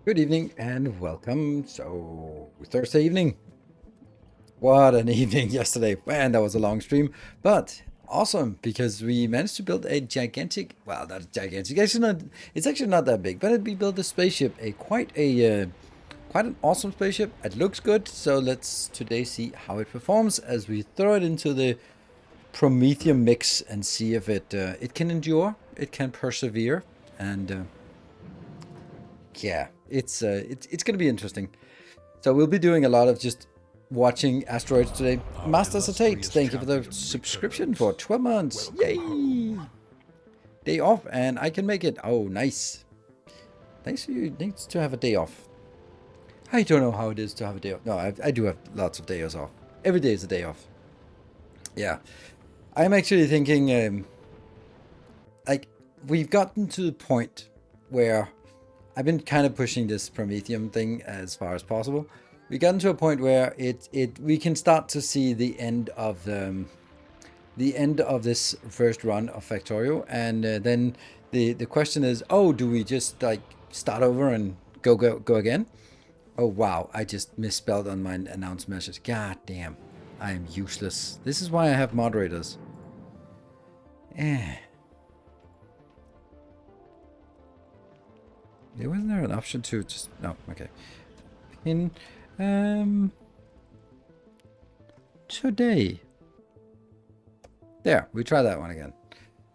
Good evening and welcome. So, Thursday evening. What an evening yesterday. Man, that was a long stream, but awesome because we managed to build a gigantic, well, not gigantic, it's actually not that big, but we built a spaceship, quite an awesome spaceship. It looks good, so let's today see how it performs as we throw it into the Promethium mix and see if it can endure, it can persevere, and yeah, it's going to be interesting. So we'll be doing a lot of just watching asteroids today. Masters of Tate, thank you for the subscription for 12 months. Yay! Day off, and I can make it. Oh, nice. Nice for you. Needs to have a day off. I don't know how it is to have a day off. No, I do have lots of days off. Every day is a day off. Yeah. I'm actually thinking, like, we've gotten to the point where I've been kind of pushing this Promethium thing as far as possible. We got to a point where we can start to see the end of this first run of Factorio, and then the question is, oh, do we just like start over and go again? Oh wow, I just misspelled on my announced message. God damn, I am useless. This is why I have moderators. Wasn't there an option to just no? Okay. In today. There, we try that one again.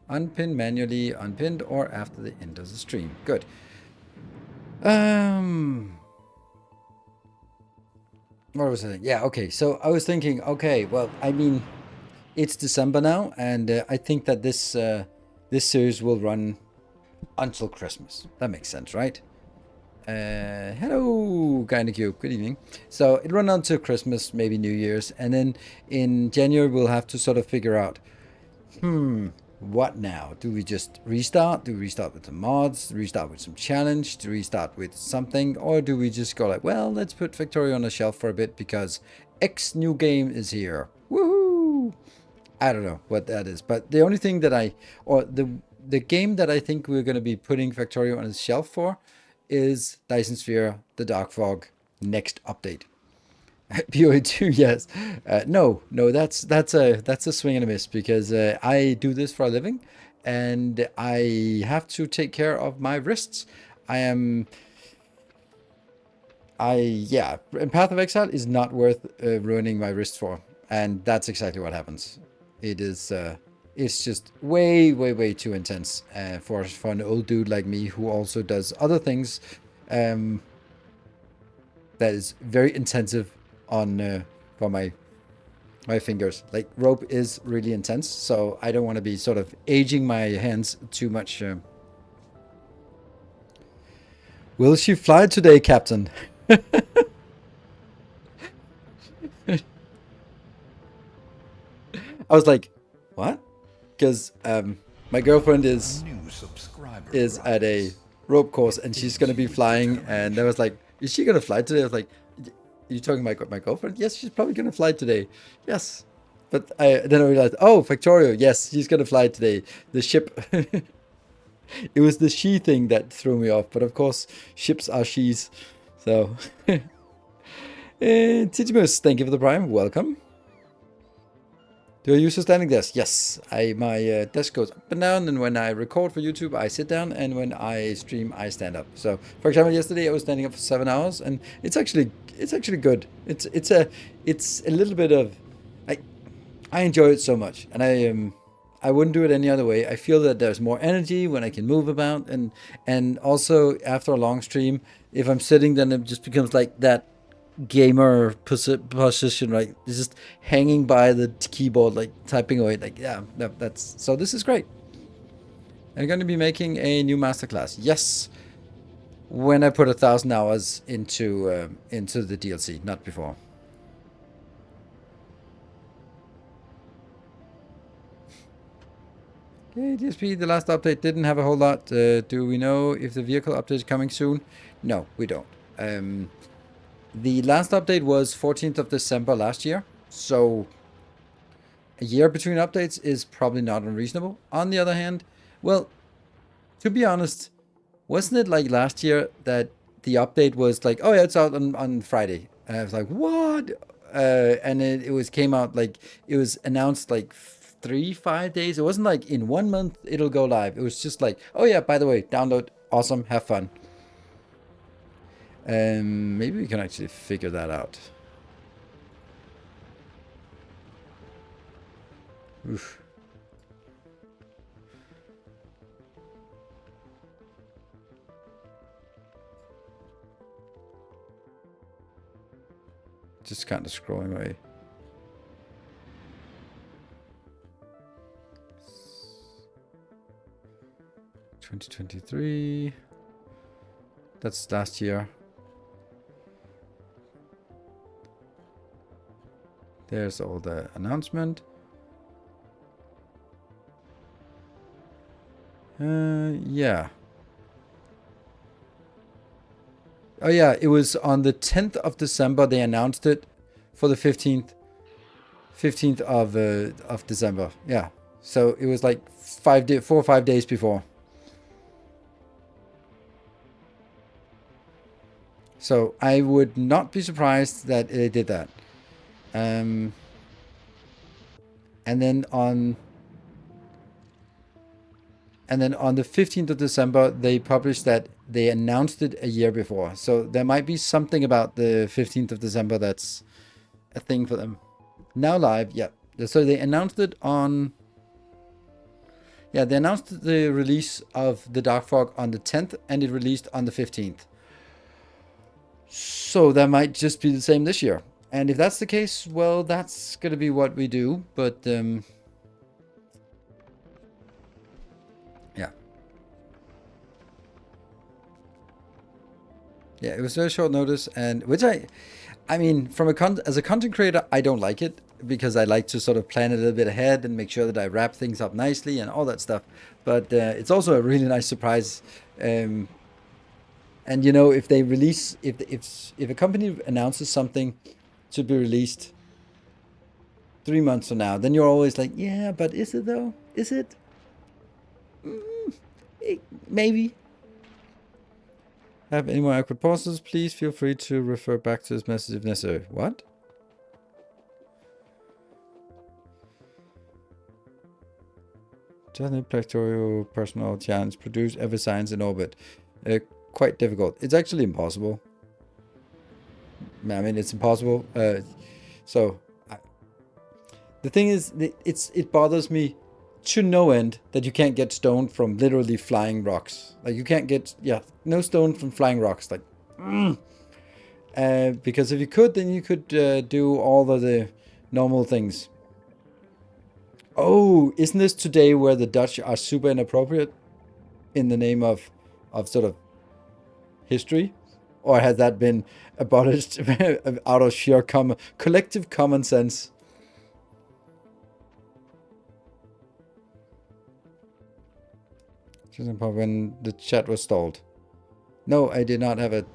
Unpin manually, unpinned, or after the end of the stream. Good. What was I thinking? Yeah, okay. So I was thinking, okay, well, I mean, it's December now, and I think that this series will run until Christmas. That makes sense, right? Hello, Gynaecube. Good evening. So it run until Christmas, maybe New Year's, and then in January we'll have to sort of figure out, what now? Do we just restart? Do we restart with some mods? Restart with some challenge? Do we restart with something? Or do we just go like, well, let's put Factorio on the shelf for a bit because X new game is here. Woohoo! I don't know what that is, but the only thing that the game that I think we're going to be putting Factorio on the shelf for is Dyson Sphere, the Dark Fog next update. POA2, yes. No, that's a swing and a miss because I do this for a living, and I have to take care of my wrists. I Yeah, and Path of Exile is not worth ruining my wrist for, and that's exactly what happens. It is, it's just way, way, way too intense for an old dude like me who also does other things. Um, that is very intensive on for my fingers. Like rope is really intense, so I don't want to be sort of aging my hands too much. Will she fly today, Captain? I was like, what? Because my girlfriend is at a rope course and she's gonna be flying, and I was like, is she gonna fly today? I was like, are you talking about my girlfriend? Yes, she's probably gonna fly today. Yes. But then I realized, oh, Factorio, yes, she's gonna fly today. The ship. It was the she thing that threw me off, but of course, ships are she's. So, Titimus, thank you for the prime. Welcome. Do I use a standing desk? Yes. My desk goes up and down, and when I record for YouTube, I sit down, and when I stream, I stand up. So, for example, yesterday I was standing up for 7 hours, and it's actually good. It's a little bit of I I enjoy it so much, and I wouldn't do it any other way. I feel that there's more energy when I can move about, and also after a long stream, if I'm sitting, then it just becomes like that gamer position, right? It's just hanging by the keyboard, like typing away. Like, yeah, that's so. This is great. I'm going to be making a new masterclass. Yes, when I put 1,000 hours into the DLC, not before. Okay, DSP, the last update didn't have a whole lot. Do we know if the vehicle update is coming soon? No, we don't. The last update was 14th of December last year, so a year between updates is probably not unreasonable. On the other hand, well, to be honest, wasn't it like last year that the update was like, oh yeah, it's out on Friday? And I was like, what? And it was came out like it was announced like 3, 5 days. It wasn't like in 1 month it'll go live. It was just like, oh yeah, by the way, download, awesome, have fun. Maybe we can actually figure that out. Oof. Just kind of scrolling away. $2023. That's last year. There's all the announcement. Yeah. Oh yeah, it was on the 10th of December they announced it for the 15th of December. Yeah. So it was like 4 or 5 days before. So I would not be surprised that they did that. And then on the 15th of December, they published that they announced it a year before. So there might be something about the 15th of December that's a thing for them. Now live, yeah. So they announced it on... Yeah, they announced the release of the Dark Fog on the 10th, and it released on the 15th. So that might just be the same this year. And if that's the case, well, that's going to be what we do. But, yeah. Yeah, it was very short notice, and which I mean, as a content creator, I don't like it because I like to sort of plan a little bit ahead and make sure that I wrap things up nicely and all that stuff. But it's also a really nice surprise. And you know, if they release, if a company announces something to be released 3 months from now, then you're always like, yeah, but is it though? Is it? Maybe. Have any more awkward pauses? Please feel free to refer back to this message if necessary. What? Doesn't Factorio personal chance produce every science in orbit? Quite difficult. It's actually impossible. I mean, it's impossible. So I, the thing is, it bothers me to no end that you can't get stone from literally flying rocks. Like you can't get no stone from flying rocks. Like, because if you could, then you could do all of the normal things. Oh, isn't this today where the Dutch are super inappropriate in the name of sort of history? Or has that been abolished out of sheer collective common sense? When the chat was stalled. No, I did not have a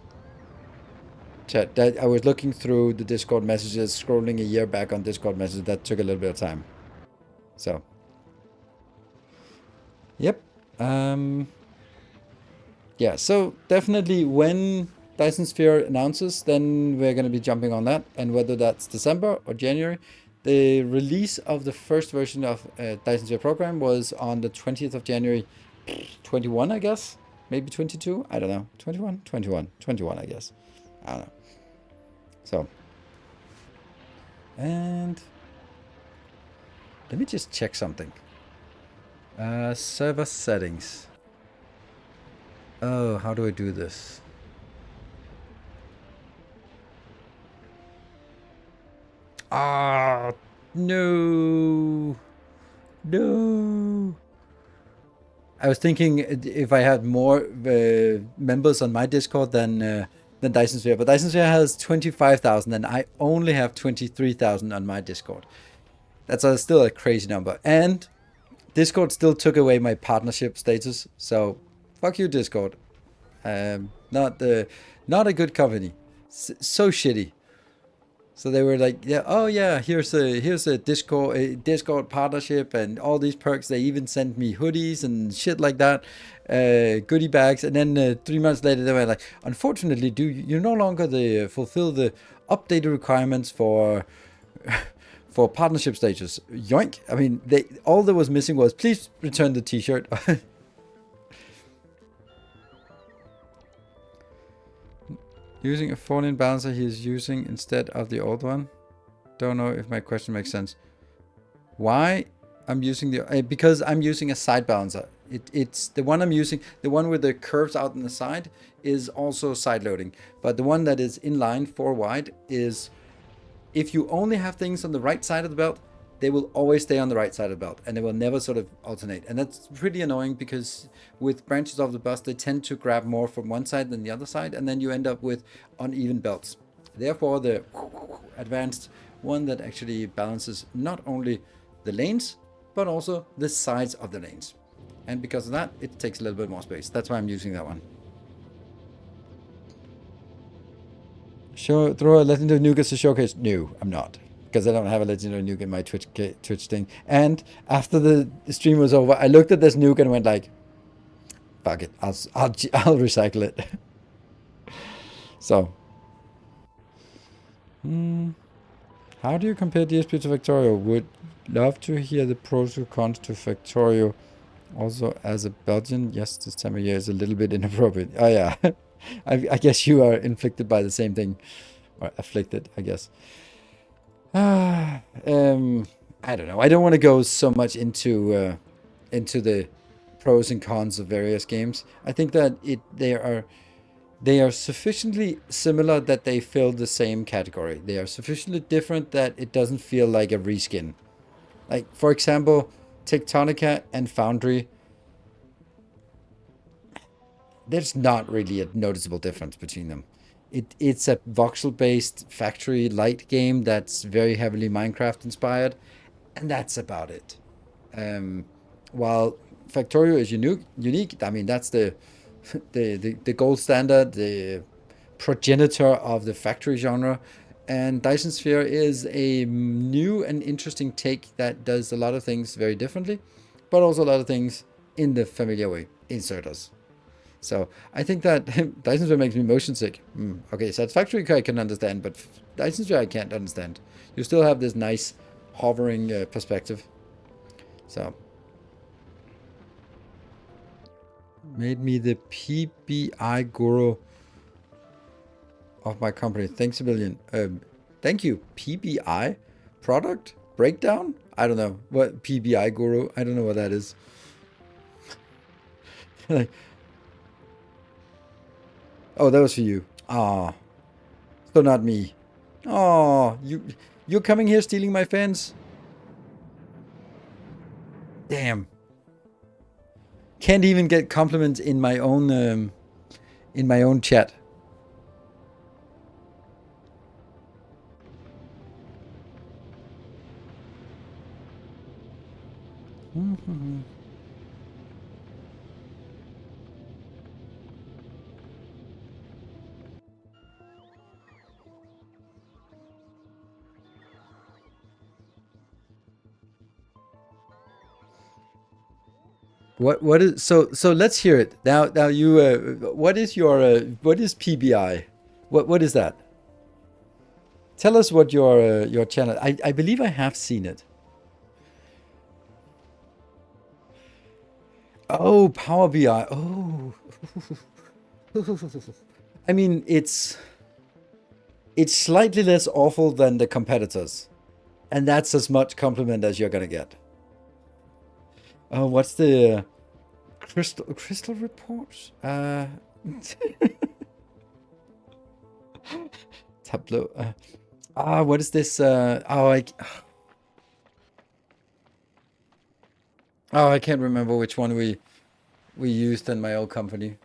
chat. I was looking through the Discord messages, scrolling a year back on Discord messages. That took a little bit of time. So, yep. Yeah, so definitely when Dyson Sphere announces, then we're going to be jumping on that. And whether that's December or January, the release of the first version of Dyson Sphere program was on the 20th of January 21, I guess. Maybe 22. I don't know. 21, 21, 21, I guess. I don't know. So, and let me just check something. Server settings. Oh, how do I do this? Ah, no. No. I was thinking if I had more members on my Discord than Dyson Sphere, but Dyson Sphere has 25,000 and I only have 23,000 on my Discord. That's still a crazy number. And Discord still took away my partnership status, so fuck you, Discord. Not a good company. So shitty. So they were like, yeah, oh yeah, here's a Discord partnership and all these perks. They even sent me hoodies and shit like that, goodie bags. And then 3 months later, they were like, unfortunately, you no longer fulfill the updated requirements for for partnership status. Yoink! I mean, all that was missing was please return the T-shirt. Using a phone-in balancer he is using instead of the old one. Don't know if my question makes sense. Why I'm using because I'm using a side balancer. It's the one I'm using, the one with the curves out on the side is also side loading. But the one that is inline 4 wide is, if you only have things on the right side of the belt, they will always stay on the right side of the belt and they will never sort of alternate. And that's pretty annoying because with branches of the bus, they tend to grab more from one side than the other side. And then you end up with uneven belts. Therefore, the advanced one that actually balances not only the lanes, but also the sides of the lanes. And because of that, it takes a little bit more space. That's why I'm using that one. Throw a legendary nuke as a showcase. No, I'm not. Because I don't have a legendary nuke in my Twitch thing. And after the stream was over, I looked at this nuke and went like, fuck it, I'll recycle it. So, how do you compare DSP to Factorio? Would love to hear the pros and cons to Factorio. Also, as a Belgian, yes, this time of year is a little bit inappropriate. Oh yeah, I guess you are inflicted by the same thing, or afflicted, I guess. I don't know. I don't want to go so much into the pros and cons of various games. I think that they are sufficiently similar that they fill the same category. They are sufficiently different that it doesn't feel like a reskin. Like, for example, Tectonica and Foundry, there's not really a noticeable difference between them. It's a voxel-based factory light game that's very heavily Minecraft inspired, and that's about it. While Factorio is unique. I mean, that's the gold standard, the progenitor of the factory genre. And Dyson Sphere is a new and interesting take that does a lot of things very differently, but also a lot of things in the familiar way. Inserters. So I think that Dyson Sphere makes me motion sick. Okay, Satisfactory I can understand, but Dyson Sphere I can't understand. You still have this nice hovering perspective. So made me the PBI guru. of my company. Thanks a billion. Thank you. PBI? Product? Breakdown? I don't know. What PBI guru? I don't know what that is. Like, oh, that was for you. Ah, so not me. Oh, you're coming here stealing my fans? Damn. Can't even get compliments in my own chat. What is so let's hear it. Now you what is PBI? What is that? Tell us what your channel. I believe I have seen it. Oh, Power BI. Oh. I mean, it's slightly less awful than the competitors. And that's as much compliment as you're gonna get. Oh, what's the crystal reports? Tableau. What is this? I can't remember which one we used in my old company.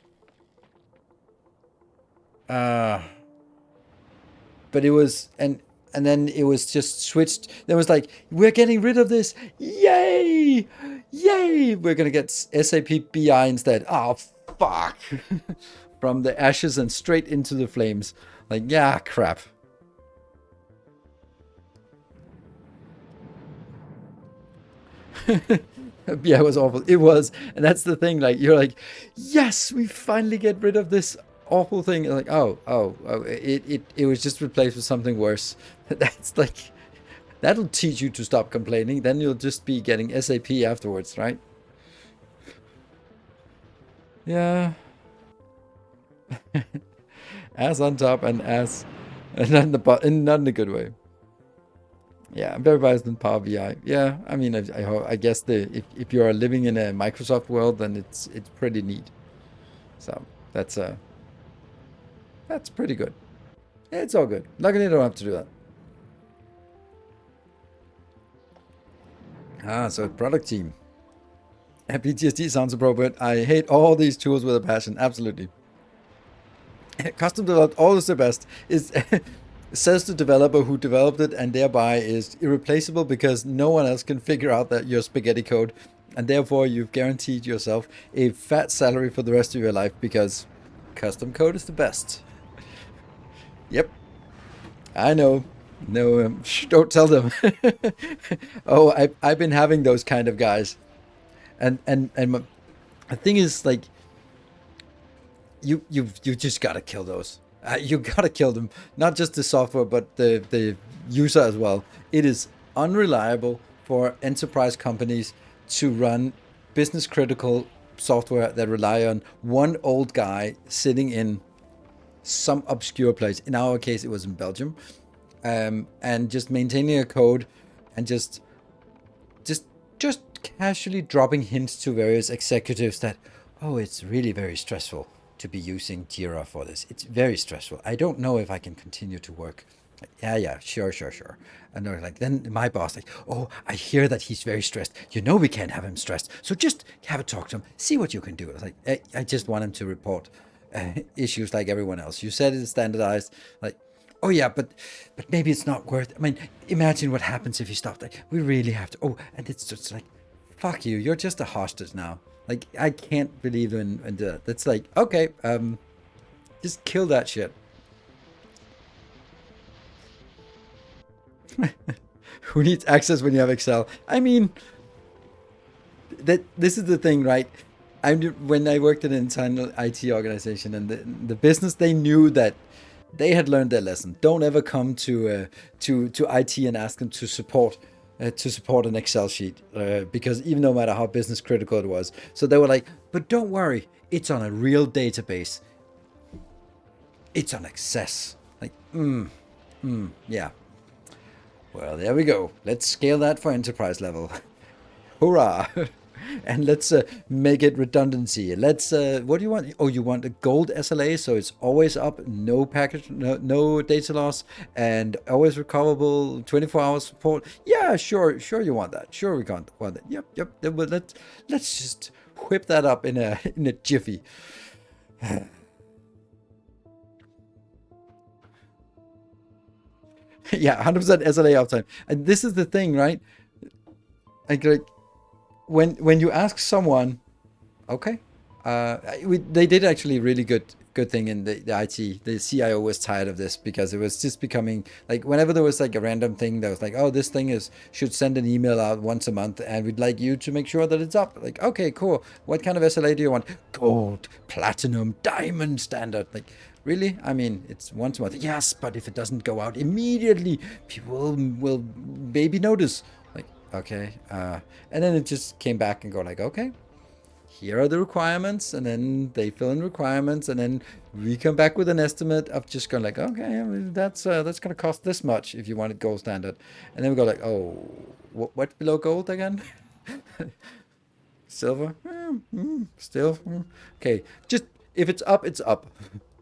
But it was and then it was just switched. There was like, we're getting rid of this. Yay! Yay! We're gonna get SAP BI instead. Oh fuck. From the ashes and straight into the flames. Like, yeah, crap. Yeah, it was awful. It was, and that's the thing. Like, you're like, yes, we finally get rid of this awful thing. Like, it was just replaced with something worse. That's like, that'll teach you to stop complaining. Then you'll just be getting SAP afterwards, right? Yeah. Ass on top and ass, and not in the not in a good way. Yeah, I'm very biased in Power BI. Yeah, I mean, I guess if you are living in a Microsoft world, then it's pretty neat. So that's pretty good. It's all good. Luckily, I don't have to do that. So product team. PTSD sounds appropriate. I hate all these tools with a passion. Absolutely. Custom developed, always the best. Is says the developer who developed it, and thereby is irreplaceable because no one else can figure out that your spaghetti code, and therefore you've guaranteed yourself a fat salary for the rest of your life because custom code is the best. Yep, I know. No, don't tell them. Oh, I've been having those kind of guys, and the thing is, like, you just gotta kill those. You gotta kill them. Not just the software, but the user as well. It is unreliable for enterprise companies to run business critical software that rely on one old guy sitting in some obscure place. In our case, it was in Belgium, and just maintaining a code and just casually dropping hints to various executives that, oh, it's really very stressful to be using Jira for this. It's very stressful. I don't know if I can continue to work. Yeah, sure. And they're like, then my boss, like, oh, I hear that he's very stressed. You know, we can't have him stressed. So just have a talk to him. See what you can do. I was like, I just want him to report issues like everyone else. You said it's standardized. Like, oh yeah, but maybe it's not worth. I mean, imagine what happens if you stop. Like, we really have to. Oh, and it's just like, fuck you. You're just a hostage now. Like, I can't believe in that. That's like, okay, just kill that shit. Who needs access when you have Excel? I mean, that this is the thing, right? When I worked in an internal IT organization, and the business, they knew that they had learned their lesson. Don't ever come to IT and ask them to support an Excel sheet, because even no matter how business critical it was. So they were like, but don't worry, it's on a real database. It's on Access. Yeah. Well, there we go. Let's scale that for enterprise level. Hurrah! And let's make it redundancy. Let's. What do you want? Oh, you want a gold SLA, so it's always up, no package, no data loss, and always recoverable, 24 hours support. Yeah, sure, sure. You want that? Sure, we want that. Yep, yep. Then let's just whip that up in a in a jiffy. Yeah, 100% SLA uptime. And this is the thing, right? Like when you ask someone, okay, they did actually really good thing in the IT. The CIO was tired of this because it was just becoming like whenever there was like a random thing that was like, oh, this thing is should send an email out once a month, and we'd like you to make sure that it's up. Like, okay, cool. What kind of SLA do you want? Gold, platinum, diamond standard. Like, really? I mean, it's once a month. Yes, but if it doesn't go out immediately, people will maybe notice. Like, okay, and then it just came back and go like, okay, here are the requirements, and then they fill in requirements, and then we come back with an estimate of just going like, okay, I mean, that's going to cost this much if you want it gold standard, and then we go like, oh, what's below gold again? Silver. Still. Okay, just if it's up, it's up.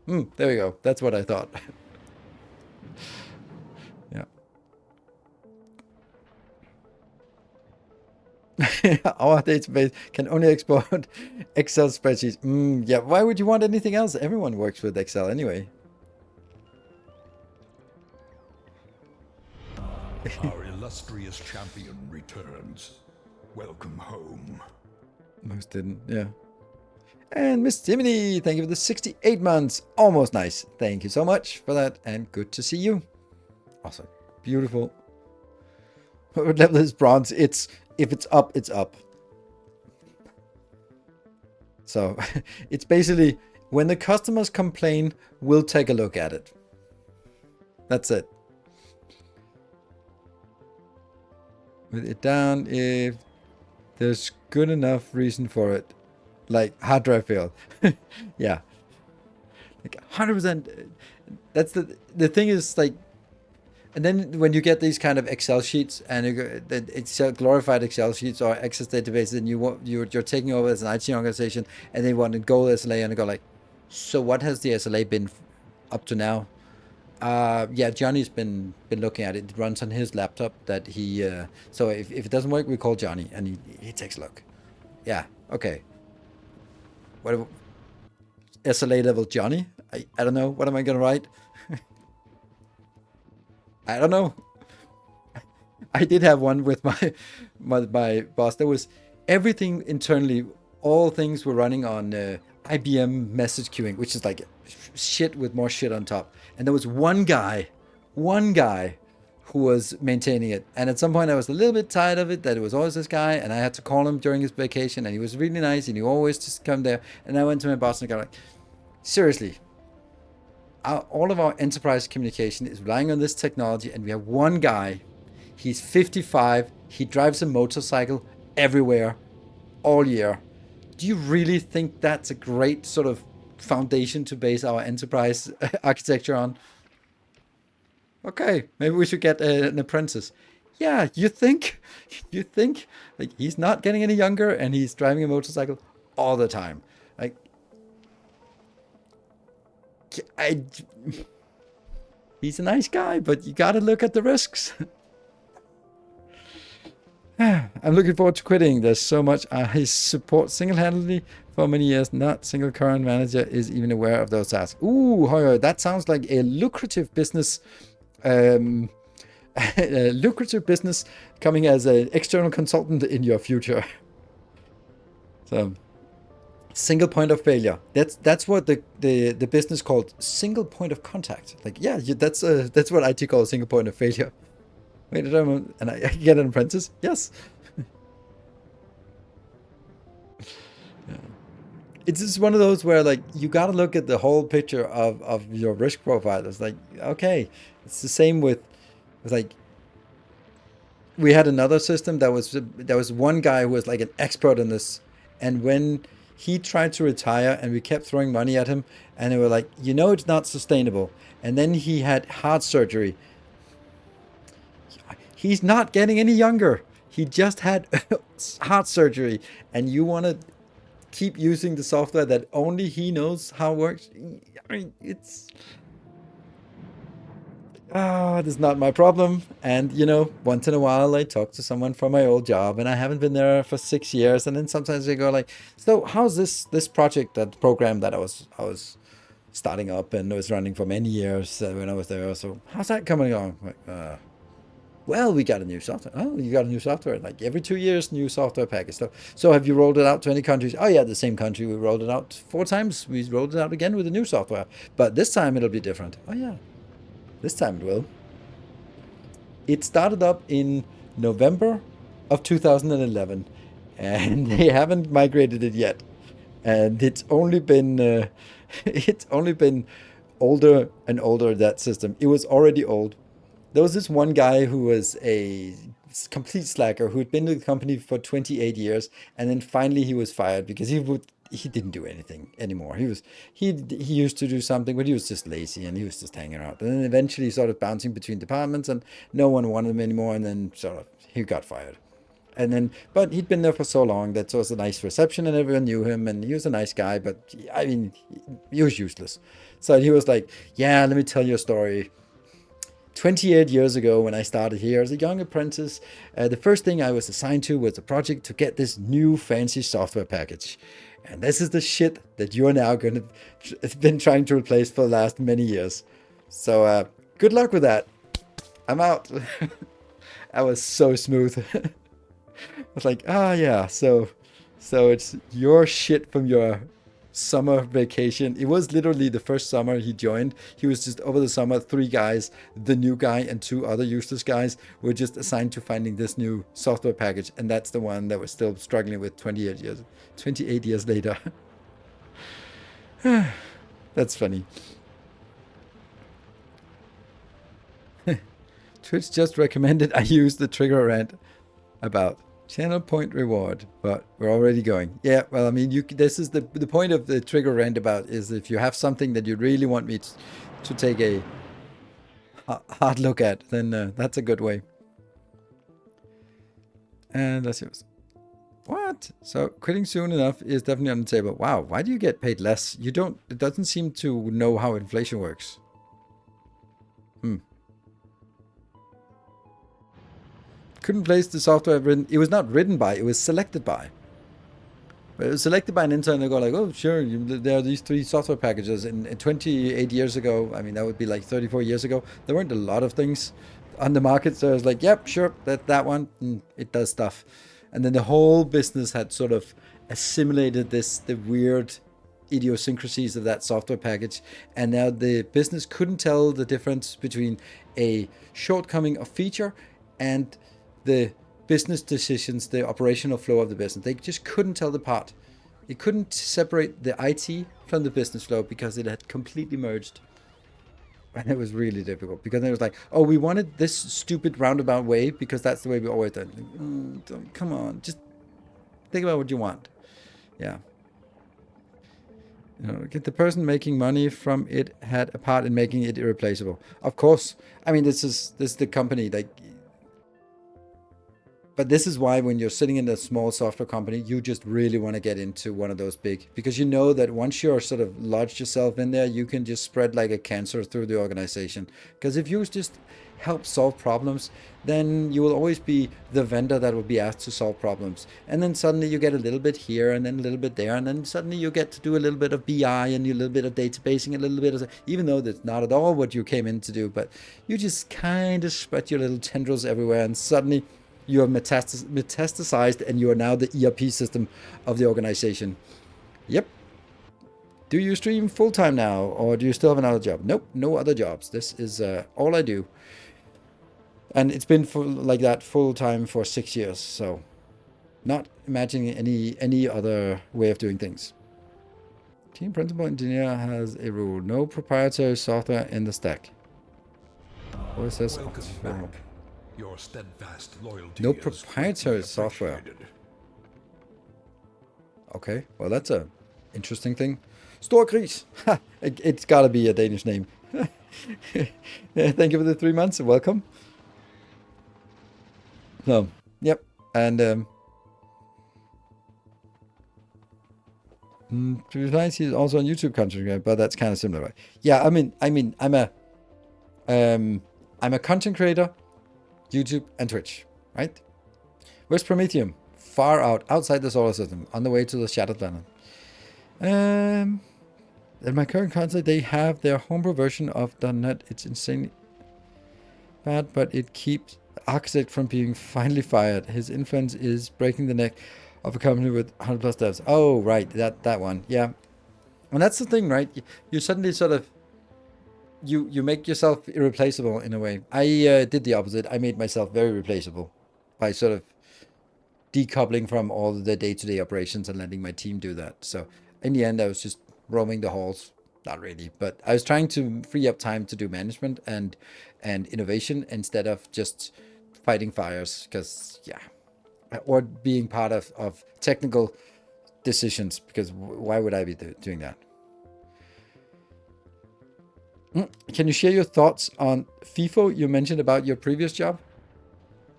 There we go. That's what I thought. Yeah. Our database can only export Excel spreadsheets. Yeah, why would you want anything else? Everyone works with Excel anyway. Our illustrious champion returns. Welcome home. Most didn't, yeah. And Miss Timony, thank you for the 68 months. Almost nice. Thank you so much for that, and good to see you. Awesome. Beautiful. What level is bronze? It's if it's up, it's up. So it's basically when the customers complain, we'll take a look at it. That's it. With it down if there's good enough reason for it. Like hard drive failed. Yeah. Like 100%. That's the thing is like, and then when you get these kind of Excel sheets and it's glorified Excel sheets or Access databases, and you're taking over as an IT organization, and they want a goal SLA, and they go like, so what has the SLA been up to now? Yeah, Johnny's been looking at it. It runs on his laptop that he. So if it doesn't work, we call Johnny, and he takes a look. Yeah. Okay. What SLA level Johnny? I don't know. What am I gonna write? I don't know. I did have one with my boss. There was everything internally. All things were running on IBM message queuing, which is like shit with more shit on top. And there was one guy who was maintaining it. And at some point, I was a little bit tired of it. That it was always this guy, and I had to call him during his vacation. And he was really nice, and he always just come there. And I went to my boss and got like, seriously. All of our enterprise communication is relying on this technology, and we have one guy. He's 55. He drives a motorcycle everywhere, all year. Do you really think that's a great sort of foundation to base our enterprise architecture on? Okay, maybe we should get an apprentice. Yeah, you think? You think? Like, he's not getting any younger, and he's driving a motorcycle all the time. Like, he's a nice guy, but you gotta look at the risks. I'm looking forward to quitting. There's so much I support single-handedly for many years. Not single current manager is even aware of those tasks. Ooh, Hoyer, that sounds like a lucrative business. A lucrative business coming as an external consultant in your future. So. Single point of failure. That's what the business called single point of contact. Like, yeah, that's what IT calls single point of failure. Wait, and I can get an apprentice? Yes. Yeah. It's just one of those where like you got to look at the whole picture of your risk profile. It's like, okay, it's the same with like we had another system that was one guy who was like an expert in this, and when he tried to retire, and we kept throwing money at him, and they were like, you know, it's not sustainable. And then he had heart surgery. He's not getting any younger. He just had heart surgery, and you want to keep using the software that only he knows how it works. I mean, it's this is not my problem. And you know, once in a while I talk to someone from my old job, and I haven't been there for 6 years, and then sometimes they go like, so how's this project, that program that I was starting up and was running for many years when I was there, so how's that coming along? Like, well, we got a new software. Oh, you got a new software. Like every 2 years, new software package. So have you rolled it out to any countries? Oh yeah, the same country. We rolled it out 4 times. We rolled it out again with the new software. But this time it'll be different. Oh yeah, this time it will. It started up in November of 2011, and they haven't migrated it yet. And it's only been older and older, that system. It was already old. There was this one guy who was a complete slacker who had been with the company for 28 years, and then finally he was fired because he didn't do anything anymore. He used to do something, but he was just lazy and he was just hanging out. And then eventually sort of bouncing between departments, and no one wanted him anymore, and then sort of he got fired. And then, but he'd been there for so long that it was a nice reception and everyone knew him and he was a nice guy, but I mean, he was useless. So he was like, yeah, let me tell you a story. 28 years ago, when I started here as a young apprentice, the first thing I was assigned to was a project to get this new fancy software package. And this is the shit that you are now going to been trying to replace for the last many years. So good luck with that. I'm out. I was so smooth. I was like, yeah, so it's your shit from your summer vacation. It was literally the first summer he joined. He was just over the summer, 3 guys, the new guy and 2 other useless guys were just assigned to finding this new software package, and that's the one that we're still struggling with 28 years later. That's funny. Twitch just recommended I use the trigger rant about channel point reward, but we're already going. Yeah, well, I mean, this is the point of the trigger roundabout is if you have something that you really want me to take a hard look at, then that's a good way. And let's see. What? So quitting soon enough is definitely on the table. Wow, why do you get paid less? You don't, it doesn't seem to know how inflation works. Couldn't place the software written. It was not written by, it was selected by. But it was selected by an intern. They go like, oh, sure, there are these 3 software packages. And 28 years ago, I mean, that would be like 34 years ago, there weren't a lot of things on the market. So I was like, yep, sure, that one, it does stuff. And then the whole business had sort of assimilated the weird idiosyncrasies of that software package. And now the business couldn't tell the difference between a shortcoming of feature and the business decisions, the operational flow of the business. They just couldn't tell the part. It couldn't separate the IT from the business flow because it had completely merged. And it was really difficult because it was like, oh, we wanted this stupid roundabout way because that's the way we always done. Come on, just think about what you want. Yeah. You know, get the person making money from it had a part in making it irreplaceable. Of course. I mean, this is the company, like. But this is why when you're sitting in a small software company, you just really want to get into one of those big, because you know that once you're sort of lodged yourself in there, you can just spread like a cancer through the organization. Because if you just help solve problems, then you will always be the vendor that will be asked to solve problems. And then suddenly you get a little bit here and then a little bit there. And then suddenly you get to do a little bit of BI and a little bit of databasing, a little bit of, even though that's not at all what you came in to do, but you just kind of spread your little tendrils everywhere, and suddenly you have metastasized and you are now the ERP system of the organization. Yep. Do you stream full-time now, or do you still have another job? Nope, no other jobs. This is all I do. And it's been like that full-time for 6 years, so not imagining any other way of doing things. Team principal engineer has a rule: no proprietary software in the stack. What is this? Welcome back. Your steadfast loyalty No proprietary software. Okay, well that's a interesting thing. Stor Gris. Ha! It's gotta be a Danish name. Yeah, thank you for the 3 months. Welcome. No. Yep. And to be honest, he's also on YouTube content creator, but that's kind of similar, right? Yeah, I'm a content creator, YouTube and Twitch, right? Where's Promethium? Far out, outside the solar system, on the way to the Shattered Planet. In my current console, they have their homebrew version of .NET. It's insanely bad, but it keeps the architect from being finally fired. His influence is breaking the neck of a company with 100 plus devs. Oh, right, that one, yeah. And that's the thing, right? You suddenly sort of you make yourself irreplaceable in a way. I did the opposite. I made myself very replaceable by sort of decoupling from all the day-to-day operations and letting my team do that. So in the end, I was just roaming the halls. Not really, but I was trying to free up time to do management and innovation instead of just fighting fires. Because yeah, or being part of technical decisions. Because why would I be doing that? Can you share your thoughts on FIFO you mentioned about your previous job?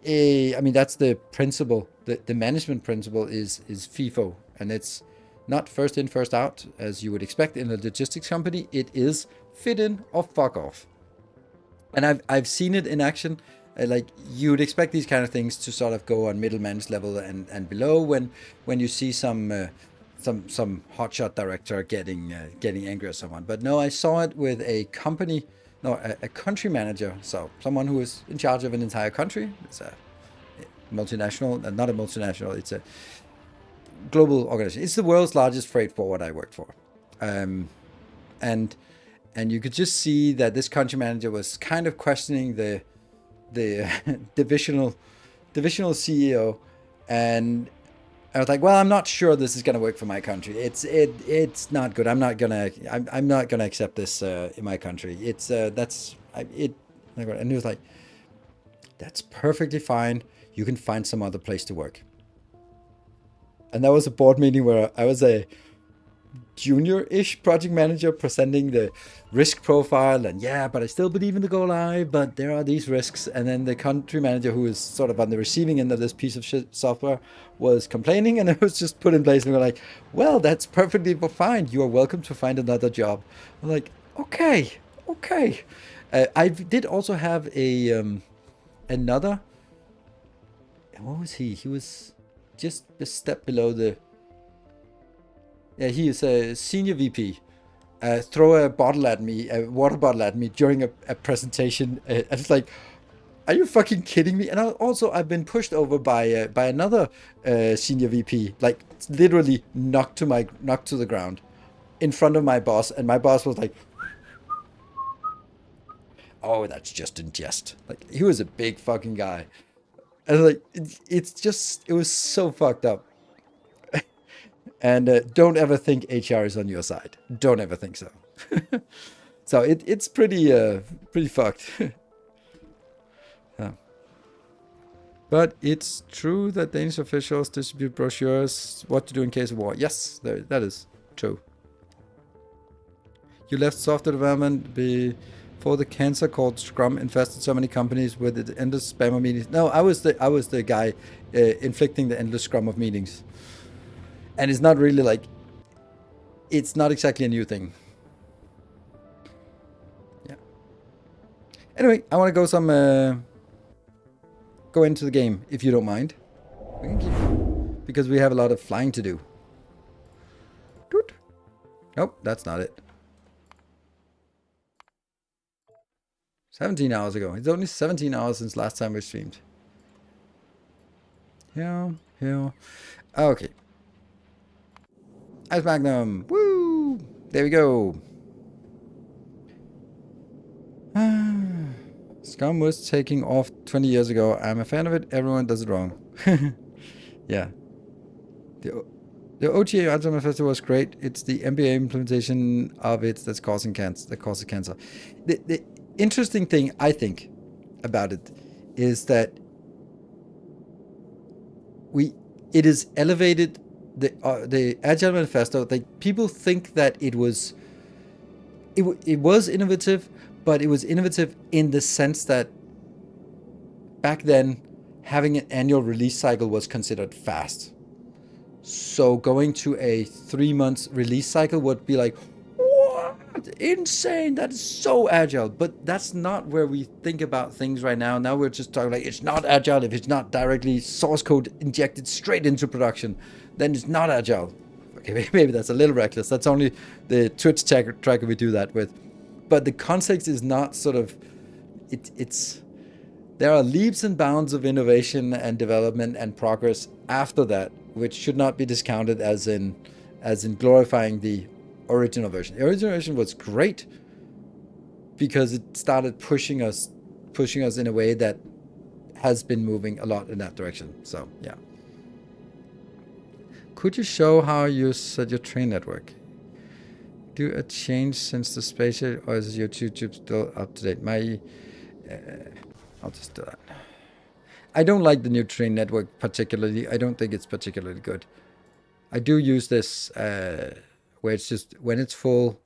I mean, that's the principle. The management principle is FIFO, and it's not first in, first out, as you would expect in a logistics company. It is fit in or fuck off. And I've seen it in action. Like you would expect these kind of things to sort of go on middle managed level and below when you see some hotshot director getting angry at someone. But no, I saw it with a company, no, a country manager. So someone who is in charge of an entire country. It's a multinational, not a multinational. It's a global organization. It's the world's largest freight forward I worked for, and you could just see that this country manager was kind of questioning the divisional CEO, and I was like, well, I'm not sure this is going to work for my country. It's not good. I'm not gonna accept this in my country. And he was like, that's perfectly fine. You can find some other place to work. And that was a board meeting where I was a junior-ish project manager presenting the risk profile, and yeah, but I still believe in the go live, but there are these risks. And then the country manager, who is sort of on the receiving end of this piece of shit software, was complaining, and it was just put in place. And we were like, well, that's perfectly fine. You are welcome to find another job. I'm like, okay. I did also have another. What was he? He was just a step below the. Yeah, he is a senior VP. Throw a water bottle at me during a presentation. And it's like, are you fucking kidding me? And I've been pushed over by another senior VP, like literally knocked to the ground in front of my boss. And my boss was like, oh, that's just in jest. Like, he was a big fucking guy. And like, it was so fucked up. And don't ever think HR is on your side. Don't ever think so. So it's pretty fucked. Yeah. But it's true that Danish officials distribute brochures what to do in case of war. Yes, that is true. You left software development before the cancer called Scrum infested so many companies with the endless spam of meetings. No, I was the guy inflicting the endless scrum of meetings. And it's not really like, it's not exactly a new thing. Yeah. Anyway, I want to go into the game, if you don't mind. We can keep, because we have a lot of flying to do. Doot. Nope, that's not it. 17 hours ago. It's only 17 hours since last time we streamed. Yeah. Okay. Ice Magnum. Woo! There we go. Scum was taking off 20 years ago. I'm a fan of it. Everyone does it wrong. Yeah. The OTA Ultimate Festival was great. It's the MBA implementation of it that's causing cancer. That causes cancer. The interesting thing I think about it is that it is elevated the Agile Manifesto, people think that it was innovative, but it was innovative in the sense that back then having an annual release cycle was considered fast. So going to a 3 months release cycle would be like, what? Insane! That is so agile. But that's not where we think about things right now. Now we're just talking like it's not agile if it's not directly source code injected straight into production. Then it's not agile. Okay, maybe that's a little reckless. That's only the Twitch tracker we do that with. But the context is not sort of it's there are leaps and bounds of innovation and development and progress after that, which should not be discounted as in glorifying the original version. The original version was great because it started pushing us in a way that has been moving a lot in that direction. So yeah. Could you show how you set your train network? Do a change since the spaceship, or is your YouTube still up to date? I'll just do that. I don't like the new train network particularly. I don't think it's particularly good. I do use this where it's just when it's full,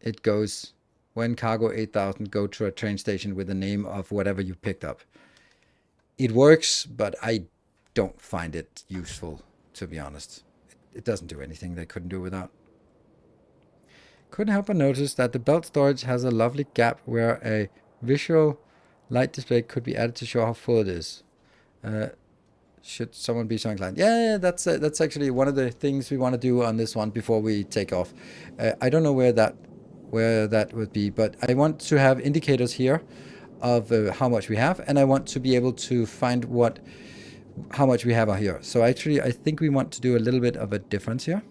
it goes when cargo 8000 go to a train station with the name of whatever you picked up. It works, but I don't find it useful, to be honest. It doesn't do anything they couldn't do without. Couldn't help but notice that the belt storage has a lovely gap where a visual light display could be added to show how full it is. Should someone be so inclined? Yeah, that's actually one of the things we want to do on this one before we take off. I don't know where that would be, but I want to have indicators here of how much we have, and I want to be able to find how much we have here. So actually, I think we want to do a little bit of a difference here.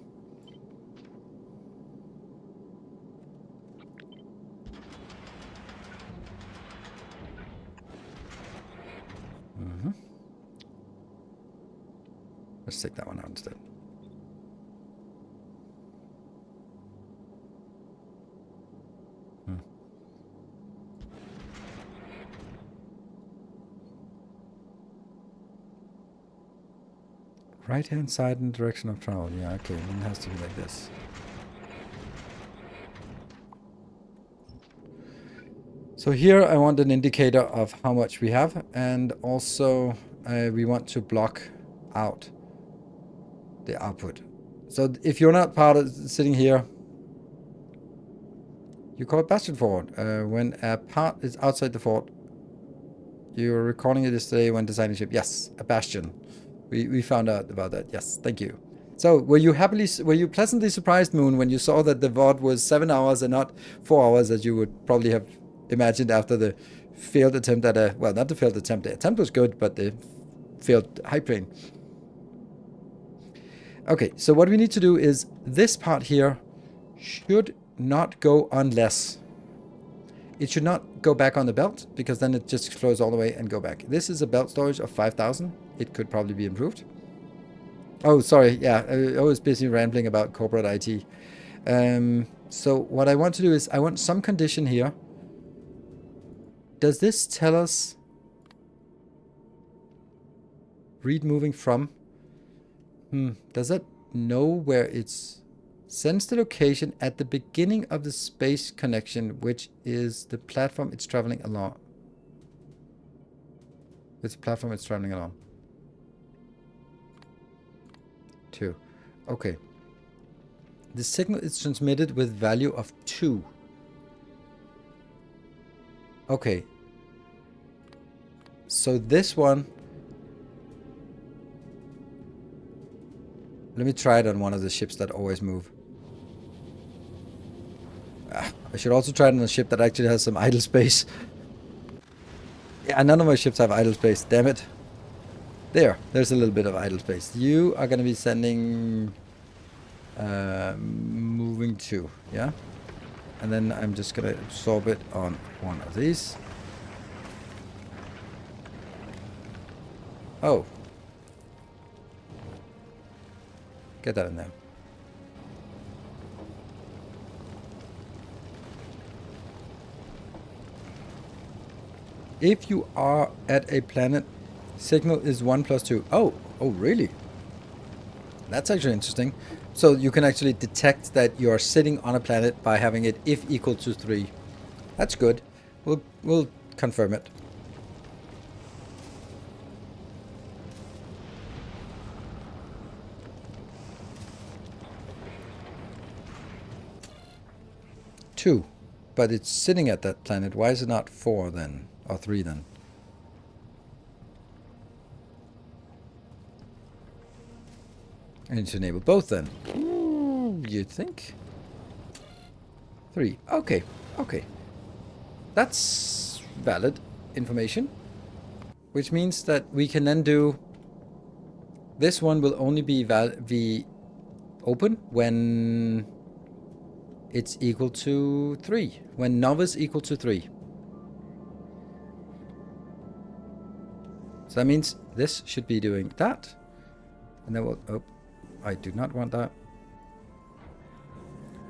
Let's take that one out instead. Right hand side in the direction of travel. Yeah, okay, then it has to be like this. So here I want an indicator of how much we have, and also we want to block out the output. So if you're not part of sitting here, you call it bastion forward. When a part is outside the fort, you were recording it yesterday when designing ship. Yes, a bastion. We found out about that. Yes, thank you. So were you pleasantly surprised, Moon, when you saw that the VOD was 7 hours and not 4 hours, as you would probably have imagined after the failed attempt at well, not the failed attempt. The attempt was good, but the failed high plane. Okay, so what we need to do is this part here should not go unless it should not go back on the belt, because then it just flows all the way and go back. This is a belt storage of 5,000. It could probably be improved. Oh, sorry. Yeah, I was busy rambling about corporate IT. So what I want to do is I want some condition here. Does this tell us read moving from? Does that know where it's sends the location at the beginning of the space connection, which is the platform it's traveling along? Which platform it's traveling along? 2. Okay. The signal is transmitted with value of 2. Okay. So this one, let me try it on one of the ships that always move. I should also try it on a ship that actually has some idle space. Yeah, none of my ships have idle space, damn it. There's a little bit of idle space. You are going to be sending moving 2, yeah? And then I'm just going to absorb it on one of these. Oh. Get that in there. If you are at a planet, signal is 1 + 2. Oh, really? That's actually interesting. So you can actually detect that you are sitting on a planet by having it if equal to 3. That's good. We'll confirm it. Two, but it's sitting at that planet. Why is it not 4 then, or 3 then? I need to enable both then. Ooh, you'd think. 3. Okay, okay. That's valid information. Which means that we can then do... This one will only be open when it's equal to 3. When novice equal to 3. So that means this should be doing that. And then we'll... Oh, I do not want that.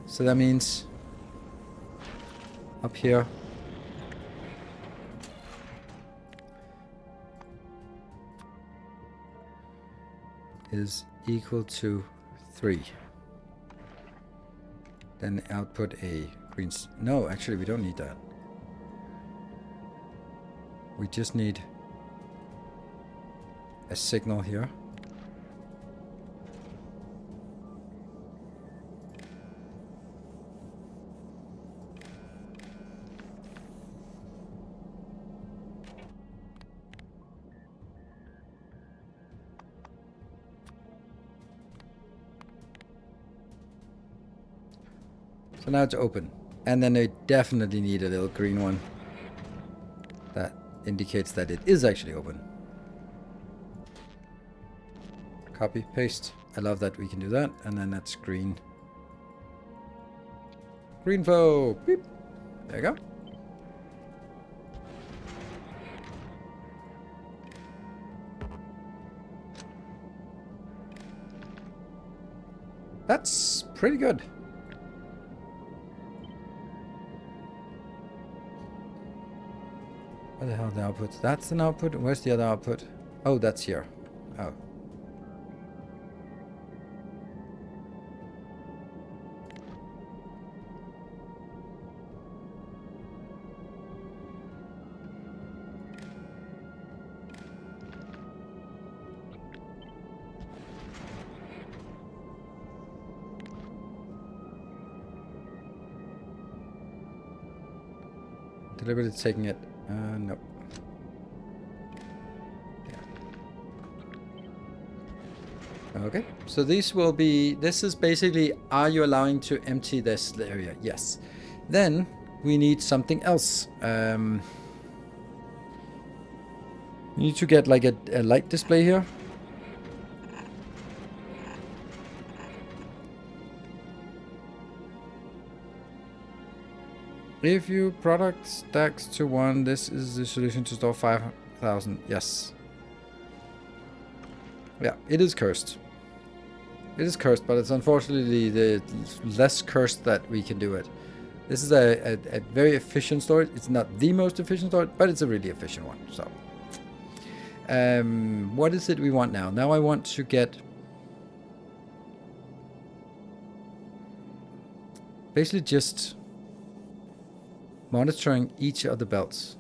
So that means... Up here... is equal to 3. Then output a green... No, actually we don't need that. We just need a signal here. So now it's open. And then they definitely need a little green one. That indicates that it is actually open. Copy, paste. I love that we can do that. And then that's green. Greenfo! Beep. There you go. That's pretty good. Where the hell are the outputs? That's an output. Where's the other output? Oh, that's here. Oh. Deliberately taking it. No. Yeah. Okay, so these will be... This is basically, are you allowing to empty this area? Yes. Then we need something else. We need to get like a light display here. If your product stacks to 1, this is the solution to store 5,000. Yes. Yeah, it is cursed. It is cursed, but it's unfortunately the less cursed that we can do it. This is a very efficient storage. It's not the most efficient storage, but it's a really efficient one. So, what is it we want now? Now I want to get... basically just... monitoring each of the belts.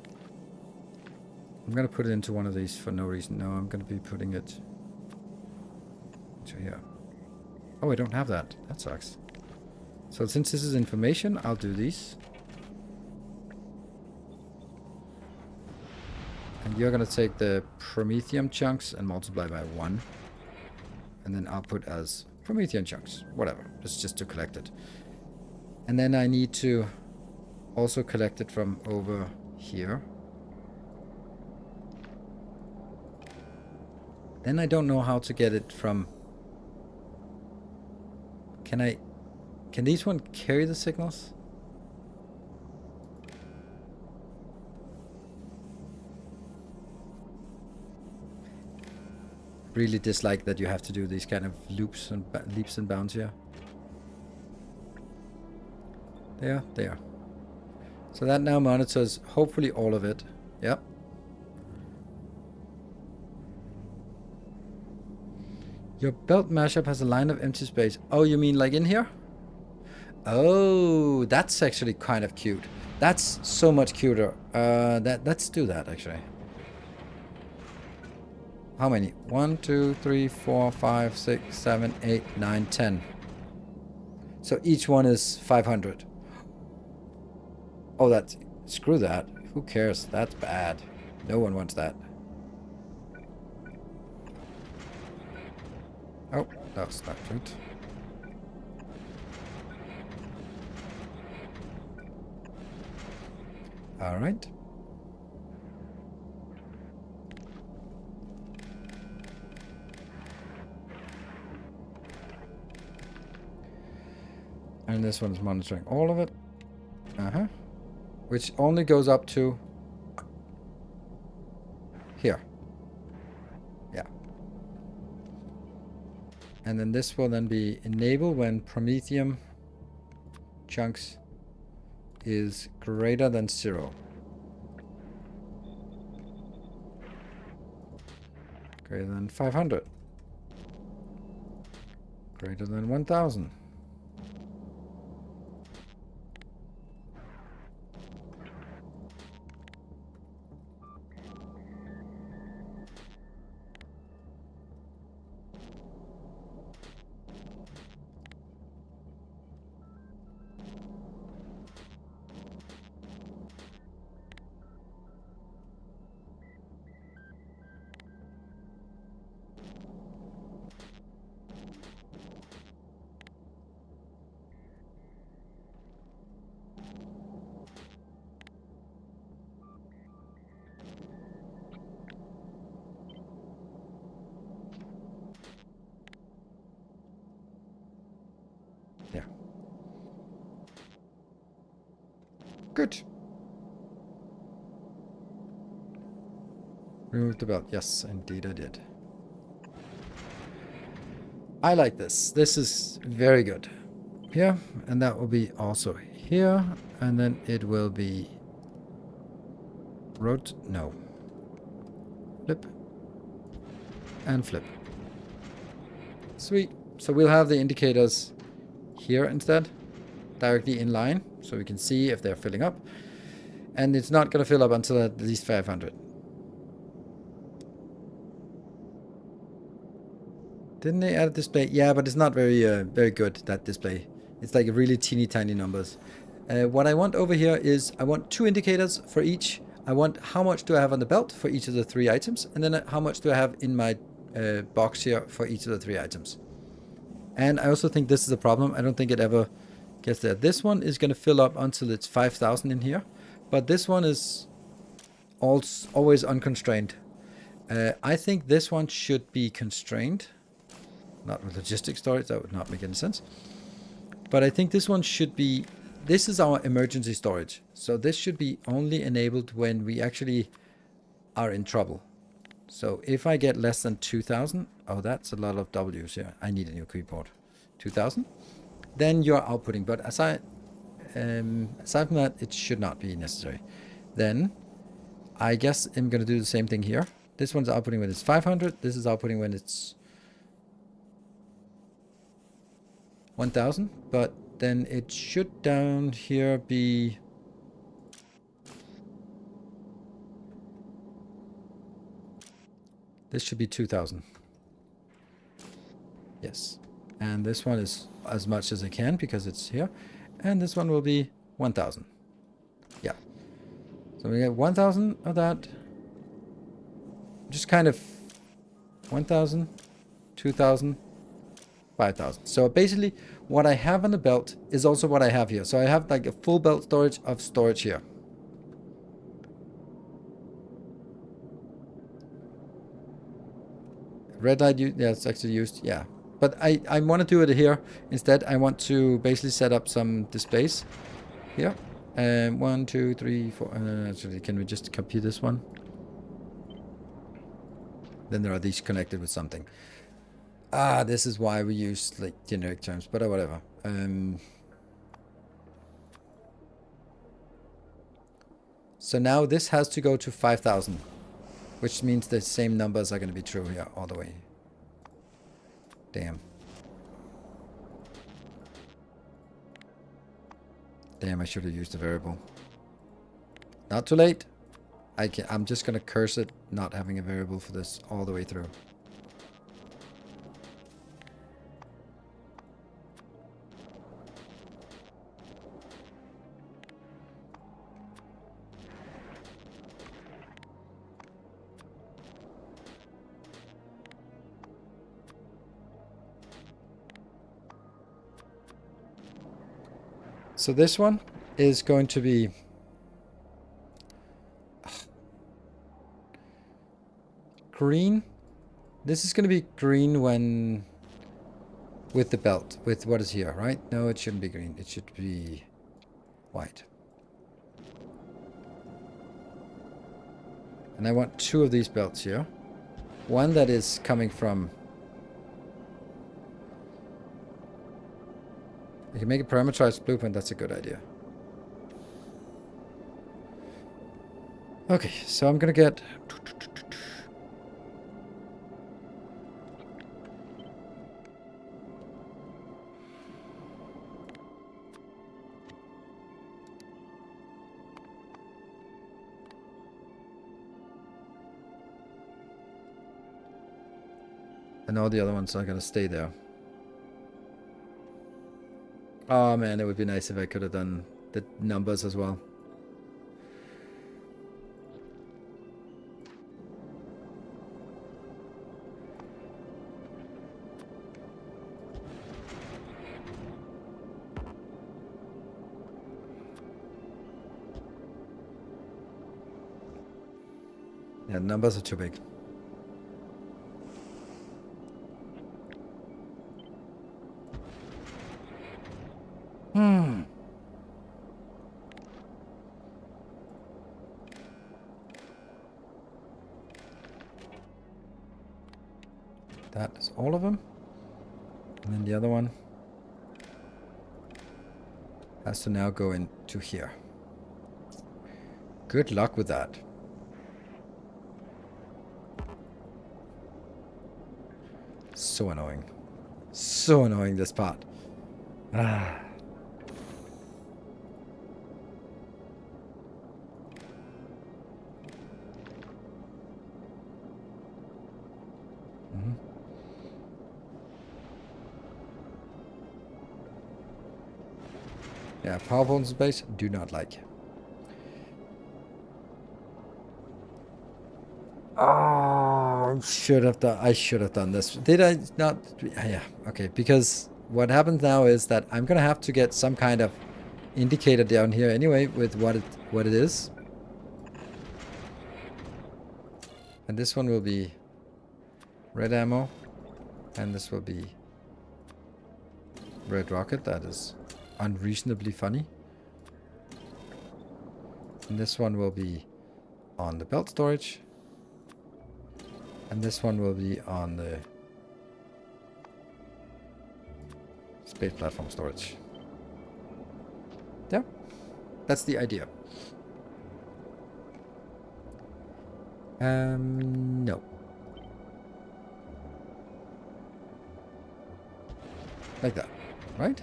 I'm going to put it into one of these for no reason. No, I'm going to be putting it to here. Oh, I don't have that. That sucks. So since this is information, I'll do these. And you're going to take the Promethium chunks and multiply by 1. And then output as Promethium chunks. Whatever. It's just to collect it. And then I need to... also collect it from over here. Then I don't know how to get it from... Can these one carry the signals? Really dislike that you have to do these kind of loops and leaps and bounds here. There. So that now monitors hopefully all of it. Yep. Your belt mashup has a line of empty space. Oh, you mean like in here? Oh, that's actually kind of cute. That's so much cuter. Let's do that actually. How many? 1, 2, 3, 4, 5, 6, 7, 8, 9, 10. So each one is 500. Oh, that's... Screw that. Who cares? That's bad. No one wants that. Oh, that's not good. All right. And this one's monitoring all of it. Uh-huh. Which only goes up to here. Yeah. And then this will then be enabled when Promethium chunks is greater than 0. Greater than 500. Greater than 1000. Yeah. Good. Remove the belt. Yes, indeed I did. I like this. This is very good. Here, and that will be also here, and then it will be no. Flip. And flip. Sweet. So we'll have the indicators here instead, directly in line, so we can see if they're filling up. And it's not going to fill up until at least 500. Didn't they add a display? Yeah, but it's not very very good, that display. It's like really teeny tiny numbers. What I want over here is I want 2 indicators for each. I want how much do I have on the belt for each of the 3 items, and then how much do I have in my box here for each of the 3 items. And I also think this is a problem. I don't think it ever gets there. This one is going to fill up until it's 5,000 in here, but this one is always unconstrained. I think this one should be constrained. Not with logistic storage, that would not make any sense. But I think this one should be... This is our emergency storage. So this should be only enabled when we actually are in trouble. So if I get less than 2,000... Oh, that's a lot of W's here. I need a new keyboard. 2,000. Then you're outputting. But aside from that, it should not be necessary. Then I guess I'm going to do the same thing here. This one's outputting when it's 500. This is outputting when it's 1,000, but then it should down here be... This should be 2,000. Yes. And this one is as much as I can because it's here. And this one will be 1,000. Yeah. So we get 1,000 of that. Just kind of 1,000, 2,000, 5,000. So basically what I have on the belt is also what I have here. So I have like a full belt storage of storage here. Red light, yeah, it's actually used, yeah. But I want to do it here. Instead, I want to basically set up some displays here. 1, 2, 3, 4. Actually, can we just copy this one? Then there are these connected with something. Ah, this is why we use like generic terms, but whatever. So now this has to go to 5,000, which means the same numbers are going to be true here all the way. Damn. Damn, I should have used a variable. Not too late. I'm just gonna curse it not having a variable for this all the way through. So this one is going to be green. This is going to be green when with the belt, with what is here, right? No, it shouldn't be green. It should be white. And I want 2 of these belts here. One that is coming from... I can make a parameterized blueprint. That's a good idea. Okay, so I'm going to get... And all the other ones are going to stay there. Oh man, it would be nice if I could have done the numbers as well. Yeah, numbers are too big. That is all of them. And then the other one has to now go into here. Good luck with that. So annoying. So annoying, this part. Ah. Yeah, power pole in space, do not like. Oh, I should have done this. Did I not? Yeah, okay. Because what happens now is that I'm gonna have to get some kind of indicator down here anyway with what it is. And this one will be red ammo, and this will be red rocket. That is unreasonably funny. And this one will be on the belt storage. And this one will be on the space platform storage. Yeah, that's the idea. No. Like that, right?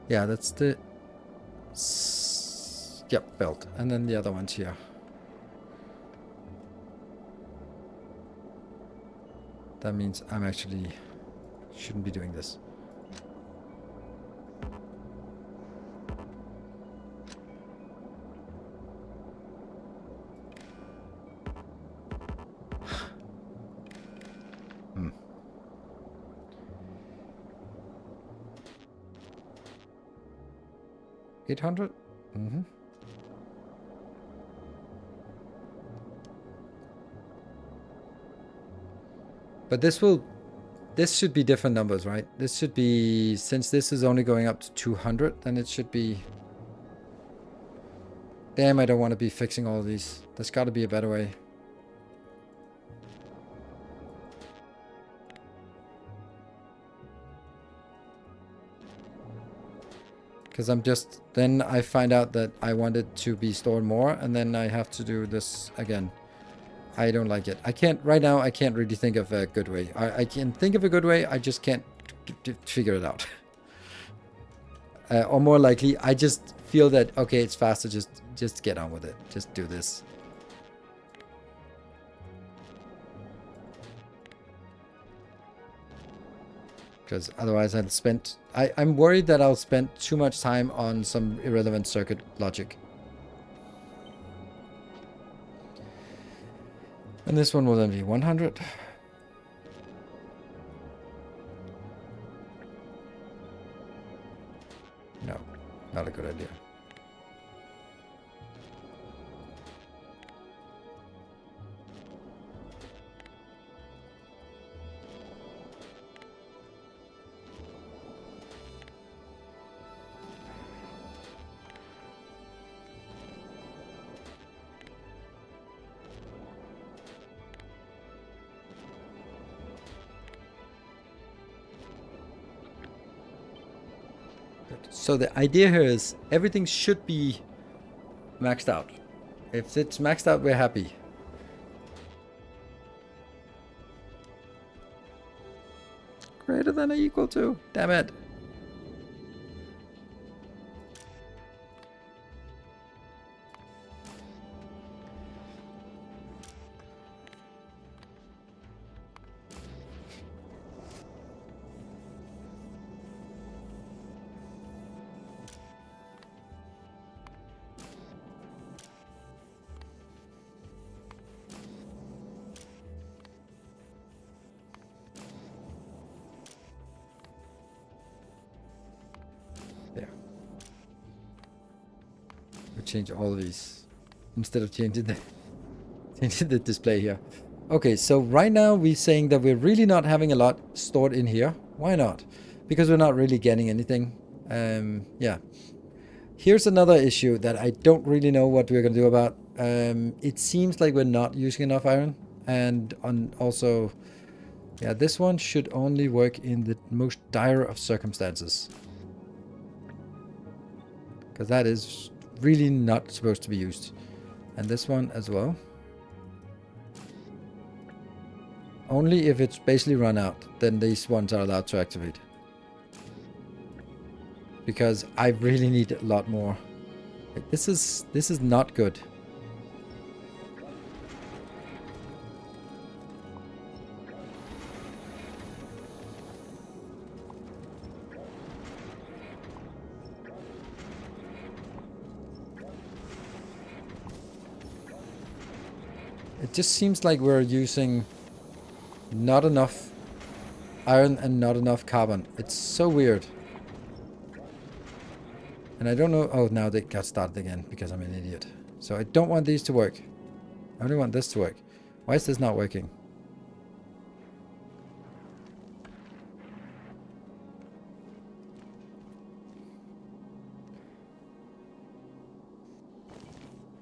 Yeah, that's the... Yep, belt. And then the other one's here. That means I'm actually... shouldn't be doing this. Hmm. $800? Mm-hmm. But this should be different numbers, right? This should be, since this is only going up to 200, then it should be... Damn, I don't want to be fixing all of these. There's got to be a better way. Because then I find out that I want it to be stored more, and then I have to do this again. I don't like it. Right now, I can't really think of a good way. I can think of a good way, I just can't figure it out. Or more likely, I just feel that, okay, it's faster, just get on with it. Just do this. Because otherwise I'm worried that I'll spend too much time on some irrelevant circuit logic. And this one will then be 100. No, not a good idea. So the idea here is everything should be maxed out. If it's maxed out, we're happy. Greater than or equal to. Damn it. Change all of these instead of changing the display here. Okay, so right now we're saying that we're really not having a lot stored in here. Why not? Because we're not really getting anything. Yeah. Here's another issue that I don't really know what we're going to do about. It seems like we're not using enough iron. And also, yeah, this one should only work in the most dire of circumstances. Because that is really not supposed to be used. And this one as well. Only if it's basically run out, then these ones are allowed to activate. Because I really need a lot more. This is not good. It just seems like we're using not enough iron and not enough carbon. It's so weird. And I don't know. Oh, now they got started again because I'm an idiot. So I don't want these to work. I only want this to work. Why is this not working?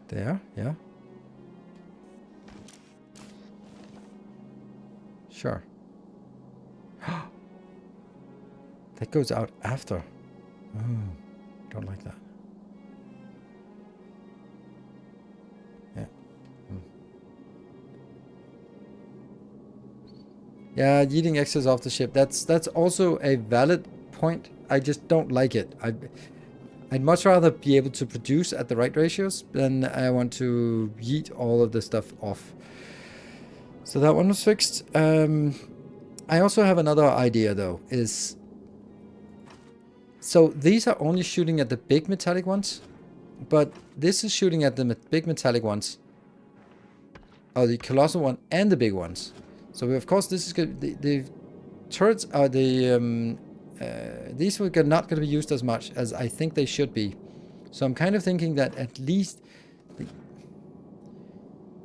There, yeah. Sure. That goes out after. Oh, don't like that. Yeah. Yeah, eating excess off the ship. That's also a valid point. I just don't like it. I'd much rather be able to produce at the right ratios than I want to yeet all of the stuff off. So that one was fixed. I also have another idea though, so these are only shooting at the big metallic ones, but this is shooting at the big metallic ones. Oh, the colossal one and the big ones. So of course this is good. The turrets are these were not going to be used as much as I think they should be. So I'm kind of thinking that at least...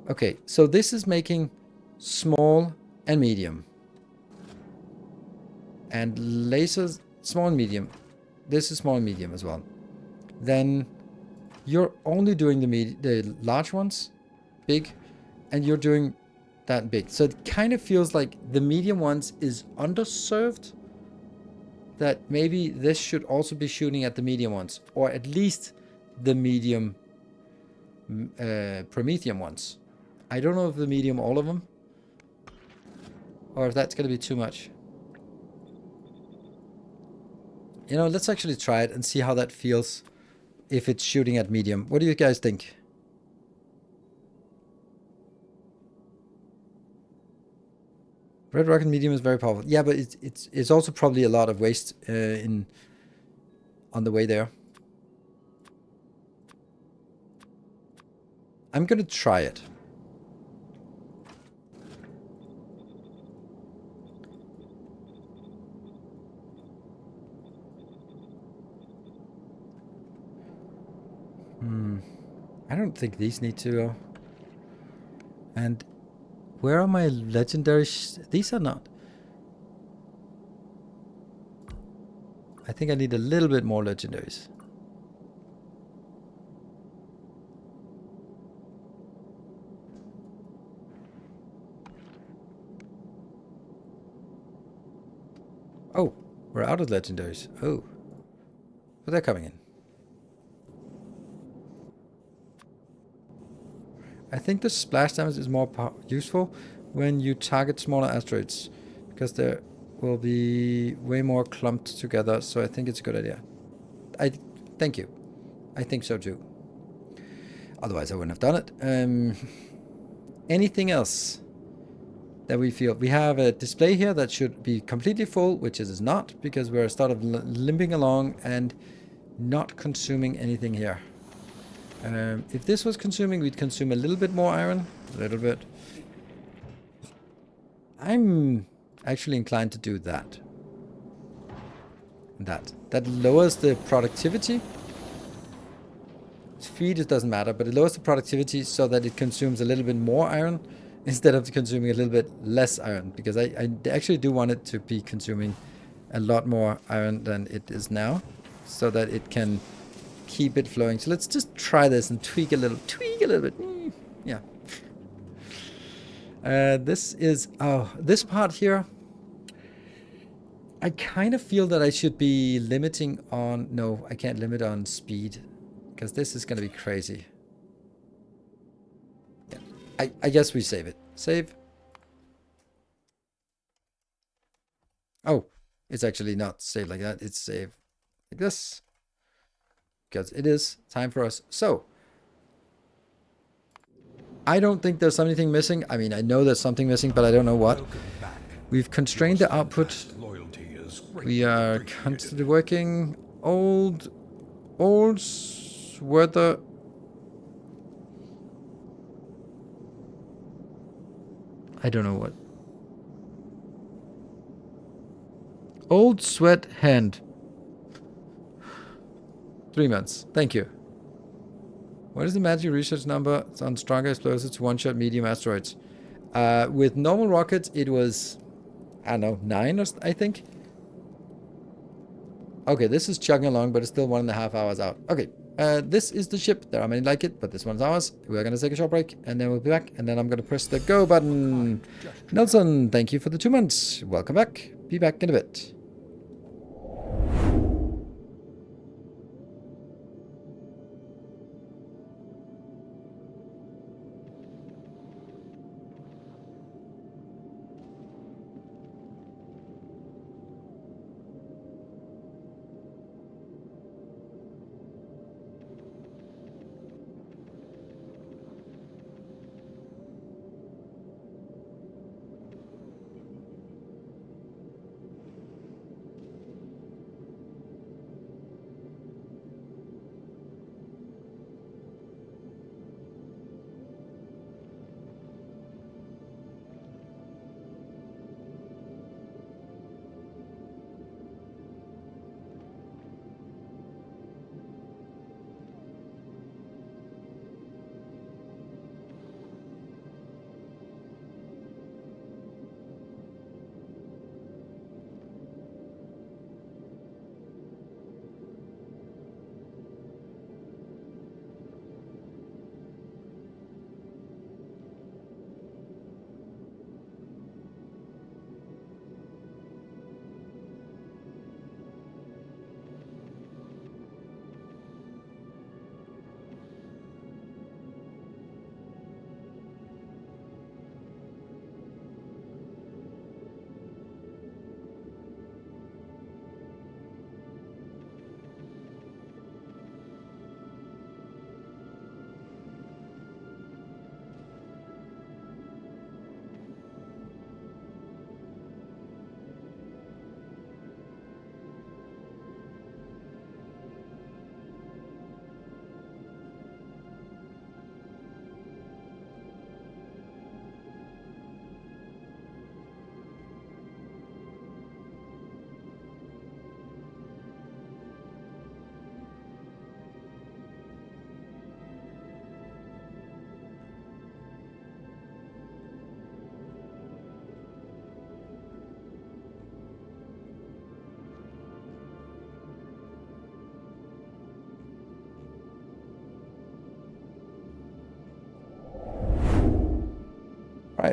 Okay, so this is making small and medium. And lasers, small and medium. This is small and medium as well. Then you're only doing the large ones, big, and you're doing that big. So it kind of feels like the medium ones is underserved. that maybe this should also be shooting at the medium ones, or at least the medium Promethium ones. I don't know if the medium all of them, or if that's going to be too much. You know, let's actually try it and see how that feels if it's shooting at medium. What do you guys think? Red rocket medium is very powerful. Yeah, but it's also probably a lot of waste on the way there. I'm gonna try it. I don't think these need to go. And where are my legendaries? These are not. I think I need a little bit more legendaries. Oh, we're out of legendaries. Oh. But they're coming in. I think the splash damage is more useful when you target smaller asteroids, because they will be way more clumped together, so I think it's a good idea. Thank you. I think so too. Otherwise I wouldn't have done it. Anything else that we feel? We have a display here that should be completely full, which it is not, because we're sort of limping along and not consuming anything here. If this was consuming, we'd consume a little bit more iron. A little bit. I'm actually inclined to do that. That lowers the productivity. Speed, it doesn't matter, but it lowers the productivity so that it consumes a little bit more iron instead of consuming a little bit less iron, because I actually do want it to be consuming a lot more iron than it is now, so that it can keep it flowing. So let's just try this and tweak a little bit. Yeah. This is, this part here, I kind of feel that I should be limiting on, no, I can't limit on speed, because this is going to be crazy. Yeah. I guess we save it. Save. Oh, it's actually not saved like that. It's saved like this, because it is time for us. So, I don't think there's anything missing. I mean, I know there's something missing, but I don't know what. We've constrained the output. We are constantly working. Old weather. I don't know what. Old sweat hand. 3 months. Thank you. What is the magic research number on stronger explosives to one-shot medium asteroids? With normal rockets, it was, I don't know, 9 or I think. Okay, this is chugging along, but it's still 1.5 hours out. Okay, this is the ship. There are many like it, but this one's ours. We're going to take a short break, and then we'll be back, and then I'm going to press the go button. Nelson, thank you for the 2 months. Welcome back. Be back in a bit.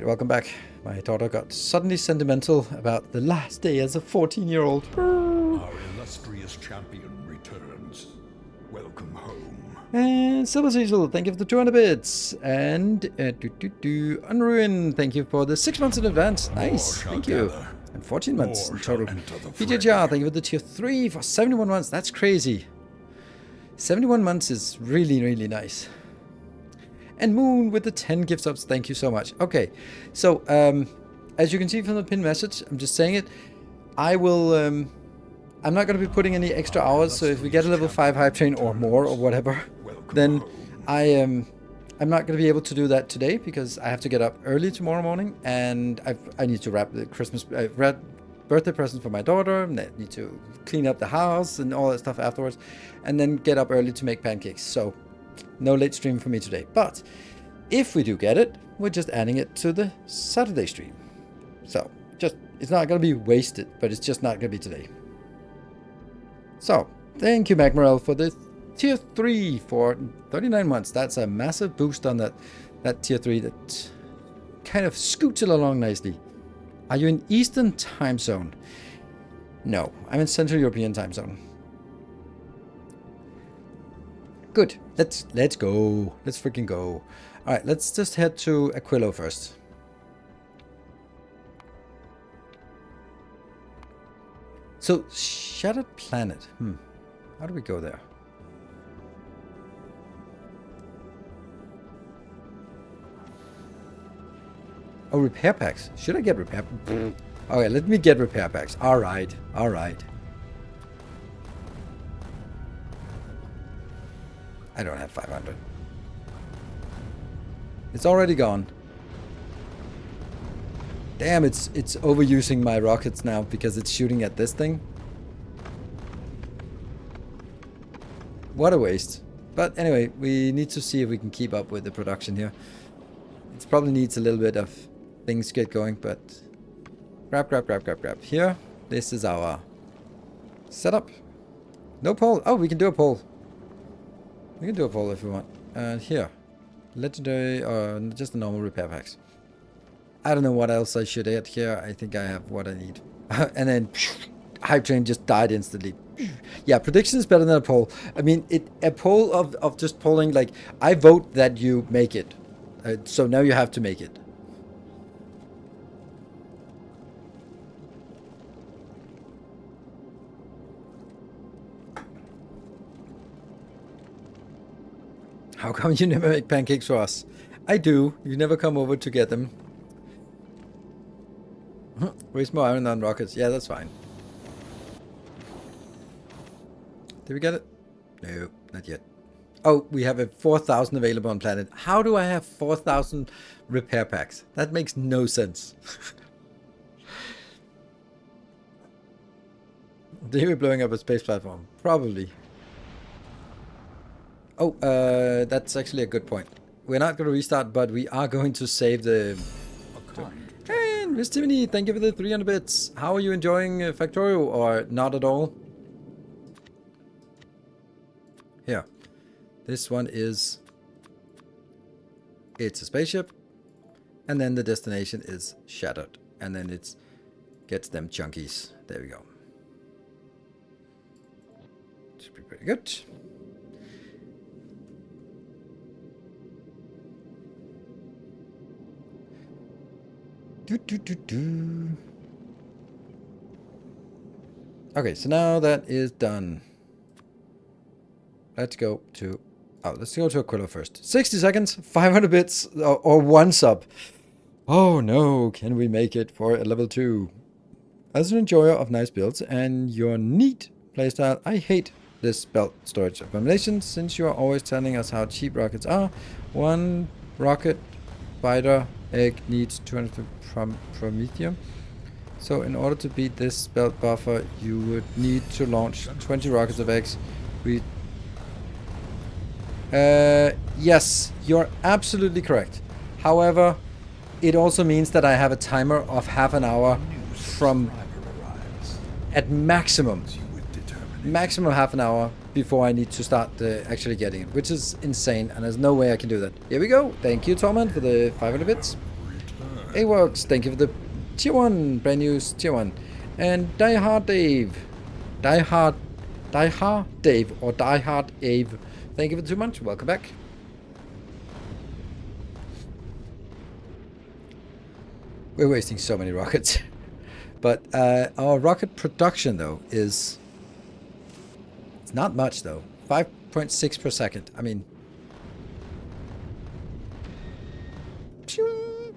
Alright, welcome back. My daughter got suddenly sentimental about the last day as a 14-year-old. Our illustrious champion returns. Welcome home. And Silver Cecil, thank you for the 200 bits. And Unruin, thank you for the 6 months in advance. Nice, thank you. And 14 months in total. PJR, thank you for the tier 3 for 71 months. That's crazy. 71 months is really, really nice. And Moon with the 10 gift subs, thank you so much. Okay, so as you can see from the pinned message, I'm just saying it, I will, I'm not going to be putting any extra hours, so if we get a level 5 hype train or more or whatever, then I'm not going to be able to do that today because I have to get up early tomorrow morning and I need to wrap the Christmas birthday present for my daughter, and I need to clean up the house and all that stuff afterwards, and then get up early to make pancakes. So no late stream for me today. But if we do get it, we're just adding it to the Saturday stream. So just, it's not going to be wasted, but it's just not going to be today. So thank you, Magmarel, for the tier 3 for 39 months. That's a massive boost on that tier 3 that kind of scoots it along nicely. Are you in Eastern time zone? No, I'm in Central European time zone. Good. Let's go. Let's freaking go. All right, let's just head to Aquilo first. So, Shattered Planet. How do we go there? Oh, repair packs. Should I get repair packs? Okay, let me get repair packs. All right. All right. I don't have 500. It's already gone. Damn, it's overusing my rockets now because it's shooting at this thing. What a waste. But anyway, we need to see if we can keep up with the production here. It probably needs a little bit of things get going, but grab. Here, this is our setup. No poll. Oh, we can do a poll. We can do a poll if we want. And here, legendary or just the normal repair packs. I don't know what else I should add here. I think I have what I need. And then hype train just died instantly. Yeah, prediction is better than a poll. I mean, a poll of just polling, like, I vote that you make it. So now you have to make it. How come you never make pancakes for us? I do. You never come over to get them. Waste more iron on rockets. Yeah, that's fine. Did we get it? No, not yet. Oh, we have a 4,000 available on planet. How do I have 4,000 repair packs? That makes no sense. They were blowing up a space platform. Probably. Oh, that's actually a good point. We're not going to restart, but we are going to save the... Hey, Miss Timony, thank you for the 300 bits. How are you enjoying Factorio, or not at all? Here. This one is... It's a spaceship. And then the destination is Shattered. And then it gets them chunkies. There we go. Should be pretty good. Okay, so now that is done. Let's go to... Oh, let's go to Aquilo first. 60 seconds, 500 bits, or 1 sub. Oh no, can we make it for a level 2? As an enjoyer of nice builds and your neat playstyle, I hate this belt storage abomination, since you are always telling us how cheap rockets are. 1 rocket fighter egg needs 200 Promethium. So in order to beat this belt buffer, you would need to launch 20 rockets of eggs. Yes, you're absolutely correct. However, it also means that I have a timer of half an hour from, at maximum half an hour before I need to start actually getting it, which is insane, and there's no way I can do that. Here we go. Thank you, Torment, for the 500 bits. A-Works, thank you for the tier 1, brand new tier 1. And Die Hard Dave. Die Hard Dave or Die Hard Ave. Thank you for the 2 months. Welcome back. We're wasting so many rockets. But our rocket production, though, is... It's not much, though. 5.6 per second. I mean...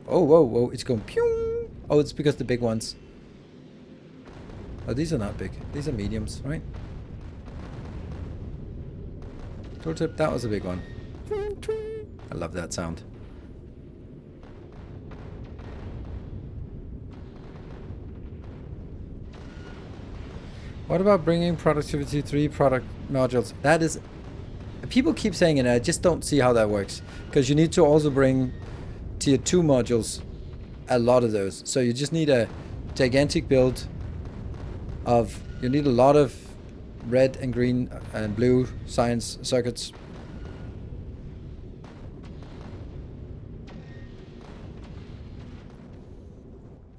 Oh, whoa, whoa. It's going... Pew! Oh, it's because the big ones. Oh, these are not big. These are mediums, right? Tooltip, that was a big one. I love that sound. What about bringing productivity 3 product modules? That is... People keep saying it, and I just don't see how that works. Because you need to also bring tier 2 modules. A lot of those. So you just need a gigantic build of... You need a lot of red and green and blue science circuits.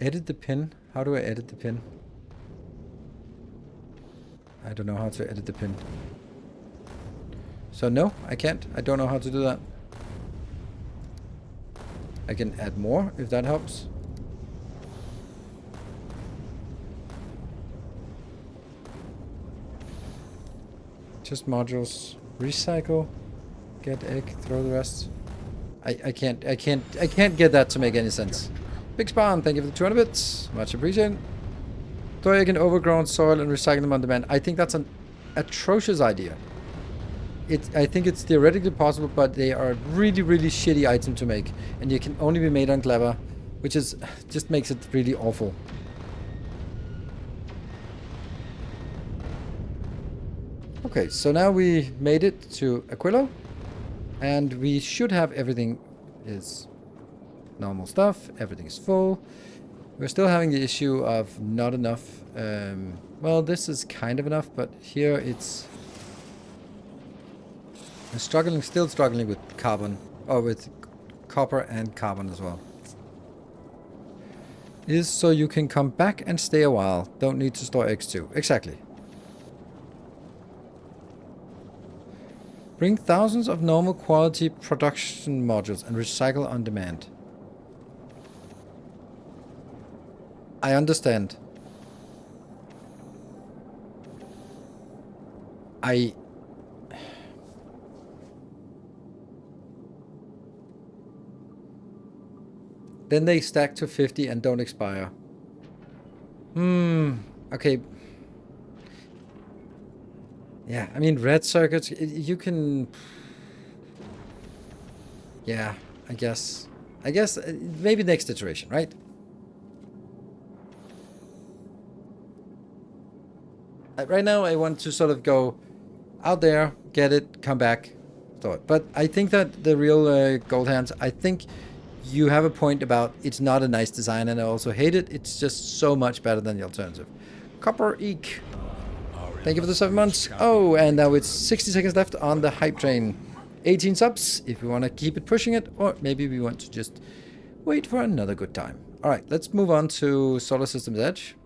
Edit the pin? How do I edit the pin? I don't know how to edit the pin. So no, I can't. I don't know how to do that. I can add more if that helps. Just modules. Recycle. Get egg. Throw the rest. I can't get that to make any sense. Big Spawn, thank you for the 200 bits. Much appreciated. Throw egg in overgrown soil and recycle them on demand. I think that's an atrocious idea. I think it's theoretically possible, but they are really, really shitty item to make. And you can only be made on Clever, which is just makes it really awful. Okay, so now we made it to Aquilo. And we should have everything is normal stuff. Everything is full. We're still having the issue of not enough. Well, this is kind of enough, but here it's... I'm still struggling with carbon. Or with copper and carbon as well. Is so you can come back and stay a while. Don't need to store eggs too. Exactly. Bring thousands of normal quality production modules and recycle on demand. I understand. Then they stack to 50 and don't expire. Okay. Yeah, I mean, red circuits, you can... Yeah, I guess maybe next iteration, right? Right now, I want to sort of go out there, get it, come back, store it. But I think that the real gold hands, I think you have a point about it's not a nice design, and I also hate it. It's just so much better than the alternative. Copper Eek. Thank you for the 7 months. Oh, and now it's 60 seconds left on the hype train. 18 subs if we want to keep it pushing it, or maybe we want to just wait for another good time. All right, let's move on to Solar System's Edge.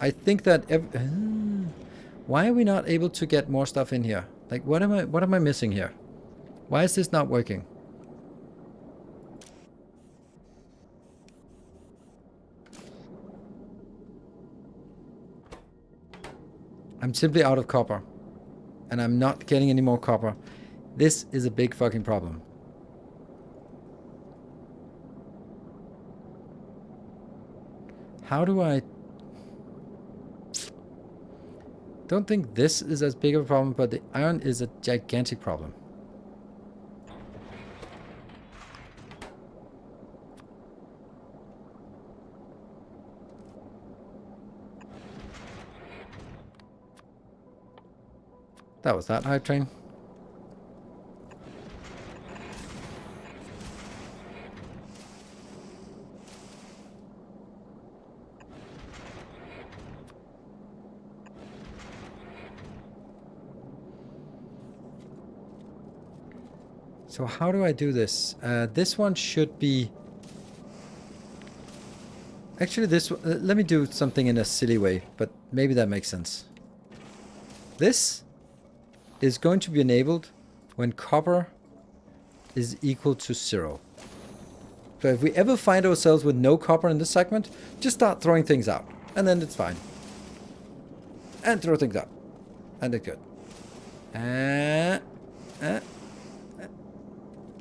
I think that... why are we not able to get more stuff in here? Like, what am I missing here? Why is this not working? I'm simply out of copper. And I'm not getting any more copper. This is a big fucking problem. How do I... Don't think this is as big of a problem, but the iron is a gigantic problem. That was that hype train. So how do I do this? This one should be Actually, let me do something in a silly way, but maybe that makes sense. This is going to be enabled when copper is equal to 0. So if we ever find ourselves with no copper in this segment, just start throwing things out, and then it's fine. And throw things out, and it's good.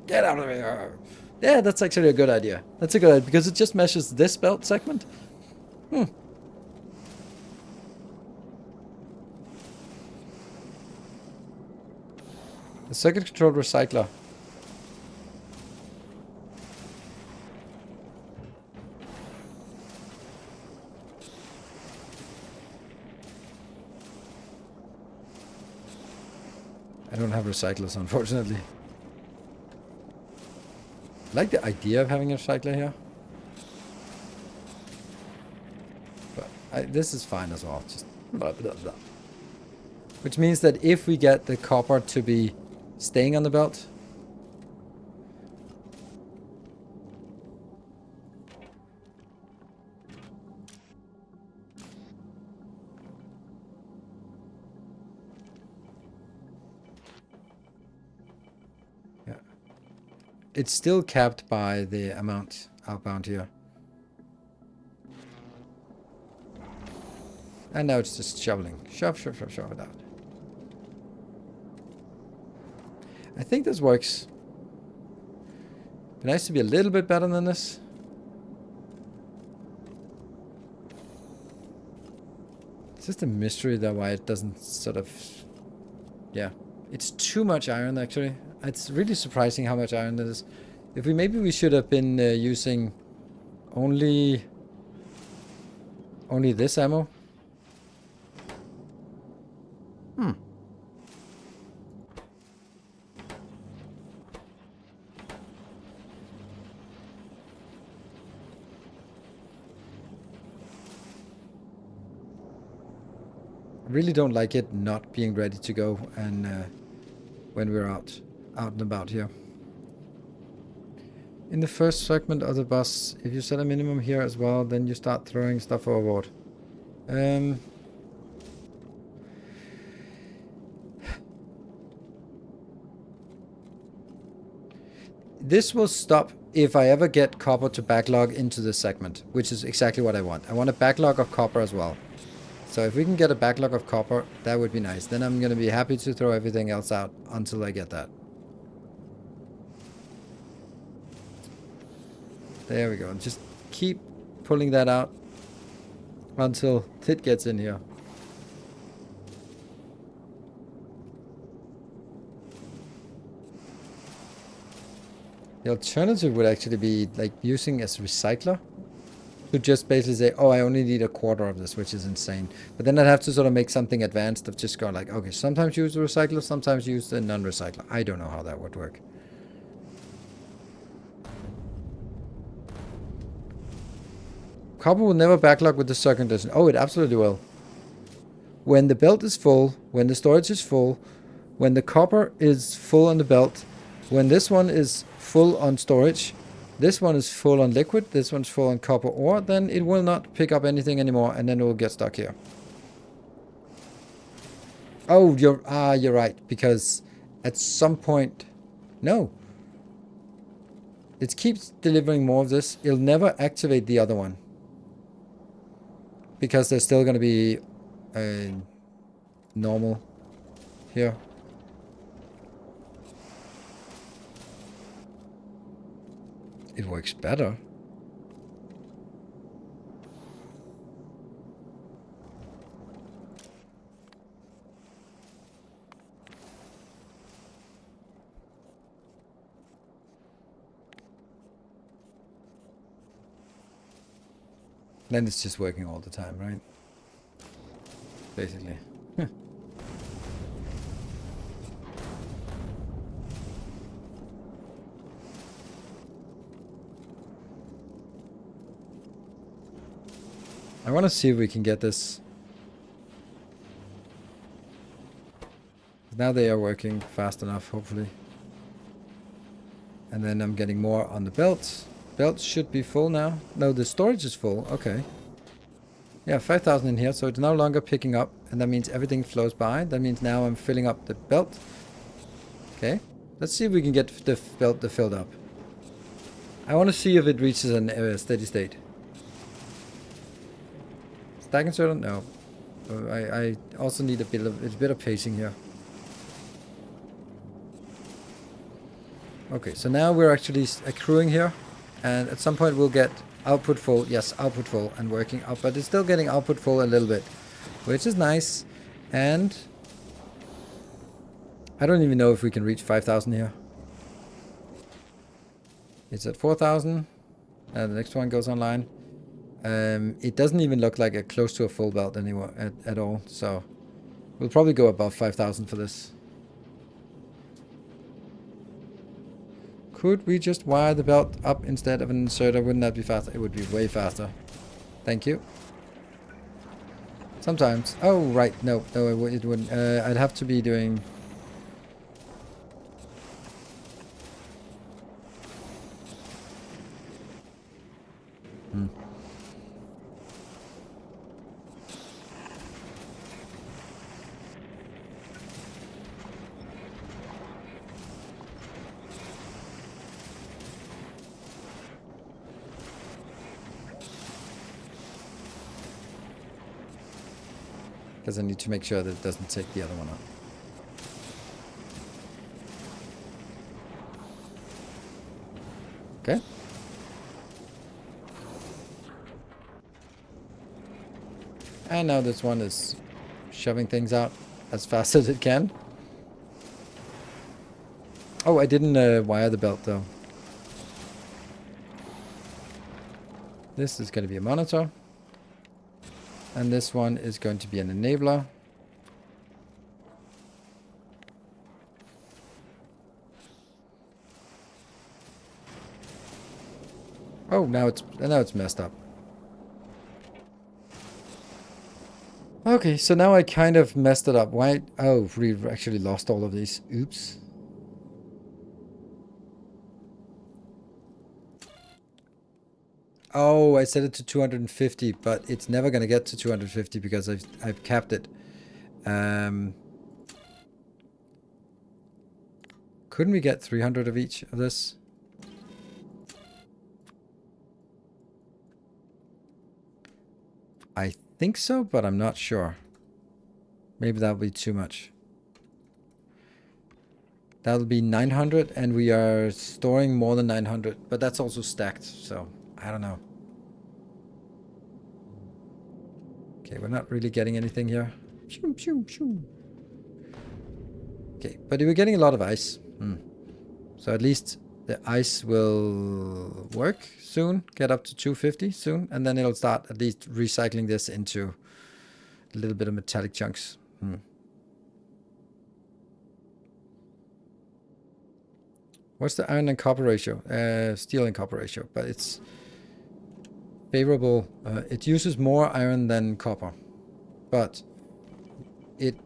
Get out of here! Yeah, that's actually a good idea. That's a good idea, because it just measures this belt segment. The circuit control recycler. I don't have recyclers, unfortunately. I like the idea of having a recycler here. But this is fine as well. Just blah, blah, blah. Which means that if we get the copper to be staying on the belt, yeah, it's still capped by the amount outbound here. And now it's just shoveling. Shove it out. I think this works. Be nice to be a little bit better than this. It's just a mystery that why it doesn't sort of... Yeah. It's too much iron, actually. It's really surprising how much iron that is. Maybe we should have been using only this ammo. Really don't like it not being ready to go and when we're out and about here. In the first segment of the bus, if you set a minimum here as well, then you start throwing stuff overboard. This will stop if I ever get copper to backlog into this segment, which is exactly what I want. I want a backlog of copper as well. So if we can get a backlog of copper, that would be nice. Then I'm going to be happy to throw everything else out until I get that. There we go. Just keep pulling that out until it gets in here. The alternative would actually be like using as recycler. To just basically say, oh, I only need a quarter of this, which is insane. But then I'd have to sort of make something advanced of just go like, okay, sometimes use the recycler, sometimes use the non-recycler. I don't know how that would work. Copper will never backlog with the circuit condition. Oh, it absolutely will. When the belt is full, when the storage is full, when the copper is full on the belt, when this one is full on storage, this one is full on liquid, this one's full on copper ore, then it will not pick up anything anymore, and then it will get stuck here. Oh, you're right, because at some point... No. It keeps delivering more of this. It'll never activate the other one. Because there's still going to be a normal here. It works better. Then it's just working all the time, right? Basically. I want to see if we can get this. Now they are working fast enough, hopefully. And then I'm getting more on the belt belt should be full now. No, the storage is full. Okay. Yeah, 5,000 in here, so it's no longer picking up, and that means everything flows by. That means now I'm filling up the belt. Okay. Let's see if we can get the belt filled up. I want to see if it reaches a steady state. Stack inserter? No. I also need a bit of pacing here. Okay, so now we're actually accruing here, and at some point we'll get output full. Yes, output full and working up, but it's still getting output full a little bit, which is nice. And I don't even know if we can reach 5,000 here. It's at 4,000, and the next one goes online. It doesn't even look like a close to a full belt anymore at all, so we'll probably go above 5,000 for this. Could we just wire the belt up instead of an inserter? Wouldn't that be faster? It would be way faster. Thank you. Sometimes. Oh, right. No, it wouldn't. I'd have to be doing... Because I need to make sure that it doesn't take the other one out. Okay. And now this one is shoving things out as fast as it can. Oh, I didn't wire the belt though. This is going to be a monitor. And this one is going to be an enabler. Oh, now it's messed up. Okay, so now I kind of messed it up. Why? Oh, we've actually lost all of these. Oops. Oh, I set it to 250, but it's never going to get to 250 because I've capped it. Couldn't we get 300 of each of this? I think so, but I'm not sure. Maybe that'll be too much. That'll be 900, and we are storing more than 900, but that's also stacked, so... I don't know. Okay, we're not really getting anything here. Okay, but we're getting a lot of ice. So at least the ice will work soon. Get up to 250 soon. And then it'll start at least recycling this into a little bit of metallic chunks. What's the iron and copper ratio? Steel and copper ratio, but it's... favorable. It uses more iron than copper, but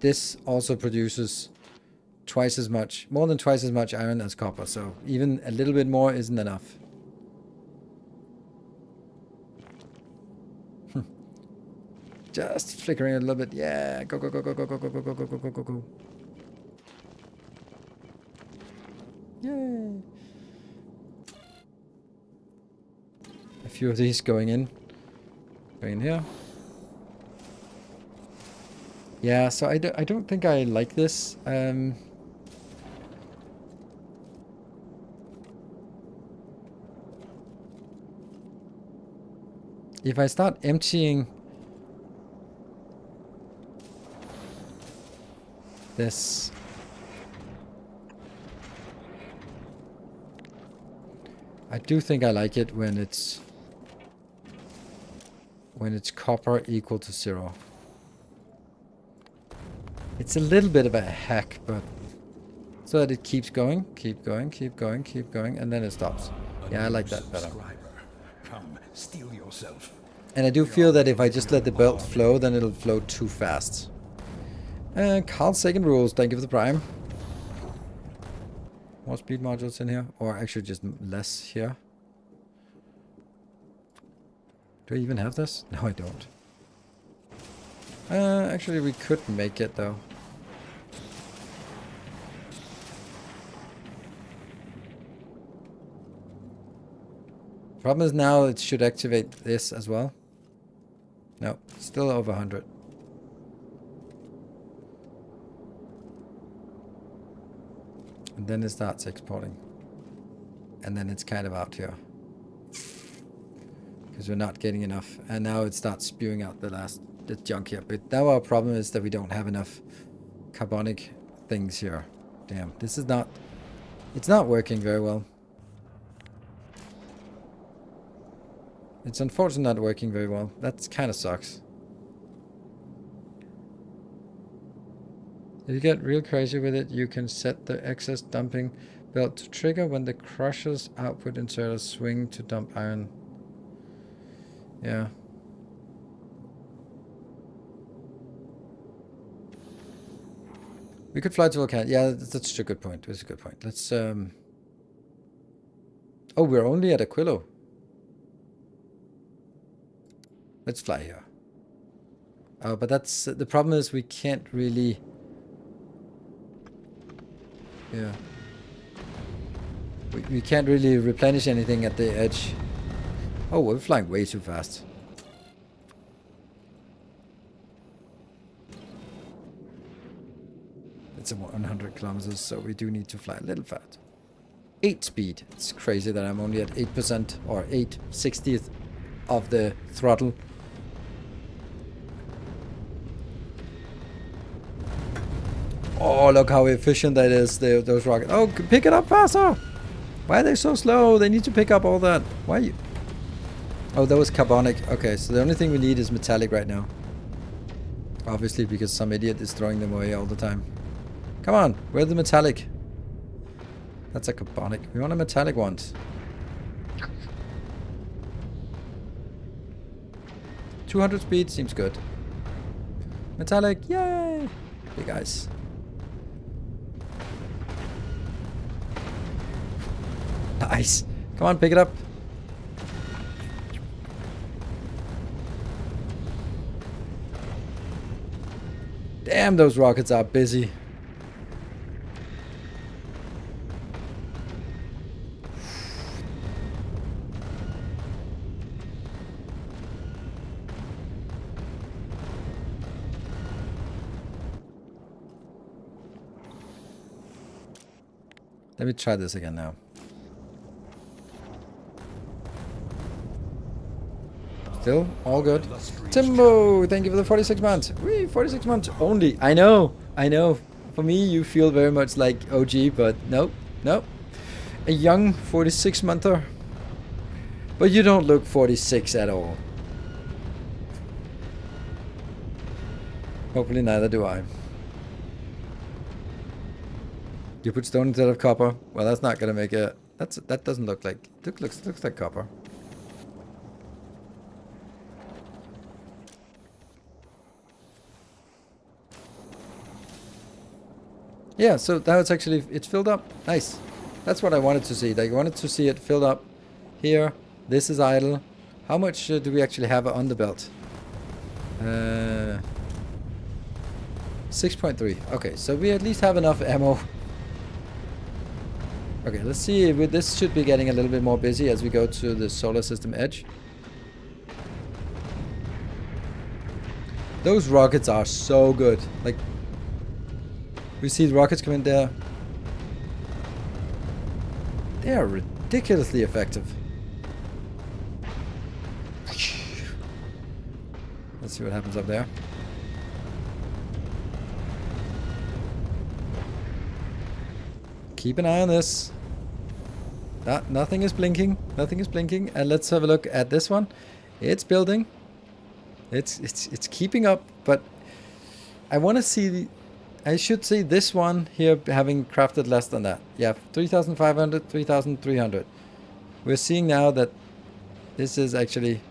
this also produces more than twice as much iron as copper, so even a little bit more isn't enough. Just flickering a little bit. Yeah, go. Yay. A few of these going in here. Yeah, so I don't think I like this. If I start emptying this, I do think I like it when it's copper equal to 0. It's a little bit of a hack, but so that it keeps going, keep going, and then it stops. Yeah, I like that better. Come, steel yourself. And I do feel that if I just let the belt flow, then it'll flow too fast. Carl's second rules, thank you for the prime. More speed modules in here, or actually just less here. Do I even have this? No, I don't. Actually, we could make it though. Problem is now it should activate this as well. No, still over 100. And then it starts exporting. And then it's kind of out here. Because we're not getting enough. And now it starts spewing out the junk here. But now our problem is that we don't have enough carbonic things here. Damn, this is not... It's not working very well. It's unfortunately not working very well. That kind of sucks. If you get real crazy with it, you can set the excess dumping belt to trigger when the crusher's output inserters swing to dump iron. Yeah. We could fly to Volcan. Yeah, that's a good point. That's a good point. Let's Oh, we're only at Aquilo. Let's fly here. Oh, but that's the problem is we can't really. Yeah. We can't really replenish anything at the edge. Oh, we're flying way too fast. It's 100 kilometers, so we do need to fly a little fast. 8 speed. It's crazy that I'm only at 8% or 8/60th of the throttle. Oh, look how efficient that is, those rockets. Oh, pick it up faster! Why are they so slow? They need to pick up all that. Why are you... Oh, that was carbonic. Okay, so the only thing we need is metallic right now. Obviously, because some idiot is throwing them away all the time. Come on, where's the metallic? That's a carbonic. We want a metallic one. .200 speed seems good. Metallic, yay! Big eyes. Nice. Come on, pick it up. Damn, those rockets are busy. Let me try this again now. Still all good. Timbo, thank you for the 46 months. Wee, 46 months only. I know. For me, you feel very much like OG, but nope. A young 46-monther. But you don't look 46 at all. Hopefully neither do I. You put stone instead of copper. Well, that's not gonna make it. That doesn't look like. It looks like copper. Yeah, so now it's actually, it's filled up. Nice. That's what I wanted to see. I wanted to see it filled up here. This is idle. How much do we actually have on the belt? 6.3. Okay, so we at least have enough ammo. Okay, let's see. This should be getting a little bit more busy as we go to the solar system edge. Those rockets are so good. Like, we see the rockets come in there. They are ridiculously effective. Let's see what happens up there. Keep an eye on this. Nothing is blinking. Nothing is blinking. And let's have a look at this one. It's building. It's keeping up, but I want to see. I should see this one here having crafted less than that. Yeah, 3,500, 3,300. We're seeing now that this is actually...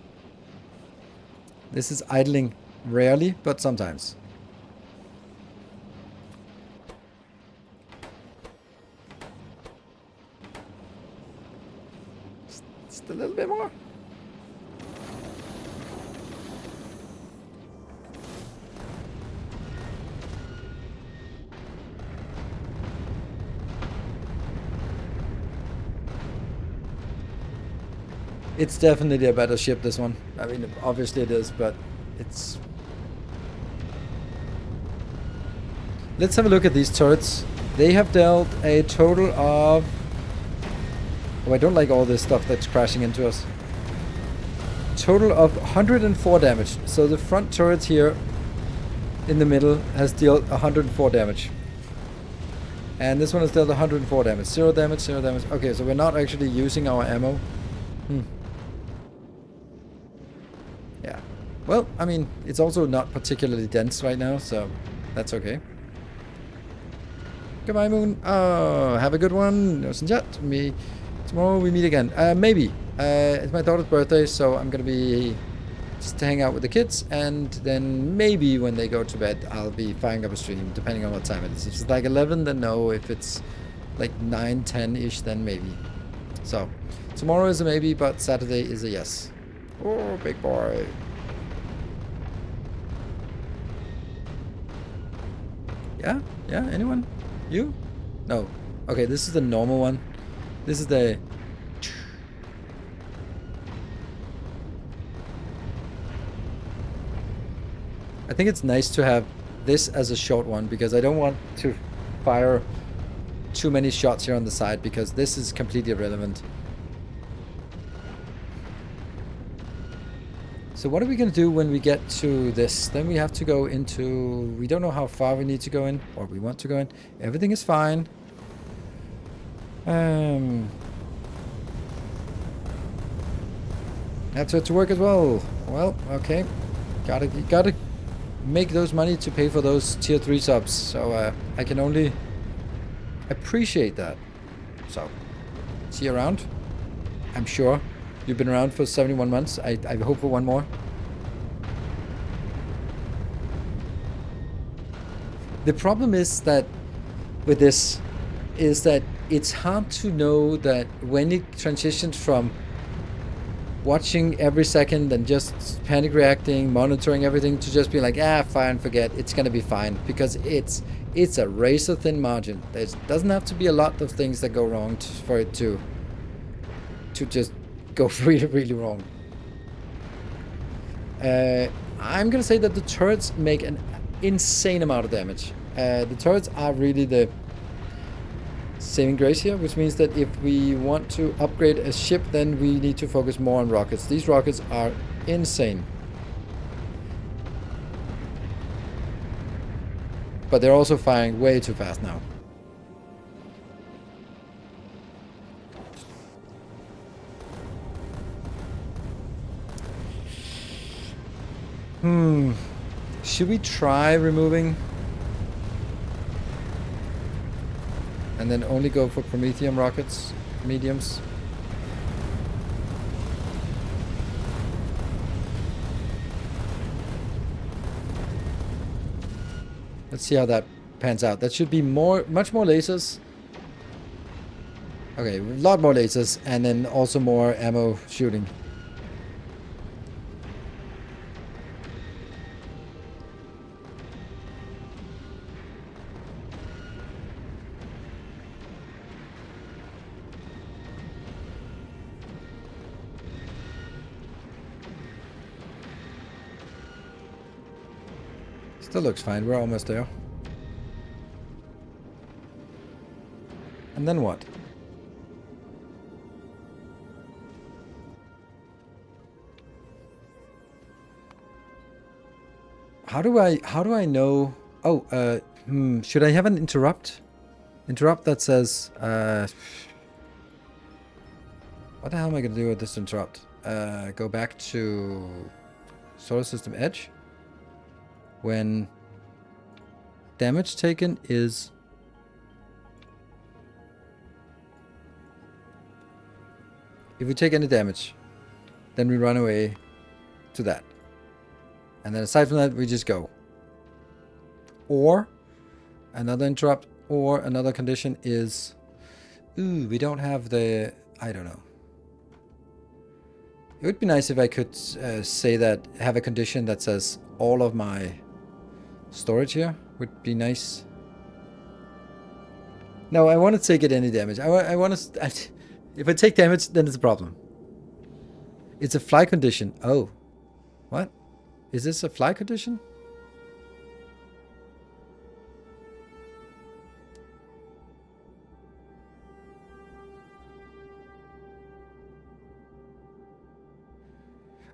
This is idling rarely, but sometimes. Just a little bit more. It's definitely a better ship, this one. I mean, obviously it is, but it's... Let's have a look at these turrets. They have dealt a total of... Oh, I don't like all this stuff that's crashing into us. Total of 104 damage. So the front turret here in the middle has dealt 104 damage. And this one has dealt 104 damage. 0 damage, 0 damage. Okay, so we're not actually using our ammo. Yeah. Well, I mean, it's also not particularly dense right now, so that's okay. Goodbye, Moon. Oh, have a good one. No chat. Me. Tomorrow we meet again. Maybe. It's my daughter's birthday, so I'm gonna be just to hang out with the kids, and then maybe when they go to bed, I'll be firing up a stream, depending on what time it is. If it's like 11, then no. If it's like 9, 10-ish, then maybe. So, tomorrow is a maybe, but Saturday is a yes. Oh, big boy. Yeah? Yeah? Anyone? You? No. Okay, this is the normal one. This is the... I think it's nice to have this as a short one, because I don't want to fire too many shots here on the side, because this is completely irrelevant. So what are we going to do when we get to this? Then we have to go into... We don't know how far we need to go in, or we want to go in. Everything is fine. Have to work as well. Well, okay. Gotta make those money to pay for those tier 3 subs. So I can only appreciate that. So, see you around. I'm sure. You've been around for 71 months. I hope for one more. The problem is that with this is that it's hard to know that when it transitions from watching every second and just panic reacting, monitoring everything, to just be like, fine, forget, it's gonna be fine, because it's a razor thin margin. There doesn't have to be a lot of things that go wrong for it to just go really, really wrong. I'm gonna say that the turrets make an insane amount of damage. The turrets are really the saving grace here, which means that if we want to upgrade a ship, then we need to focus more on rockets. These rockets are insane. But they're also firing way too fast now. Should we try removing? And then only go for Promethium rockets, mediums. Let's see how that pans out. That should be much more lasers. Okay, a lot more lasers, and then also more ammo shooting. Still looks fine. We're almost there. And then what? How do I know? Oh, should I have an interrupt? Interrupt that says, what the hell am I gonna do with this interrupt? Go back to Solar System Edge. When damage taken is... If we take any damage, then we run away to that. And then aside from that, we just go. Or another interrupt, or another condition is... Ooh, we don't have the... I don't know. It would be nice if I could say that, have a condition that says all of my storage here would be nice. No, I want to take it any damage. I want to... If I take damage, then it's a problem. It's a fly condition. Oh. What? Is this a fly condition?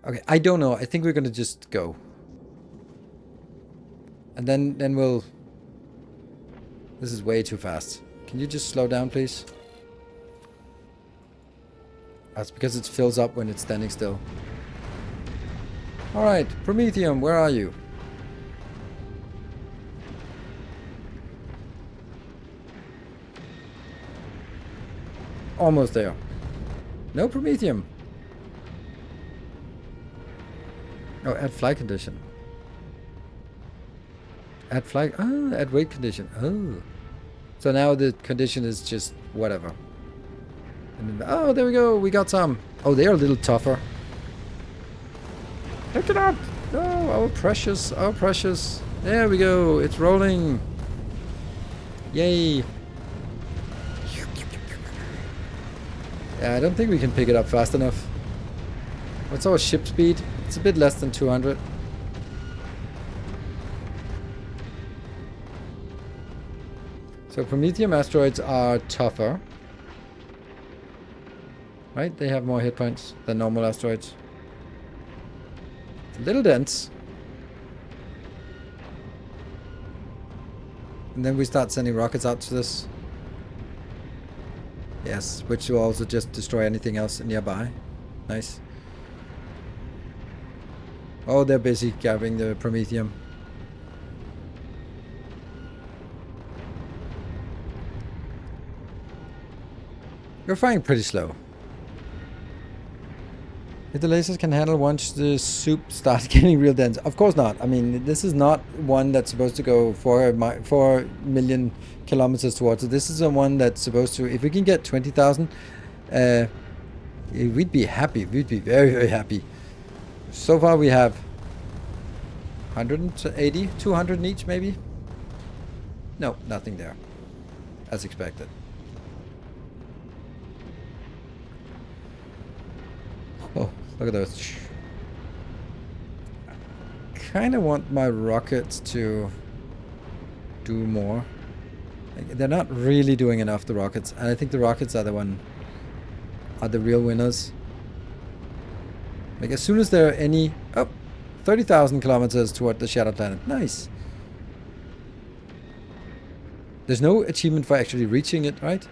Okay, I don't know. I think we're gonna just go. And then we'll... This is way too fast. Can you just slow down, please? That's because it fills up when it's standing still. Alright, Promethium, where are you? Almost there. No Promethium. Oh, add fly condition. Add fly... Oh, add weight condition. Oh. So now the condition is just whatever. And then, oh, there we go. We got some. Oh, they're a little tougher. Pick it up. Oh, our precious. Our precious. There we go. It's rolling. Yay. Yeah, I don't think we can pick it up fast enough. What's our ship speed? It's a bit less than 200. So Promethium asteroids are tougher. Right? They have more hit points than normal asteroids. It's a little dense. And then we start sending rockets out to this. Yes, which will also just destroy anything else nearby. Nice. Oh, they're busy gathering the Promethium. You're flying pretty slow. If the lasers can handle once the soup starts getting real dense. Of course not. I mean, this is not one that's supposed to go 4 million kilometers towards it. This is the one that's supposed to... If we can get 20,000, we'd be happy. We'd be very, very happy. So far we have 180, 200 in each maybe? No, nothing there. As expected. Oh, look at those. Kind of want my rockets to do more. They're not really doing enough, the rockets. And I think the rockets are the real winners. Like as soon as there are any... Oh, 30,000 kilometers toward the Shadow Planet. Nice. There's no achievement for actually reaching it, right?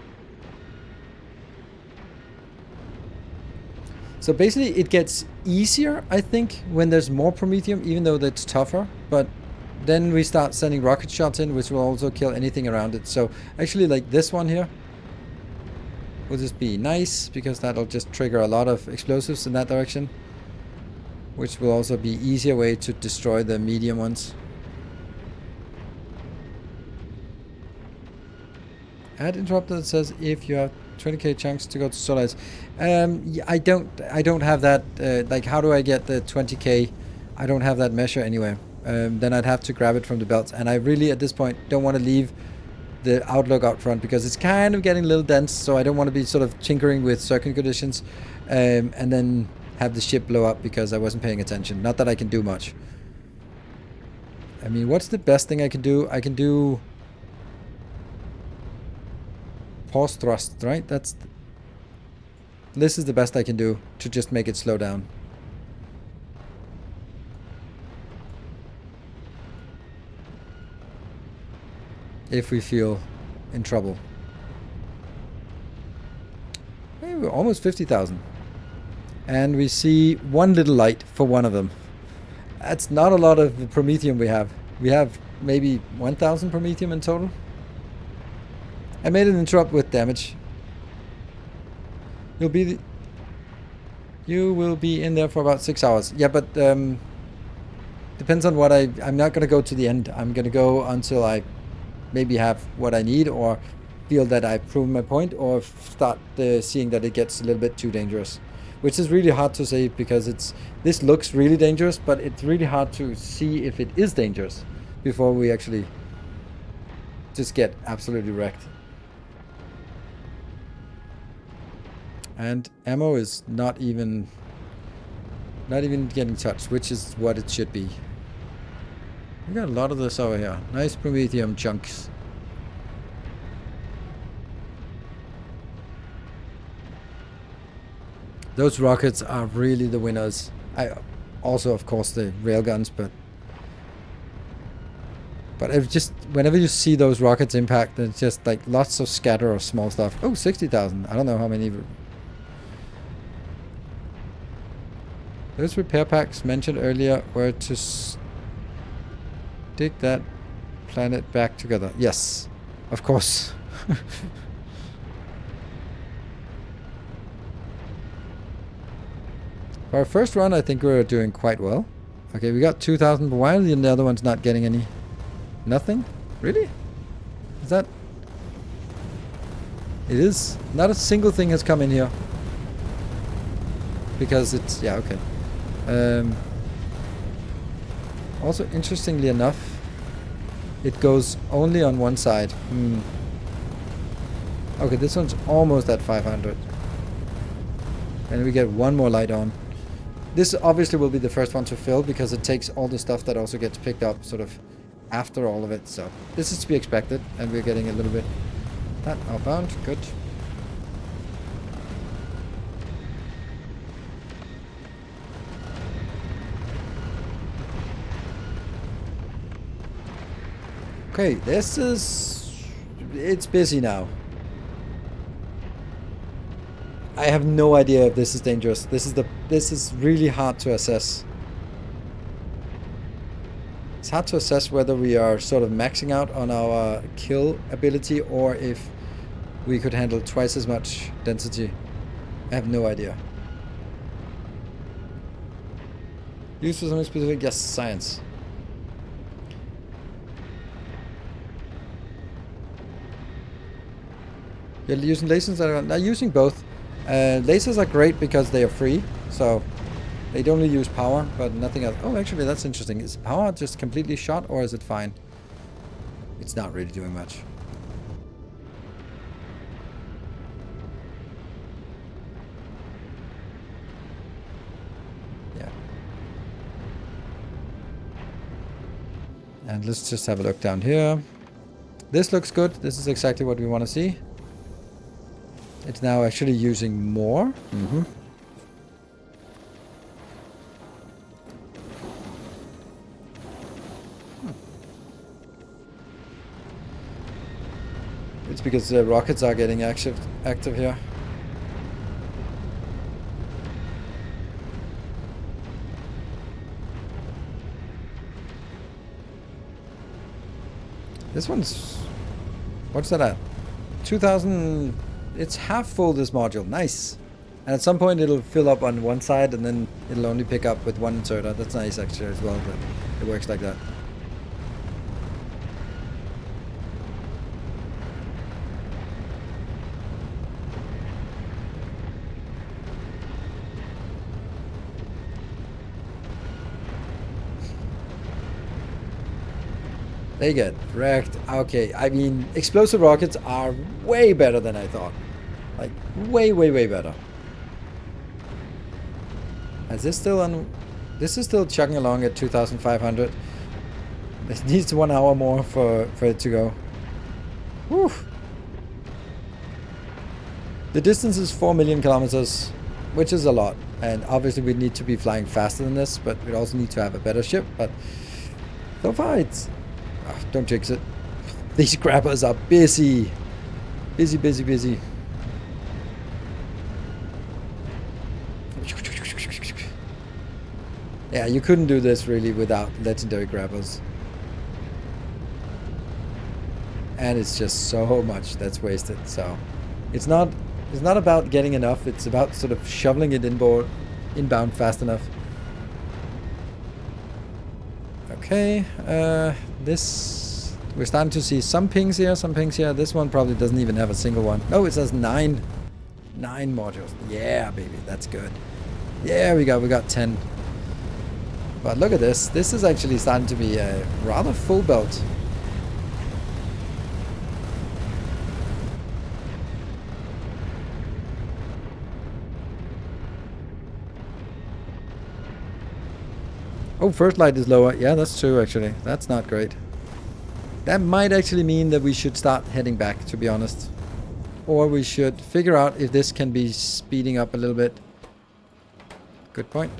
So basically it gets easier, I think, when there's more Promethium, even though that's tougher. But then we start sending rocket shots in, which will also kill anything around it. So actually like this one here will just be nice, because that'll just trigger a lot of explosives in that direction. Which will also be easier way to destroy the medium ones. Add interrupter that says if you have 20k chunks to go to Solis. Yeah, I don't have that. Like, how do I get the 20k? I don't have that measure anywhere. Then I'd have to grab it from the belts, and I really at this point don't want to leave the outlook out front because it's kind of getting a little dense. So I don't want to be sort of tinkering with circuit conditions, and then have the ship blow up because I wasn't paying attention. Not that I can do much. I mean, what's the best thing I can do? I can do pause thrust, right? This is the best I can do to just make it slow down. If we feel in trouble. Hey, we're almost 50,000. And we see one little light for one of them. That's not a lot of Promethium we have. We have maybe 1,000 Promethium in total. I made an interrupt with damage. You will be in there for about 6 hours. Yeah, but depends on what I'm not gonna go to the end. I'm gonna go until I maybe have what I need, or feel that I've proven my point, or start seeing that it gets a little bit too dangerous. Which is really hard to say because this looks really dangerous, but it's really hard to see if it is dangerous before we actually just get absolutely wrecked. And ammo is not even Not even getting touched, which is what it should be. We got a lot of this over here. Nice Promethium chunks. Those rockets are really the winners. Also, of course, the railguns, but if just whenever you see those rockets impact, it's just like lots of scatter of small stuff. Oh, 60,000. I don't know how many. Those repair packs mentioned earlier were to stick that planet back together. Yes, of course. For our first run, I think we're doing quite well. Okay, we got 2,000, but why are the other ones not getting any? Nothing? Really? Is that... It is. Not a single thing has come in here. Because it's... Yeah, okay. Also, interestingly enough, it goes only on one side. Okay, this one's almost at 500. And we get one more light on. This obviously will be the first one to fill because it takes all the stuff that also gets picked up sort of after all of it. So this is to be expected, and we're getting a little bit that outbound. Good. Okay, this is... It's busy now. I have no idea if this is dangerous. This is really hard to assess. It's hard to assess whether we are sort of maxing out on our kill ability or if we could handle twice as much density. I have no idea. Used for something specific? Yes, science. You're using lasers that are not using both. Lasers are great because they are free, so they only use power, but nothing else. Oh, actually, that's interesting. Is power just completely shot, or is it fine? It's not really doing much. Yeah. And let's just have a look down here. This looks good. This is exactly what we want to see. It's now actually using more. Mm-hmm. It's because the rockets are getting active here. This one's... What's that at? 2,000... It's half full, this module. Nice. And at some point it'll fill up on one side and then it'll only pick up with one inserter. That's nice actually as well, but it works like that. They get wrecked. Okay, I mean, explosive rockets are way better than I thought. Like, way, way, way better. Is this still on... This is still chugging along at 2,500. It needs 1 hour more for it to go. Whew. The distance is 4 million kilometers, which is a lot. And obviously we need to be flying faster than this, but we also need to have a better ship. But so far it's... Oh, don't jinx it. These grabbers are busy. Busy, busy, busy. Yeah, you couldn't do this really without legendary grabbers. And it's just so much that's wasted. So it's not about getting enough, it's about sort of shoveling it inbound fast enough. Okay, this... We're starting to see some pings here, some pings here. This one probably doesn't even have a single one. No, it says 9. 9 modules. Yeah, baby, that's good. Yeah, we got 10. But look at this. This is actually starting to be a rather full belt. Oh, first light is lower. Yeah, that's true, actually. That's not great. That might actually mean that we should start heading back, to be honest. Or we should figure out if this can be speeding up a little bit. Good point.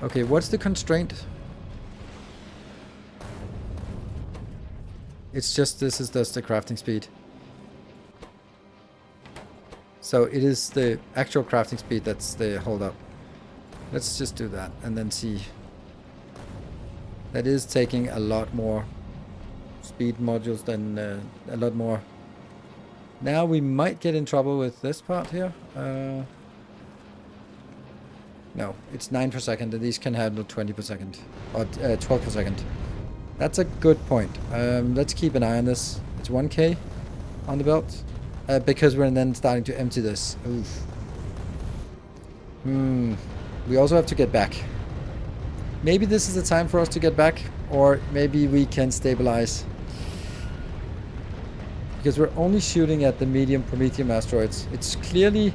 Okay, what's the constraint? It's just, this is just the crafting speed. So it is the actual crafting speed that's the hold up. Let's just do that and then see. That is taking a lot more speed modules than a lot more. Now we might get in trouble with this part here. No, it's 9 per second, and these can handle 20 per second or 12 per second. That's a good point. Let's keep an eye on this. It's 1K on the belt because we're then starting to empty this. Oof. We also have to get back. Maybe this is the time for us to get back, or maybe we can stabilize. Because we're only shooting at the medium Promethium asteroids. It's clearly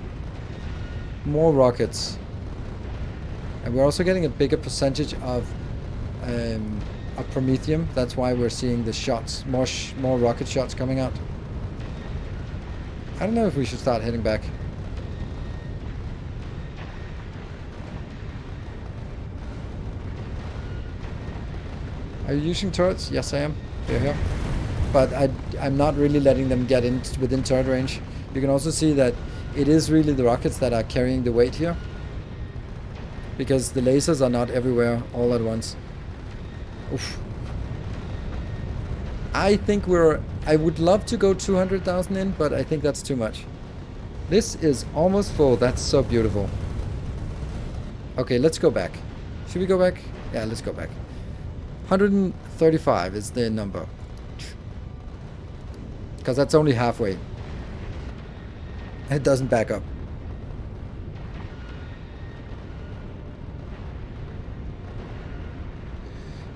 more rockets. And we're also getting a bigger percentage of Promethium. That's why we're seeing the shots, more rocket shots coming out. I don't know if we should start heading back. Are you using turrets? Yes, I am. Here. But I'm not really letting them get in within turret range. You can also see that it is really the rockets that are carrying the weight here. Because the lasers are not everywhere all at once. Oof. I think I would love to go 200,000 in, but I think that's too much. This is almost full. That's so beautiful. Okay, let's go back. Should we go back? Yeah, let's go back. 135 is the number. Because that's only halfway. It doesn't back up.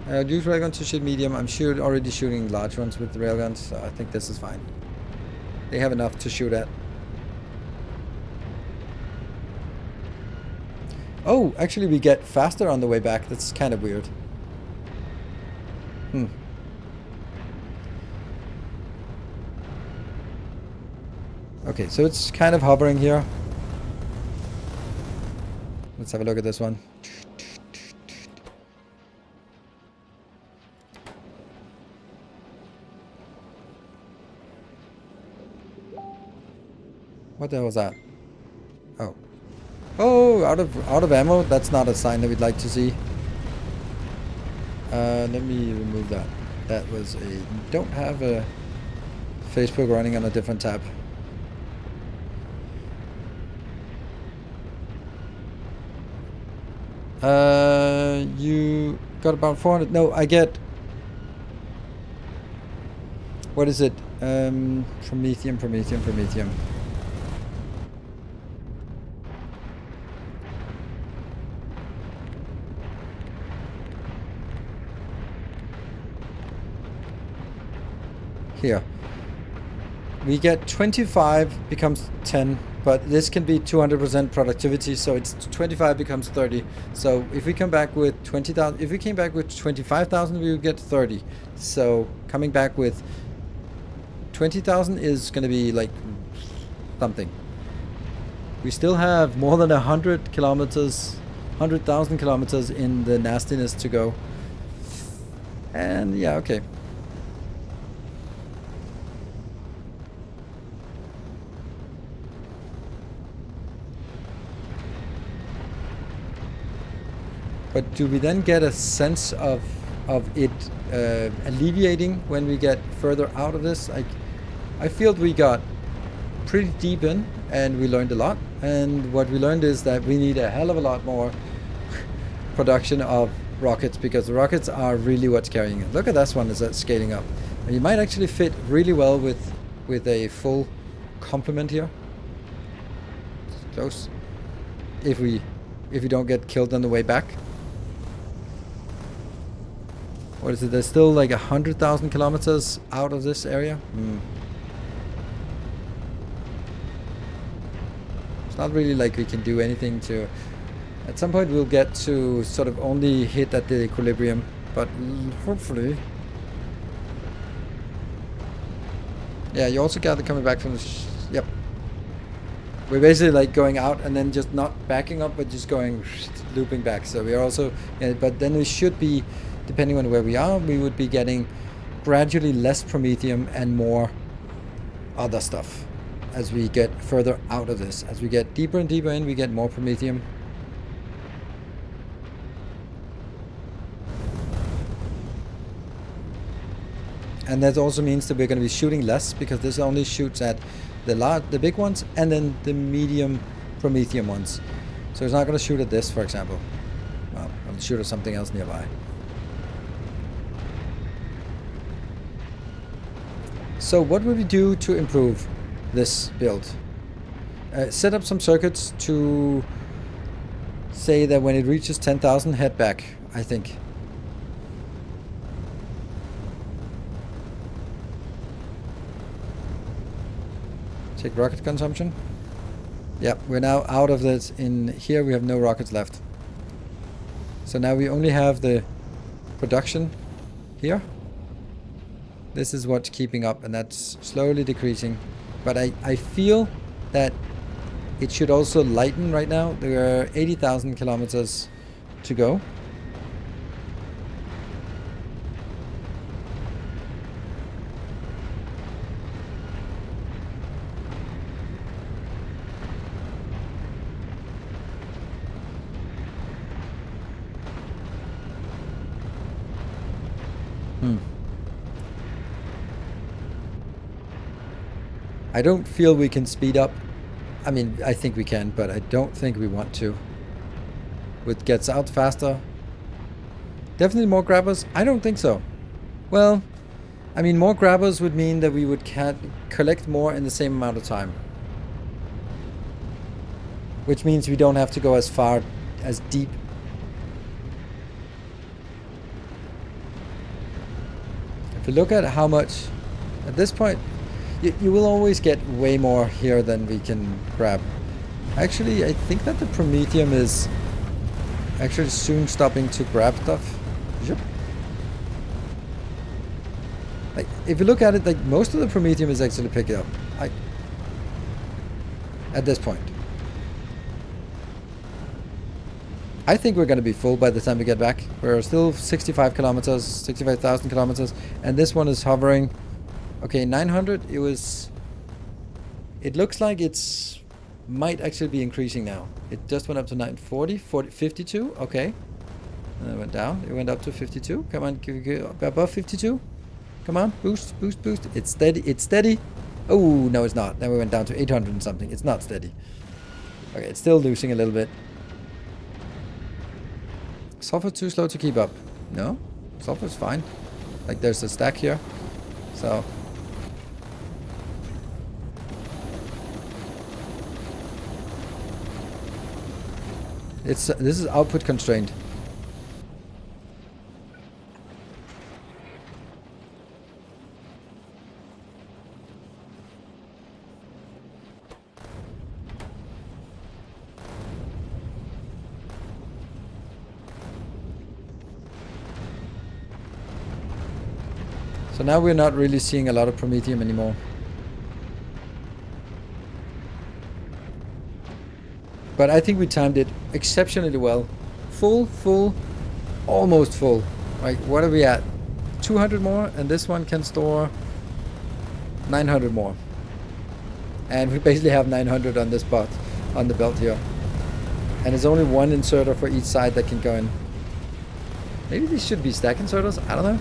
Use railguns to shoot medium. I'm already shooting large ones with the railguns, so I think this is fine. They have enough to shoot at. Oh, actually we get faster on the way back. That's kind of weird. Okay, so it's kind of hovering here. Let's have a look at this one. What the hell was that? Oh. Oh, out of ammo. That's not a sign that we'd like to see. Let me remove that. That was a... Don't have a Facebook running on a different tab. You got about 400. No, I get... What is it? Promethium. Here. We get 25 becomes 10, but this can be 200% productivity, so it's 25 becomes 30. So if we come back with 20,000, if we came back with 25,000, we would get 30. So coming back with 20,000 is going to be like something. We still have more than 100 kilometers, 100,000 kilometers in the nastiness to go. And yeah, okay. But do we then get a sense of it alleviating when we get further out of this? I feel we got pretty deep in and we learned a lot. And what we learned is that we need a hell of a lot more production of rockets, because the rockets are really what's carrying it. Look at this one, is that scaling up. And you might actually fit really well with a full complement here. Close. If we don't get killed on the way back. What is it? There's still like 100,000 kilometers out of this area. It's not really like we can do anything to At some point we'll get to sort of only hit at the equilibrium, but hopefully. Yeah, you also got the coming back from the... Yep. We're basically like going out and then just not backing up, but just going looping back. So we are also... Yeah, but then we should be, depending on where we are, we would be getting gradually less Promethium and more other stuff as we get further out of this. As we get deeper and deeper in, we get more Promethium. And that also means that we're going to be shooting less, because this only shoots at the big ones and then the medium Promethium ones. So it's not going to shoot at this, for example. Well, I'll shoot at something else nearby. So what would we do to improve this build? Set up some circuits to say that when it reaches 10,000, head back, I think. Take rocket consumption. Yeah, we're now out of this. In here we have no rockets left. So now we only have the production here. This is what's keeping up, and that's slowly decreasing. But I feel that it should also lighten right now. There are 80,000 kilometers to go. I don't feel we can speed up. I mean, I think we can, but I don't think we want to. It gets out faster. Definitely more grabbers? I don't think so. Well, I mean, more grabbers would mean that we would collect more in the same amount of time. Which means we don't have to go as far, as deep. If you look at how much, at this point, you will always get way more here than we can grab. Actually, I think that the Promethium is actually soon stopping to grab stuff. Yep. Like, if you look at it, like most of the Promethium is actually picking up. At this point. I think we're going to be full by the time we get back. We're still 65 kilometers, 65,000 kilometers, and this one is hovering. Okay, 900. It looks like it's might actually be increasing now. It just went up to 940, 52. Okay, and it went down. It went up to 52. Come on, above 52. Come on, boost, boost, boost. It's steady. It's steady. Oh no, it's not. Then we went down to 800 and something. It's not steady. Okay, it's still losing a little bit. Sulfur too slow to keep up. No, sulfur's fine. Like there's a stack here, so. This is output constrained. So now we're not really seeing a lot of Promethium anymore. But I think we timed it exceptionally well. Full, almost full. Like, what are we at? 200 more, and this one can store 900 more. And we basically have 900 on this bot, on the belt here. And there's only one inserter for each side that can go in. Maybe these should be stack inserters? I don't know.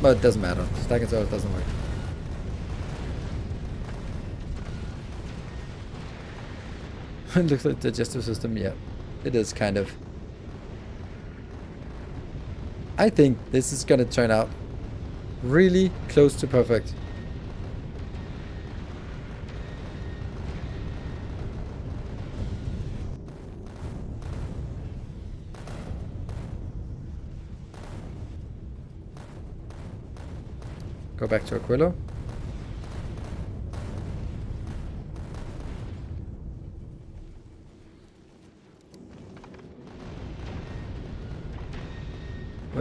But it doesn't matter. Stack inserters doesn't work. It looks like the digestive system, yeah. It is kind of. I think this is gonna turn out really close to perfect. Go back to Aquilo.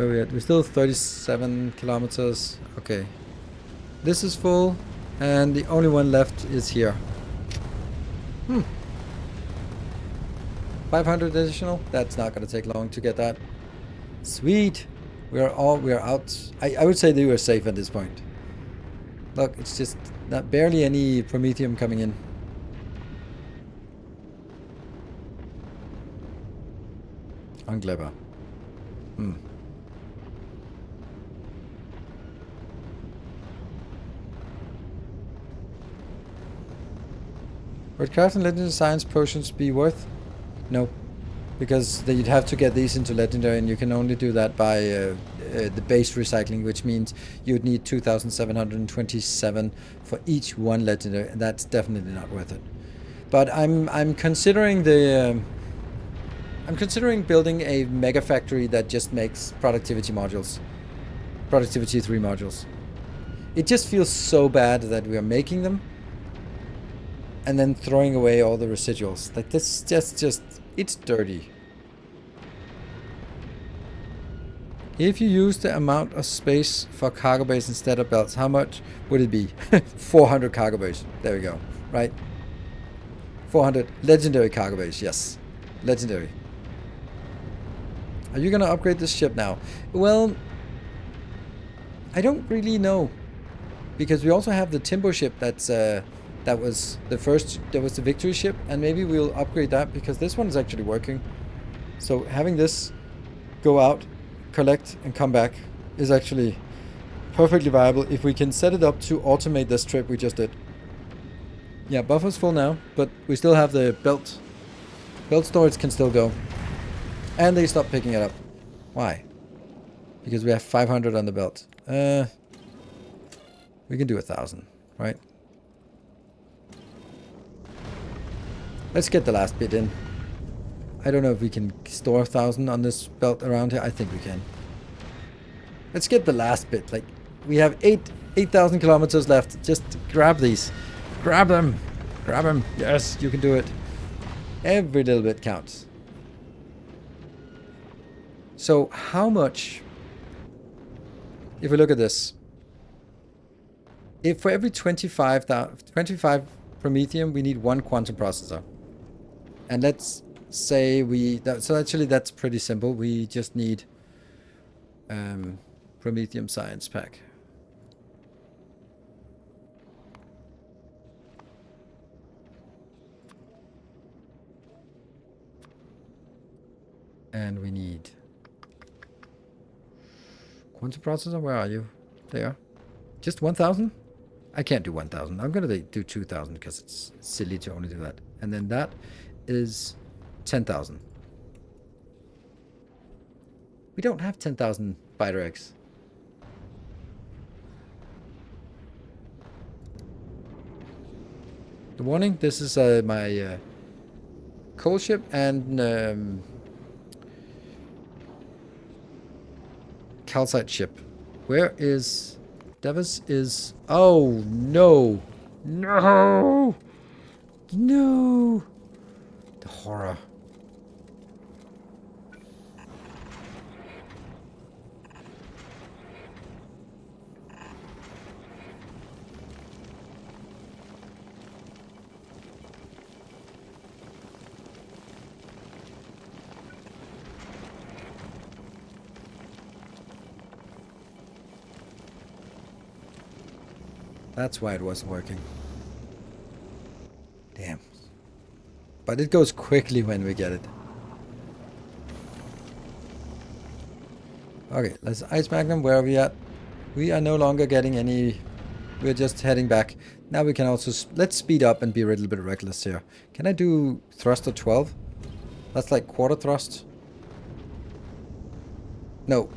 Where are we at? We're still 37 kilometers. Okay. This is full, and the only one left is here. 500 additional? That's not gonna take long to get that. Sweet. We are out. I would say they were safe at this point. Look, it's just not barely any Promethium coming in. Unclever. Would craft and legendary science potions be worth? No. Because you'd have to get these into legendary, and you can only do that by the base recycling, which means you'd need 2,727 for each one legendary, and that's definitely not worth it. But I'm considering I'm considering building a mega factory that just makes productivity modules, productivity 3 modules. It just feels so bad that we are making them and then throwing away all the residuals. Like this, just it's dirty. If you use the amount of space for cargo base instead of belts, how much would it be? 400 cargo base. There we go. Right? 400 legendary cargo base. Yes. Legendary. Are you going to upgrade this ship now? Well, I don't really know. Because we also have the Timbo ship that's that was the victory ship, and maybe we'll upgrade that because this one is actually working. So having this go out, collect, and come back is actually perfectly viable if we can set it up to automate this trip we just did. Yeah, buffer's full now, but we still have the belt. Belt storage can still go. And they stopped picking it up. Why? Because we have 500 on the belt. We can do 1,000, right? Let's get the last bit in. I don't know if we can store 1,000 on this belt around here. I think we can. Let's get the last bit. Like, we have 8,000 kilometers left. Just grab these. Grab them. Grab them. Yes, you can do it. Every little bit counts. So how much, if we look at this, if for every 25 Promethium, we need 1 quantum processor. And let's say so actually that's pretty simple. We just need Promethium science pack. And we need quantum processor. Where are you? There. Just 1,000? I can't do 1,000. I'm gonna do 2,000 because it's silly to only do that. And then that is 10,000. We don't have 10,000 spider eggs. The warning. This is my coal ship and calcite ship. Where is Devis? Is oh no, no, no! The horror. That's why it wasn't working. Damn. But it goes quickly when we get it. Okay, let's ice magnum. Where are we at? We are no longer getting any. We're just heading back. Now we can also let's speed up and be a little bit reckless here. Can I do thruster 12? That's like quarter thrust. No.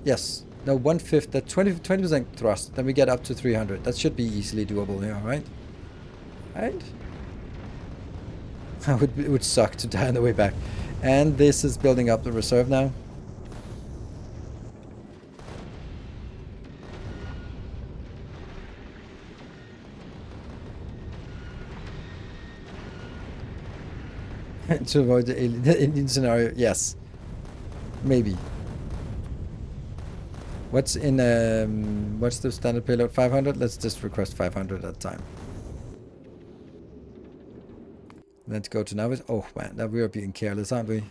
Yes. No, 1/5. That 20% thrust. Then we get up to 300. That should be easily doable here, right? Right? It would suck to die on the way back. And this is building up the reserve now. To avoid the Indian scenario, yes. Maybe. What's in what's the standard payload? 500. Let's just request 500 at a time. Let's go to Navis. Oh man, that we are being careless, aren't we?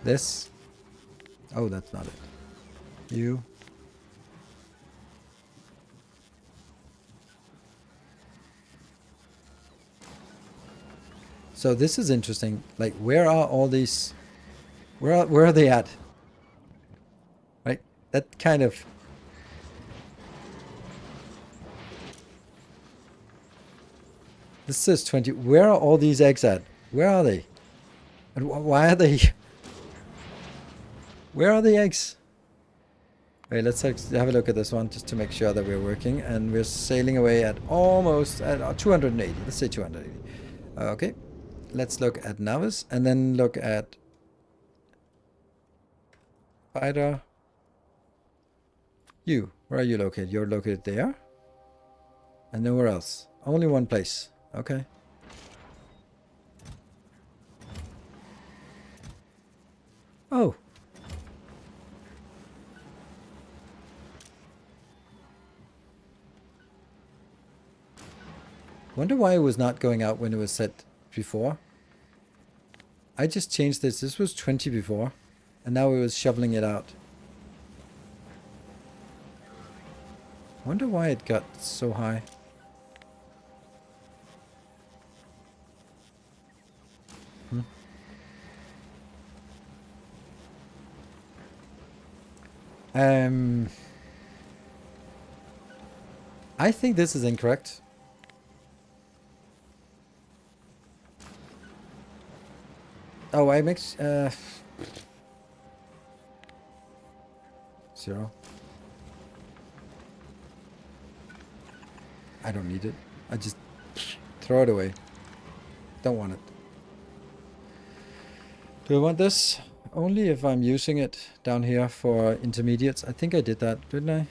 This. Oh, that's not it. You. So this is interesting. Like, where are all these? Where are they at? Right. That kind of. This says 20. Where are all these eggs at? Where are they? And why are they? Where are the eggs? Wait, let's have a look at this one just to make sure that we're working. And we're sailing away at almost at 280. Let's say 280. Okay. Let's look at Navis and then look at fighter. You. Where are you located? You're located there. And nowhere else. Only one place. Okay. Oh. Wonder why it was not going out when it was set before. I just changed this. This was 20 before. And now it was shoveling it out. Wonder why it got so high. I think this is incorrect. Oh, I mixed 0. I don't need it. I just throw it away. Don't want it. Do I want this? Only if I'm using it down here for intermediates. I think I did that, didn't I?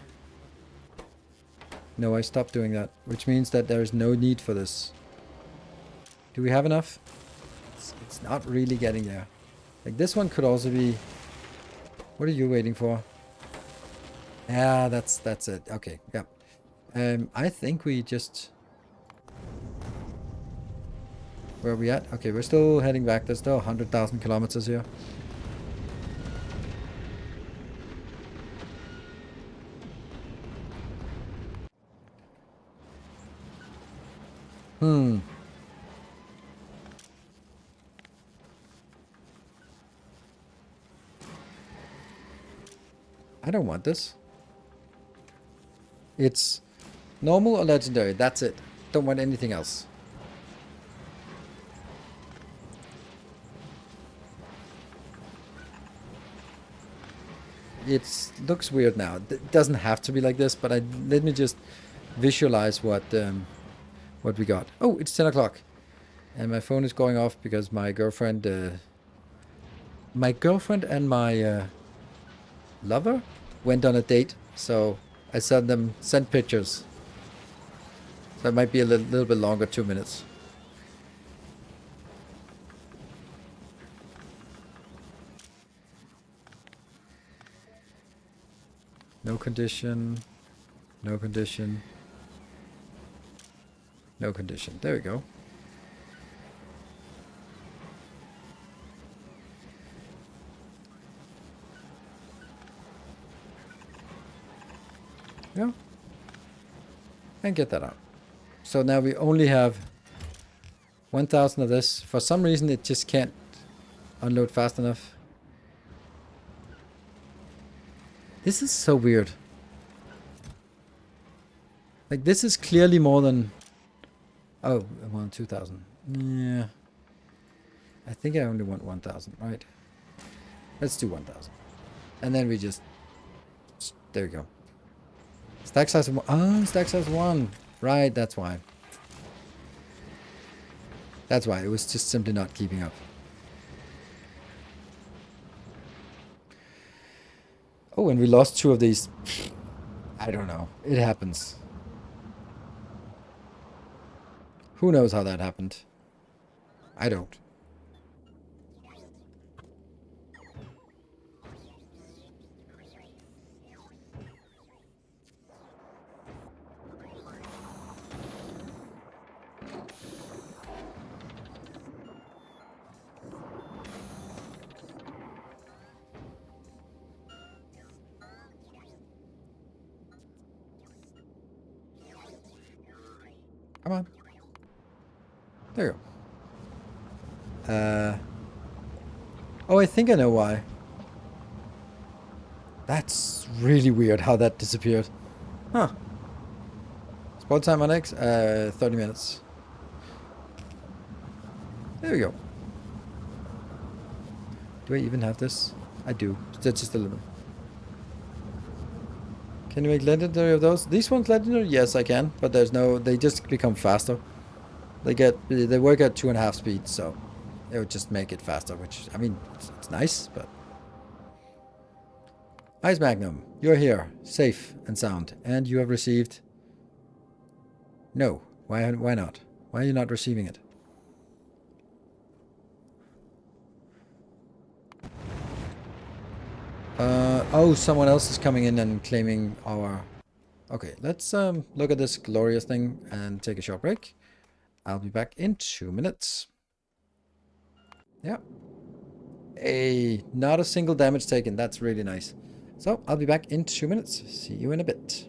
No, I stopped doing that, which means that there is no need for this. Do we have enough? It's not really getting there. Like, this one could also be... What are you waiting for? Yeah, that's it. Okay, yeah. I think we just... Where are we at? Okay, we're still heading back. There's still 100,000 kilometers here. I don't want this. It's normal or legendary. That's it. Don't want anything else. It looks weird now. It doesn't have to be like this, but let me just visualize what we got. Oh, it's 10 o'clock. And my phone is going off because my girlfriend and my lover went on a date. So I sent pictures. So it might be a little bit longer, 2 minutes. No condition. No condition. No condition. There we go. Yeah. And get that out. So now we only have 1,000 of this. For some reason it just can't unload fast enough. This is so weird. Like, this is clearly more than... Oh, more than 2,000. Yeah. I think I only want 1,000, right? Let's do 1,000. And then we just... There we go. Stack size 1. Oh, stack size 1. Right, that's why. That's why. It was just simply not keeping up. Oh, and we lost 2 of these. I don't know. It happens. Who knows how that happened? I don't. Come on. There you go. Oh, I think I know why. That's really weird how that disappeared. Huh. Spot time on X? 30 minutes. There we go. Do I even have this? I do. That's just a little. Can you make legendary of those? These ones legendary? Yes, I can. But there's no... They just become faster. They work at 2.5 speed, so... It would just make it faster, which... I mean, it's nice, but... Ice Magnum, you're here. Safe and sound. And you have received... No. Why not? Why are you not receiving it? Oh, someone else is coming in and claiming our... Okay, let's look at this glorious thing and take a short break. I'll be back in 2 minutes. Yeah. Hey, not a single damage taken. That's really nice. So, I'll be back in 2 minutes. See you in a bit.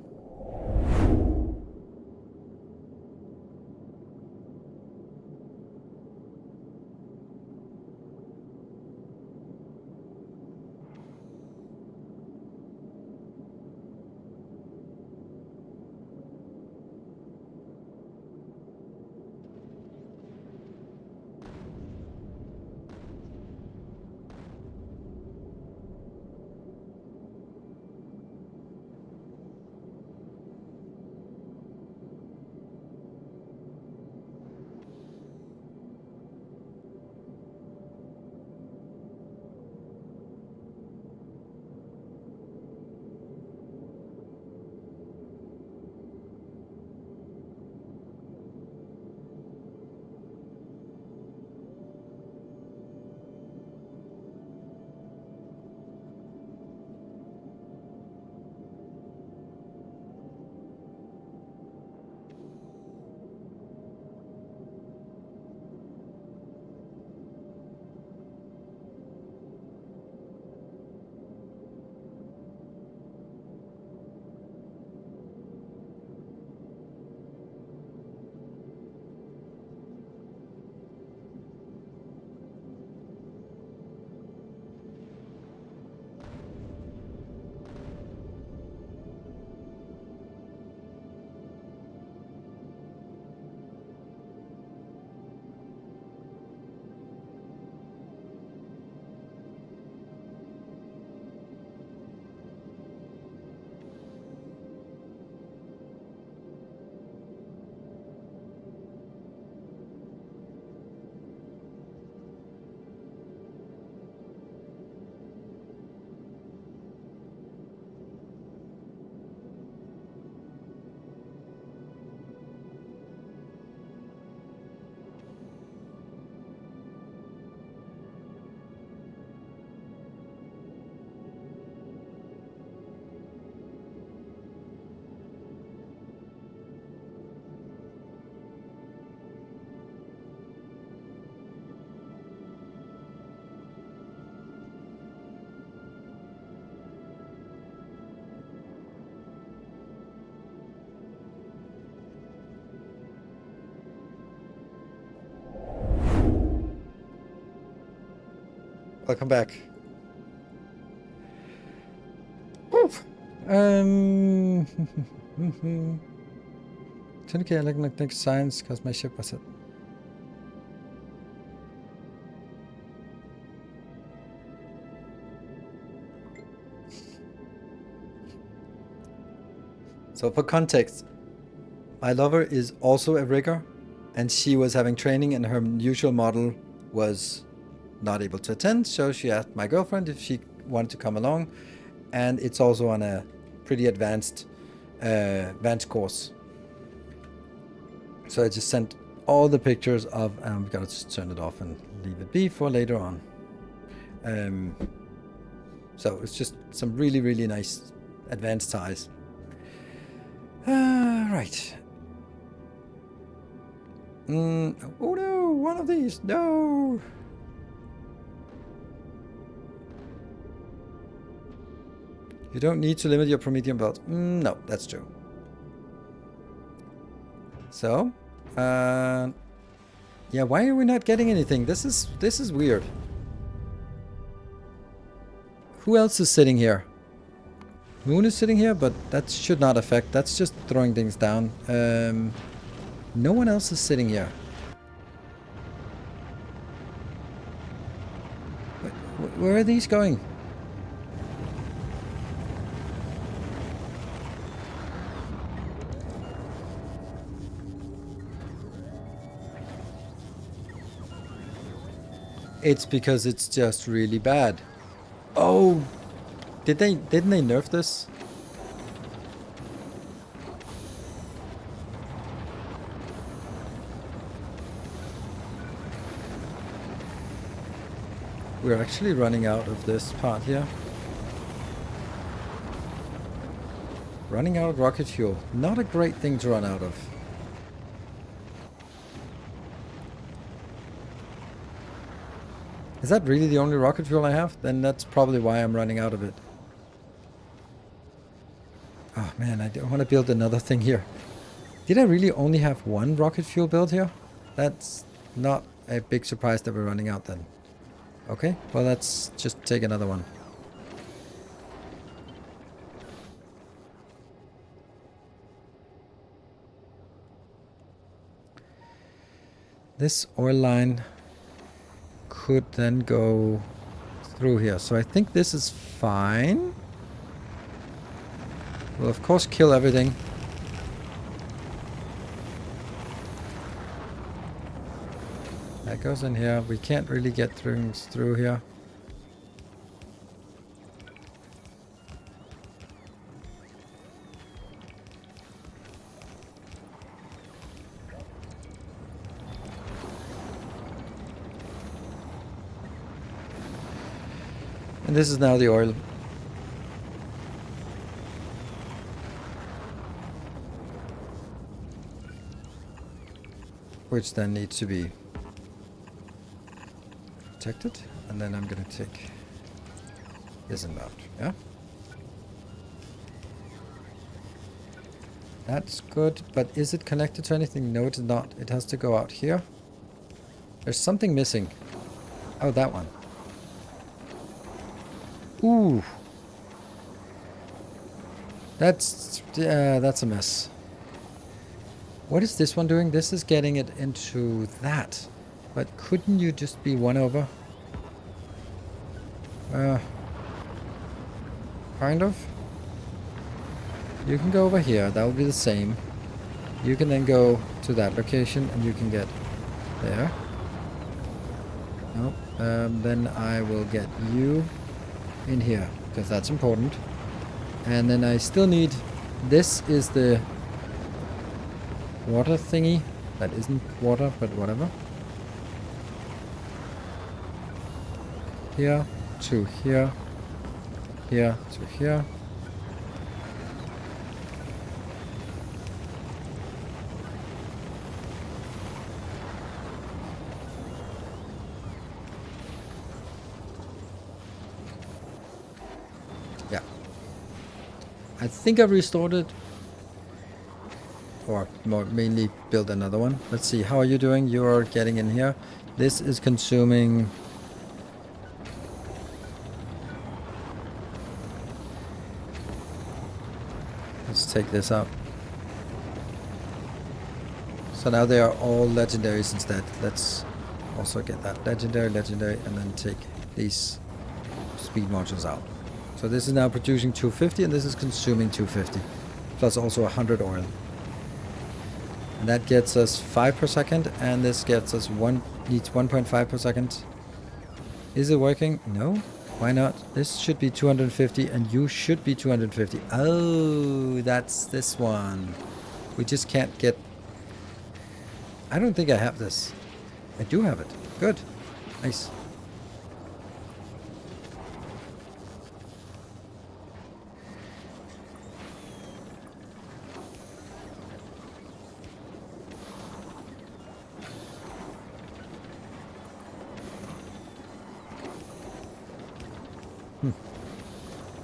Welcome back. Oof. Technically, I like science because my ship was it. So for context, my lover is also a rigger, and she was having training, and her usual model was not able to attend, so she asked my girlfriend if she wanted to come along, and it's also on a pretty advanced course. So I just sent all the pictures of, we gotta just turn it off and leave it be for later on. So it's just some really, really nice advanced ties. Right. Oh no, one of these, no! You don't need to limit your Promethium belt. No, that's true. So, Yeah, why are we not getting anything? This is weird. Who else is sitting here? Moon is sitting here, but that should not affect. That's just throwing things down. No one else is sitting here. Where are these going? It's because it's just really bad. Oh, didn't they nerf this? We're actually running out of this part here. Running out of rocket fuel. Not a great thing to run out of. Is that really the only rocket fuel I have? Then that's probably why I'm running out of it. Oh man, I don't want to build another thing here. Did I really only have one rocket fuel built here? That's not a big surprise that we're running out then. Okay, well let's just take another one. This oil line could then go through here. So I think this is fine. We'll of course kill everything. That goes in here. We can't really get through here. And this is now the oil. Which then needs to be protected. And then I'm going to take this and out. Yeah? That's good. But is it connected to anything? No, it's not. It has to go out here. There's something missing. Oh, that one. Ooh. That's a mess. What is this one doing? This is getting it into that. But couldn't you just be one over? Kind of. You can go over here. That will be the same. You can then go to that location and you can get there. Nope. Then I will get you in here because that's important. And then I still need, this is the water thingy. That isn't water, but whatever. Here to here. Here to here. Yeah. I think I've restored it. Or more mainly build another one. Let's see, how are you doing? You're getting in here. This is consuming... Let's take this out. So now they are all legendaries instead. Let's also get that legendary, and then take these speed modules out. So this is now producing 250 and this is consuming 250. Plus also 100 oil. And that gets us 5 per second and this gets us needs 1.5 per second. Is it working? No. Why not? This should be 250 and you should be 250. Oh, that's this one. We just can't get... I don't think I have this. I do have it. Good. Nice.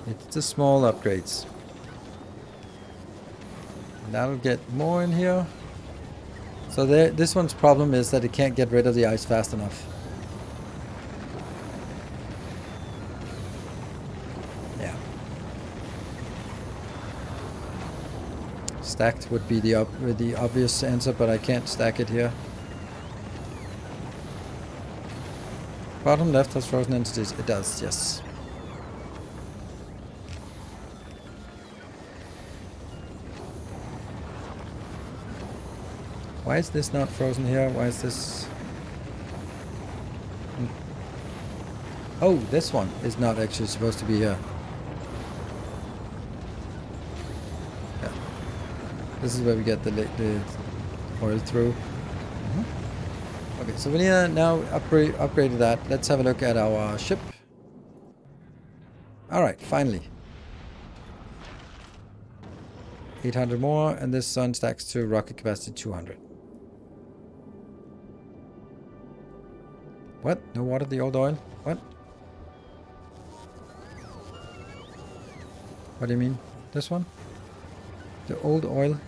It's the small upgrades. That'll get more in here. So this one's problem is that it can't get rid of the ice fast enough. Yeah. Stacked would be the obvious answer, but I can't stack it here. Bottom left has frozen entities. It does, yes. Why is this not frozen here? Why is this... Oh, this one is not actually supposed to be here. Yeah. This is where we get the oil through. Okay, so we need to now upgrade that. Let's have a look at our ship. Alright, finally. 800 more, and this sun stacks to rocket capacity 200. What? No water, the old oil? What? What do you mean? This one? The old oil?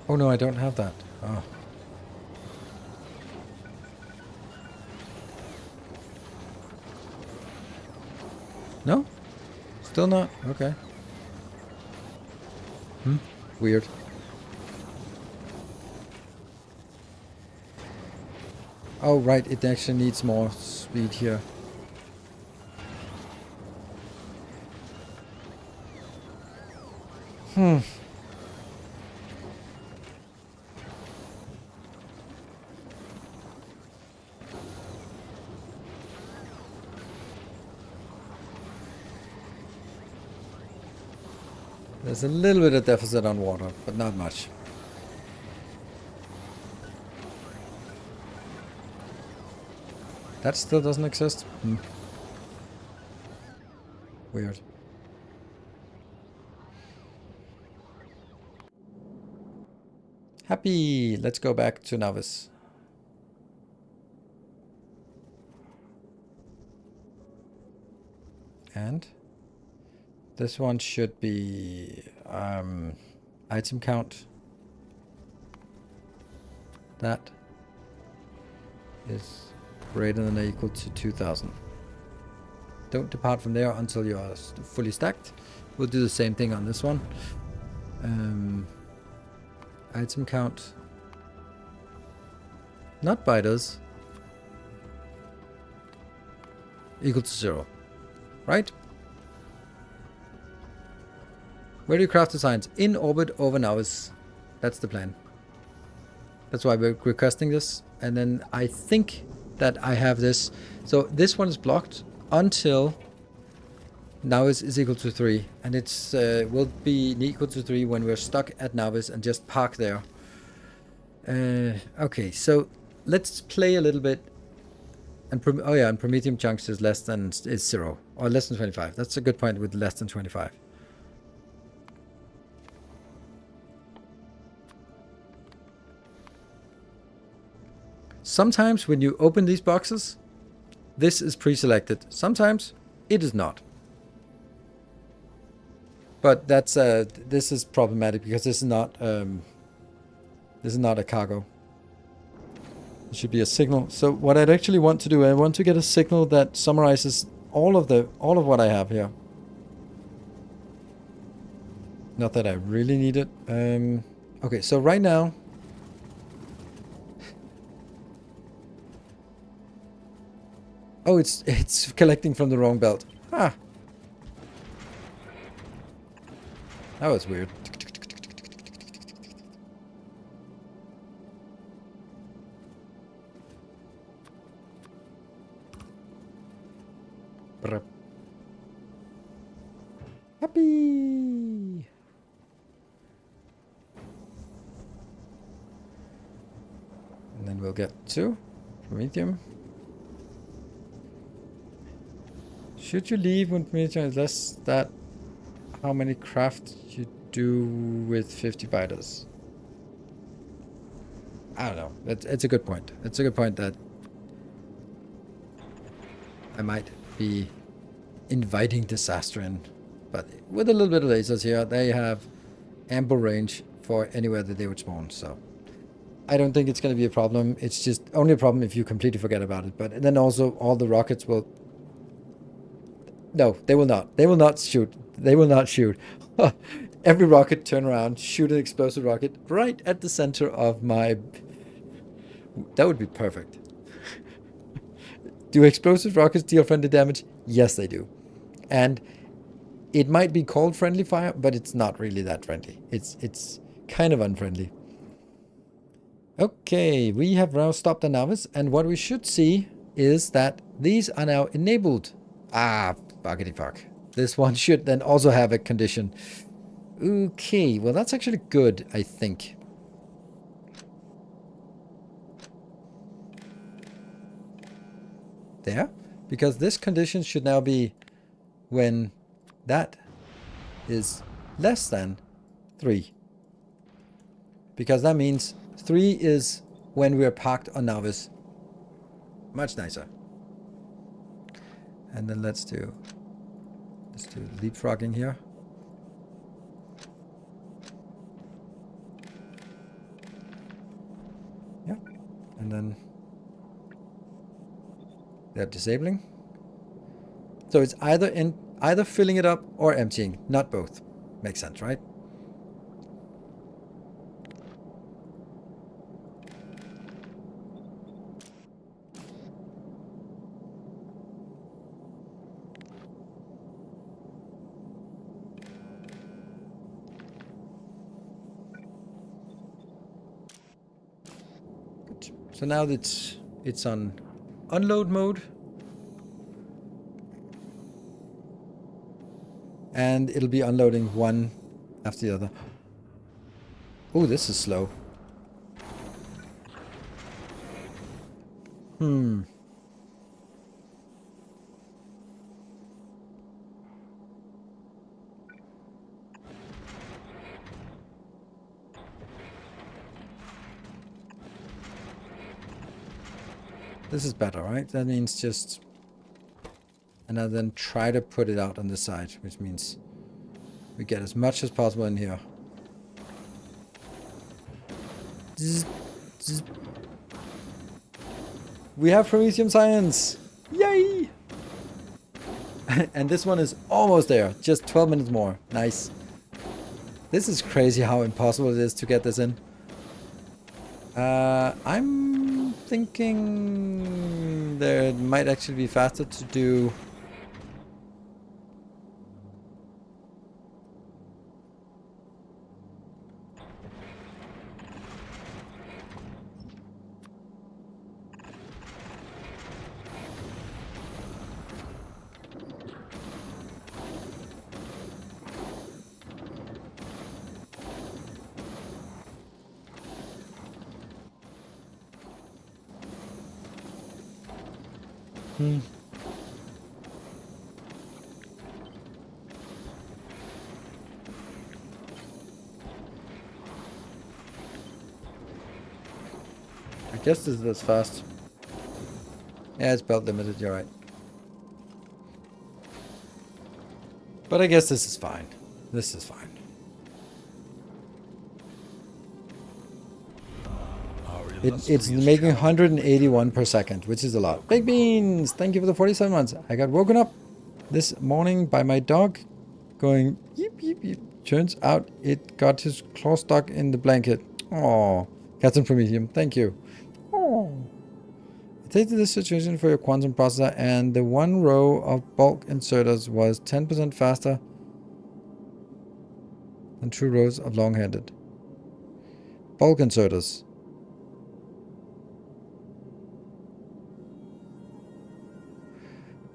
Oh no, I don't have that. Oh. No? Still not? Okay. Weird. Oh, right. It actually needs more speed here. There's a little bit of deficit on water, but not much. That still doesn't exist? Weird. Happy! Let's go back to Novice. And this one should be item count. That is greater than or equal to 2000. Don't depart from there until you are fully stacked. We'll do the same thing on this one. Item count. Not biters. Equal to 0. Right? Where do you craft the signs? In orbit over Nilaus. That's the plan. That's why we're requesting this. And then I think that I have this. So this one is blocked until Nilaus is equal to 3. And it's will be equal to 3 when we're stuck at Nilaus and just park there. Okay, so let's play a little bit. And oh yeah, and Promethium chunks is less than is 0 or less than 25. That's a good point with less than 25. Sometimes when you open these boxes, this is pre-selected. Sometimes it is not. But that's this is problematic because this is not a cargo. It should be a signal. So what I'd actually want to do, I want to get a signal that summarizes all of what I have here. Not that I really need it. Okay, so right now. Oh, it's collecting from the wrong belt. Ah. That was weird. Happy. And then we'll get to Promethium. Should you leave when Promethium is less that how many craft you do with 50 biters? I don't know. It's a good point. It's a good point that I might be inviting disaster in. But with a little bit of lasers here, they have ample range for anywhere that they would spawn. So I don't think it's going to be a problem. It's just only a problem if you completely forget about it. But then also all the rockets will... No, they will not. They will not shoot. They will not shoot. Every rocket turn around, shoot an explosive rocket right at the center of my... That would be perfect. Do explosive rockets deal friendly damage? Yes, they do. And it might be called friendly fire, but it's not really that friendly. It's kind of unfriendly. Okay, we have now stopped the novice, and what we should see is that these are now enabled. Ah, buggity fuck. This one should then also have a condition. Okay, well that's actually good, I think. There, because this condition should now be when that is less than 3. Because that means 3 is when we're parked on novice. Much nicer. And then let's do leapfrogging here. Yeah. And then they're disabling. So it's either filling it up or emptying, not both. Makes sense, right? Good. So now it's on unload mode. And it'll be unloading one after the other. Oh, this is slow. This is better, right? That means just... And I then try to put it out on the side, which means we get as much as possible in here. Zzz, zzz. We have Promethium science! Yay! And this one is almost there. Just 12 minutes more. Nice. This is crazy how impossible it is to get this in. I'm thinking there it might actually be faster to do... I guess this is fast. Yeah, it's belt limited, you're right. But I guess this is fine. This is fine. It's making 181 per second, which is a lot. Big Beans! Thank you for the 47 months. I got woken up this morning by my dog going yip yip yip. Turns out it got his claw stuck in the blanket. Oh, Captain Promethium, thank you. Oh. Take this situation for your quantum processor, and the one row of bulk inserters was 10% faster than 2 rows of long-handed. Bulk inserters.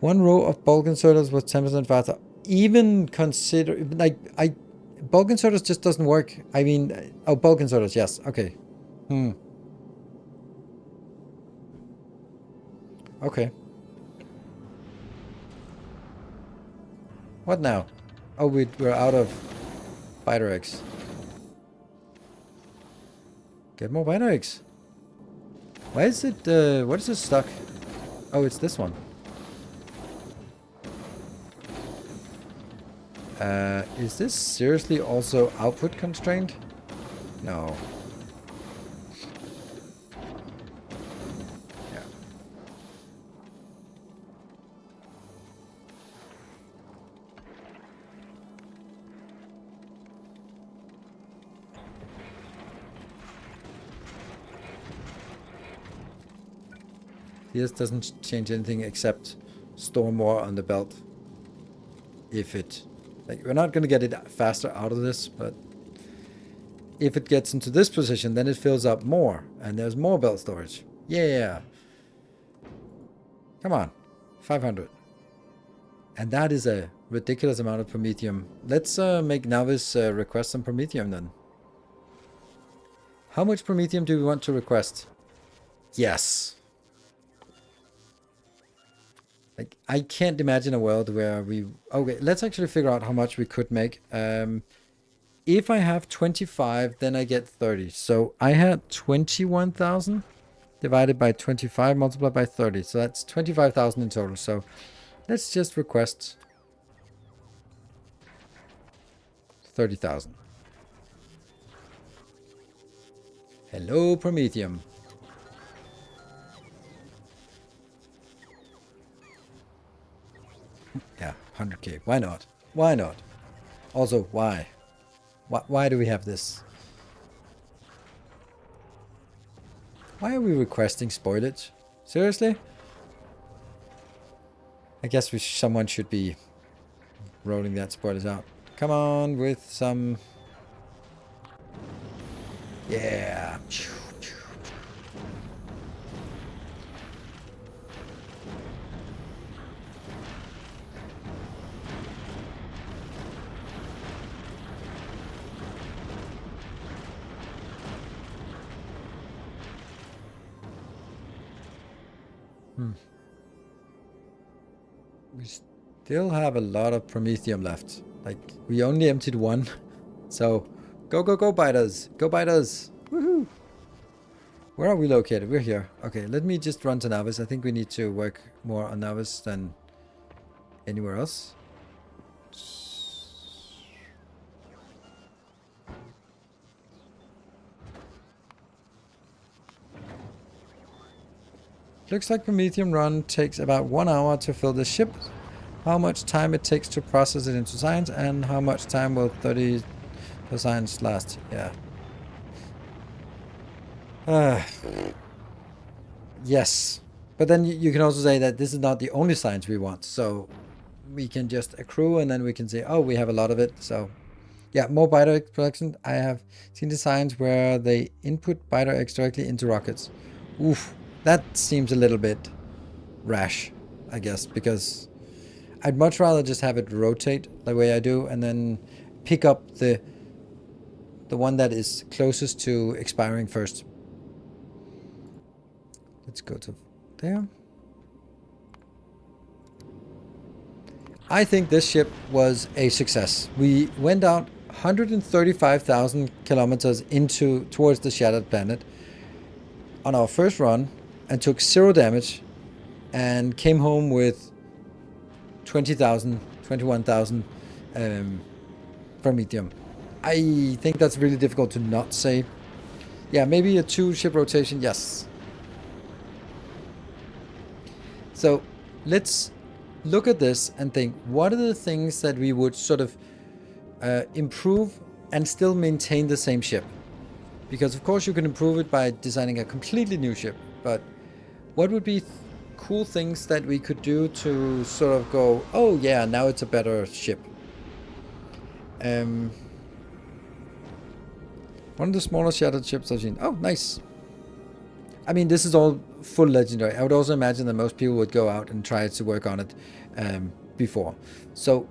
One row of bulk inserters was 10% faster. Even consider, like, bulk inserters just doesn't work. I mean, oh, bulk inserters, yes, okay. Okay. What now? Oh, we're out of biter eggs. Get more biter eggs. Why is it, what is it stuck? Oh, it's this one. Is this seriously also output constrained? No. Yeah. This doesn't change anything except store more on the belt. If it... Like, we're not going to get it faster out of this, but if it gets into this position, then it fills up more, and there's more belt storage. Yeah. Come on. 500. And that is a ridiculous amount of Promethium. Let's make Navis request some Promethium then. How much Promethium do we want to request? Yes. Like, I can't imagine a world where we... Okay, let's actually figure out how much we could make. If I have 25, then I get 30. So I had 21,000 divided by 25 multiplied by 30. So that's 25,000 in total. So let's just request 30,000. Hello, Promethium. Yeah, 100k. Why not? Why not? Also, why? Why do we have this? Why are we requesting spoilage? Seriously? I guess someone should be rolling that spoilage out. Come on with some... Yeah. We still have a lot of Promethium left. Like, we only emptied one. So, go, biters. Go, biters. Woohoo. Where are we located? We're here. Okay, let me just run to Navis. I think we need to work more on Navis than anywhere else. Looks like Promethium run takes about 1 hour to fill the ship. How much time it takes to process it into science, and how much time will 30 per science last? Yeah. Yes. But then you can also say that this is not the only science we want. So we can just accrue, and then we can say, oh, we have a lot of it. So yeah, more Biter X production. I have seen designs where they input Biter X directly into rockets. Oof. That seems a little bit rash, I guess, because I'd much rather just have it rotate the way I do and then pick up the one that is closest to expiring first. Let's go to there. I think this ship was a success. We went out 135,000 kilometers towards the Shattered Planet on our first run and took 0 damage and came home with 20,000, 21,000 Promethium. I think that's really difficult to not say. Yeah, maybe a 2-ship rotation, yes. So let's look at this and think, what are the things that we would sort of improve and still maintain the same ship? Because of course you can improve it by designing a completely new ship, but what would be cool things that we could do to sort of go, oh yeah, now it's a better ship? One of the smaller shattered ships I've seen. Oh, nice. I mean, this is all full legendary. I would also imagine that most people would go out and try to work on it before. So,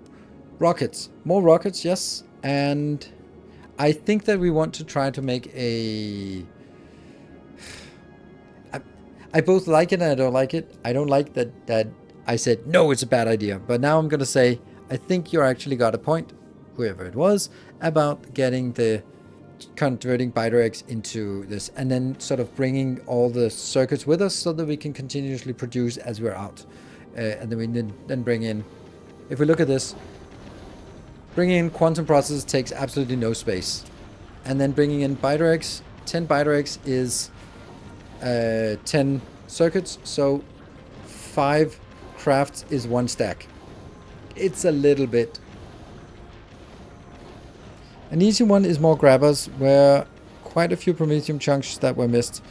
rockets. More rockets, yes. And I think that we want to try to make a... I both like it and I don't like it. I don't like that I said, no, it's a bad idea. But now I'm going to say, I think you actually got a point, whoever it was, about getting the converting Bidirects into this, and then sort of bringing all the circuits with us so that we can continuously produce as we're out. And then we then bring in, if we look at this, bringing in quantum processors takes absolutely no space. And then bringing in Bidirects, 10 Bidirects is 10 circuits, so 5 crafts is 1 stack. It's a little bit. An easy one is more grabbers, where quite a few Promethium chunks that were missed.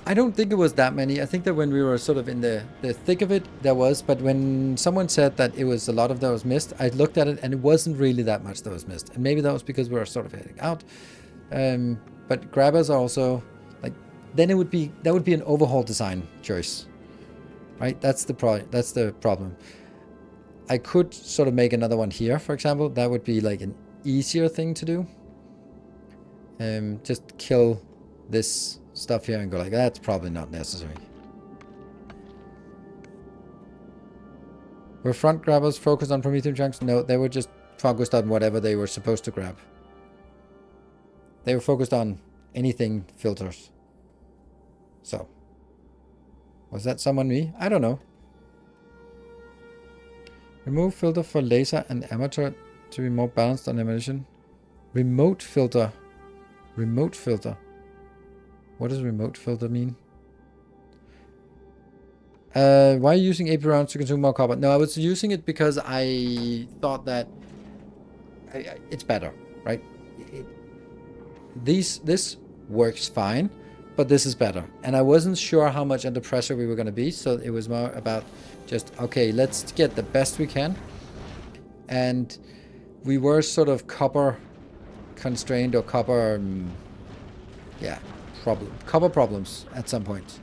I don't think it was that many. I think that when we were sort of in the thick of it, there was. But when someone said that it was a lot of that was missed, I looked at it and it wasn't really that much that was missed. And maybe that was because we were sort of heading out. But grabbers are also, like, then that would be an overhaul design choice. Right? That's the problem. I could sort of make another one here, for example. That would be like an easier thing to do. Just kill this stuff here and go like, that's probably not necessary. Were front grabbers focused on Promethium chunks? No, they were just focused on whatever they were supposed to grab. They were focused on anything filters. So, was that someone me? I don't know. Remove filter for laser and amateur to be more balanced on ammunition. Remote filter. Remote filter. What does remote filter mean? Why are you using AP rounds to consume more copper? No, I was using it because I thought that it's better, right? This works fine, but this is better. And I wasn't sure how much under pressure we were going to be, so it was more about just, okay, let's get the best we can. And we were sort of copper constrained, or copper, copper problems at some point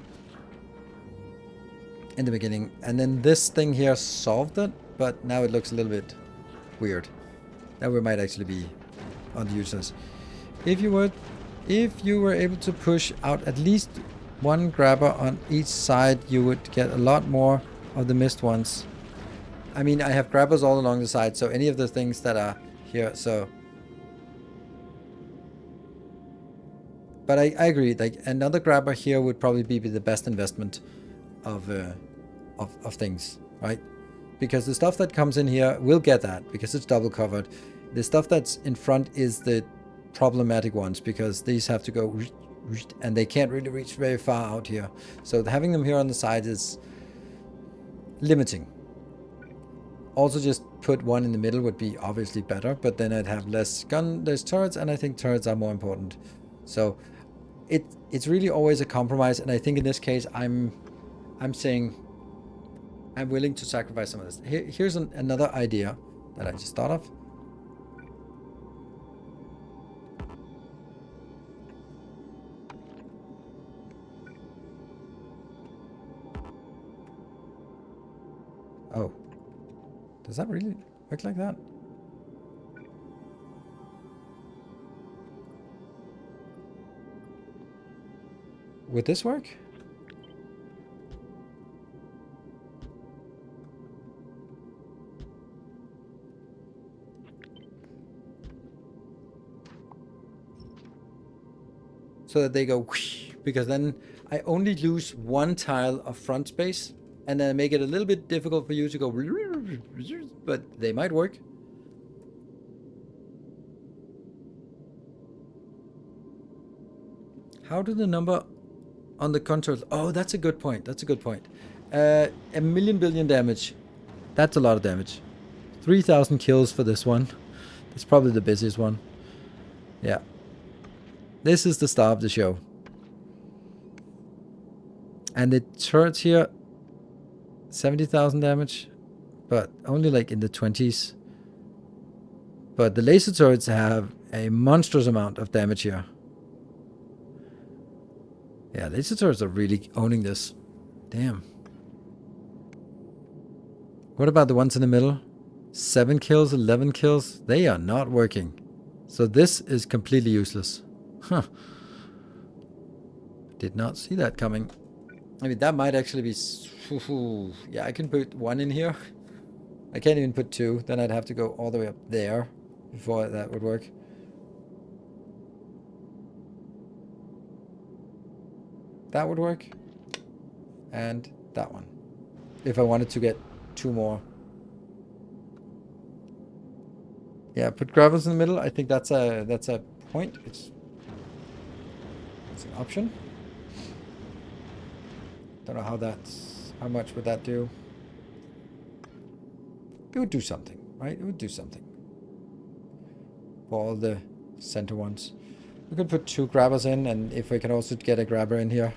in the beginning. And then this thing here solved it, but now it looks a little bit weird. Now we might actually be on the users. If you were able to push out at least one grabber on each side, you would get a lot more of the missed ones. I mean, I have grabbers all along the side, so any of the things that are here, so. But I agree, like another grabber here would probably be the best investment of things, right? Because the stuff that comes in here will get that, because it's double covered. The stuff that's in front is the problematic ones, because these have to go, and they can't really reach very far out here. So having them here on the side is limiting. Also, just put one in the middle would be obviously better, but then I'd have less turrets, and I think turrets are more important. So it's really always a compromise, and I think in this case I'm saying I'm willing to sacrifice some of this. Here's another idea that I just thought of. Oh, does that really work like that? Would this work? So that they go whoosh, because then I only lose one tile of front space, and then make it a little bit difficult for you to go, but they might work. How do the number on the controls? Oh, that's a good point. That's a good point. 1,000,000 billion damage. That's a lot of damage. 3,000 kills for this one. It's probably the busiest one. Yeah. This is the star of the show. And the turrets here, 70,000 damage, but only like in the 20s. But the laser turrets have a monstrous amount of damage here. Yeah, laser turrets are really owning this. Damn. What about the ones in the middle? 7 kills, 11 kills. They are not working. So this is completely useless. Huh. Did not see that coming. I mean, that might actually be... Yeah, I can put 1 in here. I can't even put 2. Then I'd have to go all the way up there before that would work. that would work. And that one. If I wanted to get 2 more. Yeah, put gravels in the middle. I think that's a point. It's an option. Don't know how much would that do. It would do something, right? It would do something. For all the center ones. We could put 2 grabbers in, and if we can also get a grabber in here.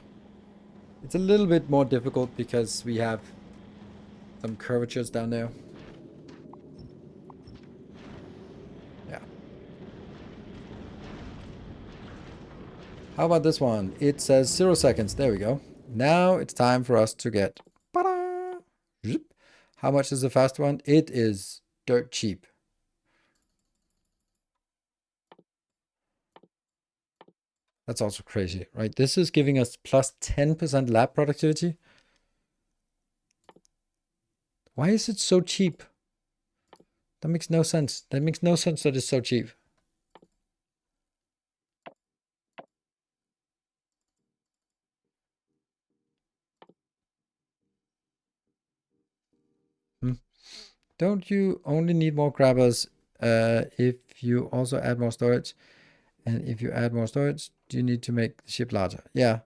It's a little bit more difficult because we have some curvatures down there. Yeah. How about this one? It says 0 seconds. There we go. Now it's time for us to get... How much is the fast one? It is dirt cheap. That's also crazy, right? This is giving us plus 10% lab productivity. Why is it so cheap? That makes no sense. That makes no sense that it's so cheap. Don't you only need more grabbers if you also add more storage? And if you add more storage, do you need to make the ship larger? Yeah.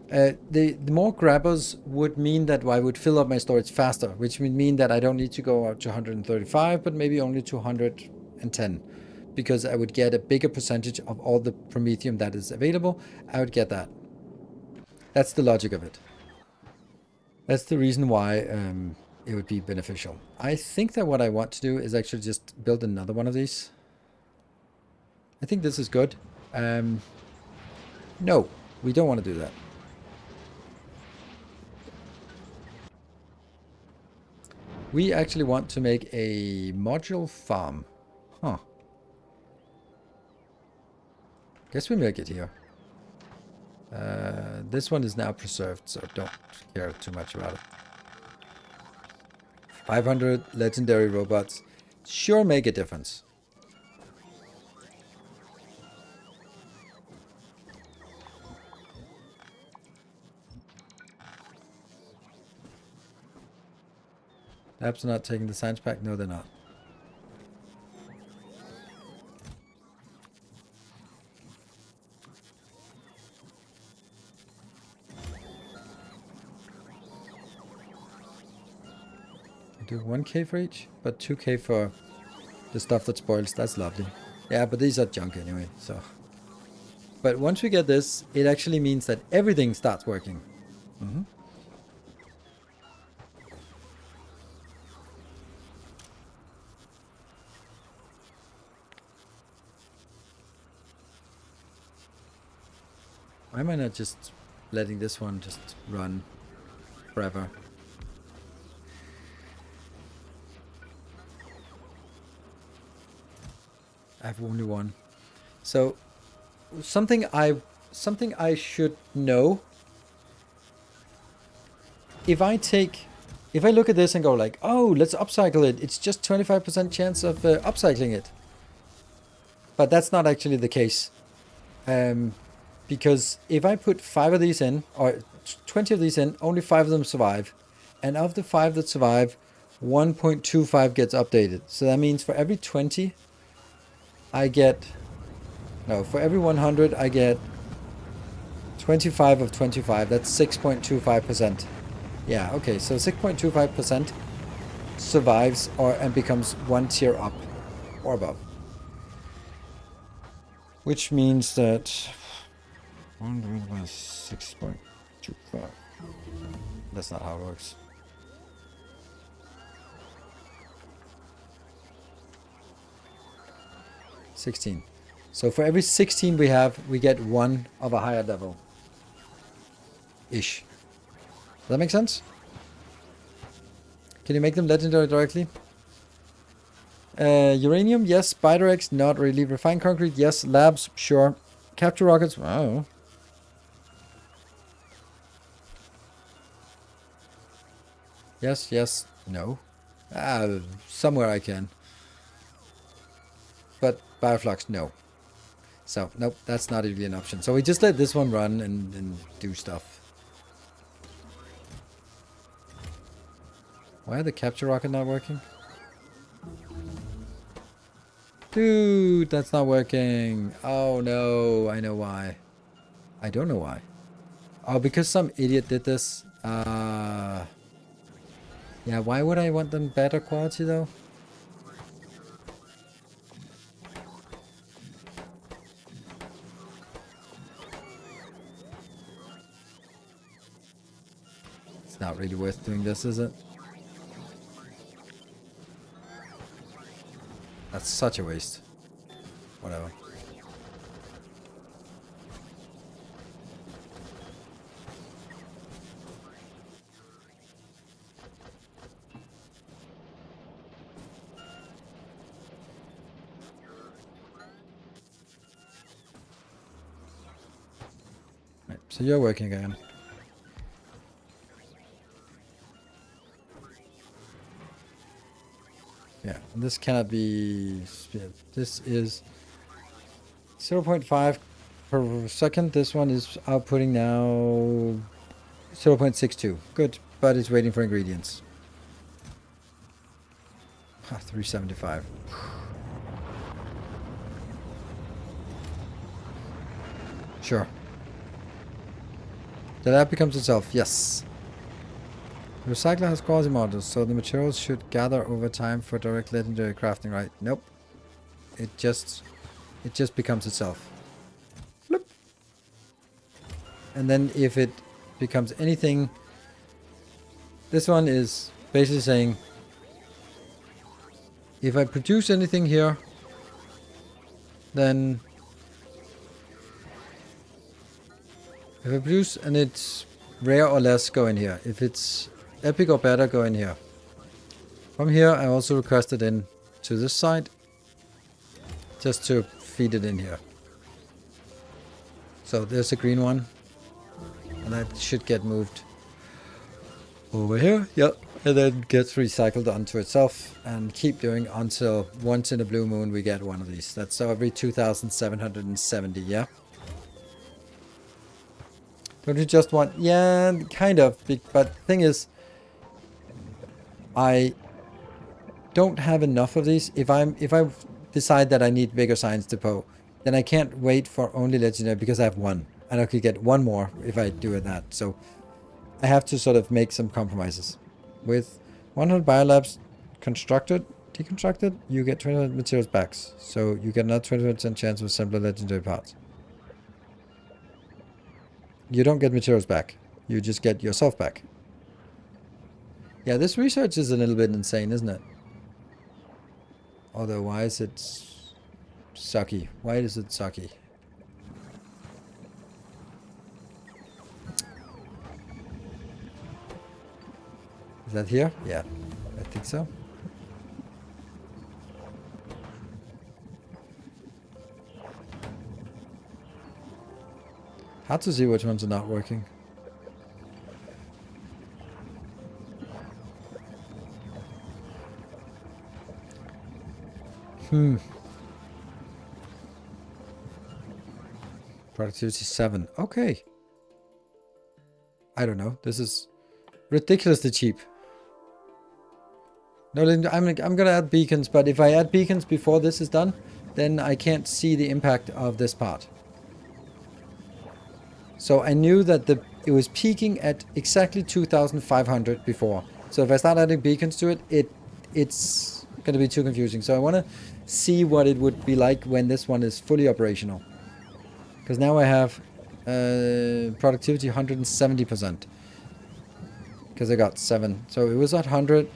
The more grabbers would mean that I would fill up my storage faster, which would mean that I don't need to go up to 135, but maybe only to 110, because I would get a bigger percentage of all the Promethium that is available. I would get that. That's the logic of it. That's the reason why it would be beneficial. I think that what I want to do is actually just build another one of these. I think this is good. No, we don't want to do that. We actually want to make a module farm. Huh. Guess we make it here. This one is now preserved, so don't care too much about it. 500 legendary robots sure make a difference. Labs are not taking the science pack? No, they're not. I do 1k for each, but 2k for the stuff that spoils. That's lovely. Yeah, but these are junk anyway, so. But once we get this, it actually means that everything starts working. Why am I not just letting this one just run forever? I have only one. So something I should know. If I look at this and go like, oh, let's upcycle it. It's just 25% chance of upcycling it. But that's not actually the case. Because if I put 5 of these in, or 20 of these in, only 5 of them survive. And of the 5 that survive, 1.25 gets updated. So that means for every 20, for every 100, I get 25 of 25. That's 6.25%. Yeah, okay, so 6.25% survives and becomes 1 tier up or above. Which means that 6.25. That's not how it works. $16. So for every 16 we have, we get 1 of a higher level. Ish. Does that make sense? Can you make them legendary directly? Uranium, yes. Spider Eggs, not really. Refined concrete, yes. Labs, sure. Capture rockets, wow. Yes, yes, no. Somewhere I can. But Bioflux, no. So, nope, that's not really an option. So we just let this one run and do stuff. Why are the capture rocket not working? Dude, that's not working. Oh no, I know why. I don't know why. Oh, because some idiot did this. Yeah, why would I want them better quality though? It's not really worth doing this, is it? That's such a waste. Whatever. Right, so you're working again. Yeah, and this cannot be... This is 0.5 per second. This one is outputting now 0.62. Good, but it's waiting for ingredients. 375. Sure. The lab becomes itself, yes. The recycler has quality models, so the materials should gather over time for direct legendary crafting, right? Nope. It just becomes itself. Bloop. And then if it becomes anything, this one is basically saying, if I produce anything here, then if I produce and it's rare or less, go in here. If it's epic or better, go in here. From here, I also requested in to this side, just to feed it in here. So there's a green one, and that should get moved over here. Yep, and then gets recycled onto itself, and keep doing until once in a blue moon we get one of these. That's every 2,770. Yeah. Don't you just want... Yeah, kind of. But the thing is, I don't have enough of these. If I decide that I need bigger science depot, then I can't wait for only legendary because I have one. And I could get one more if I do that. So I have to sort of make some compromises. With 100 biolabs deconstructed, you get 20% materials back. So you get another 20% chance of simpler legendary parts. You don't get materials back. You just get yourself back. Yeah, this research is a little bit insane, isn't it? Although, why is it sucky? Why is it sucky? Is that here? Yeah, I think so. Hard to see which ones are not working. Productivity 7. Okay. I don't know. This is ridiculously cheap. No, I'm gonna add beacons, but if I add beacons before this is done, then I can't see the impact of this part. So I knew that it was peaking at exactly 2,500 before. So if I start adding beacons to it, it's going to be too confusing. So I want to see what it would be like when this one is fully operational. Because now I have productivity 170%. Because I got 7. So it was at 100.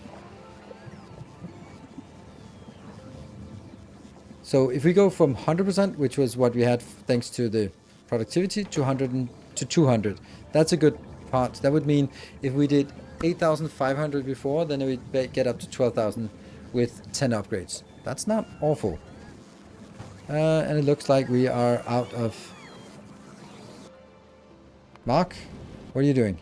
So if we go from 100%, which was what we had thanks to the productivity, to 100 to 200, that's a good part. That would mean if we did 8,500 before, then we'd get up to 12,000 with 10 upgrades. That's not awful. And it looks like we are out of... Mark, what are you doing?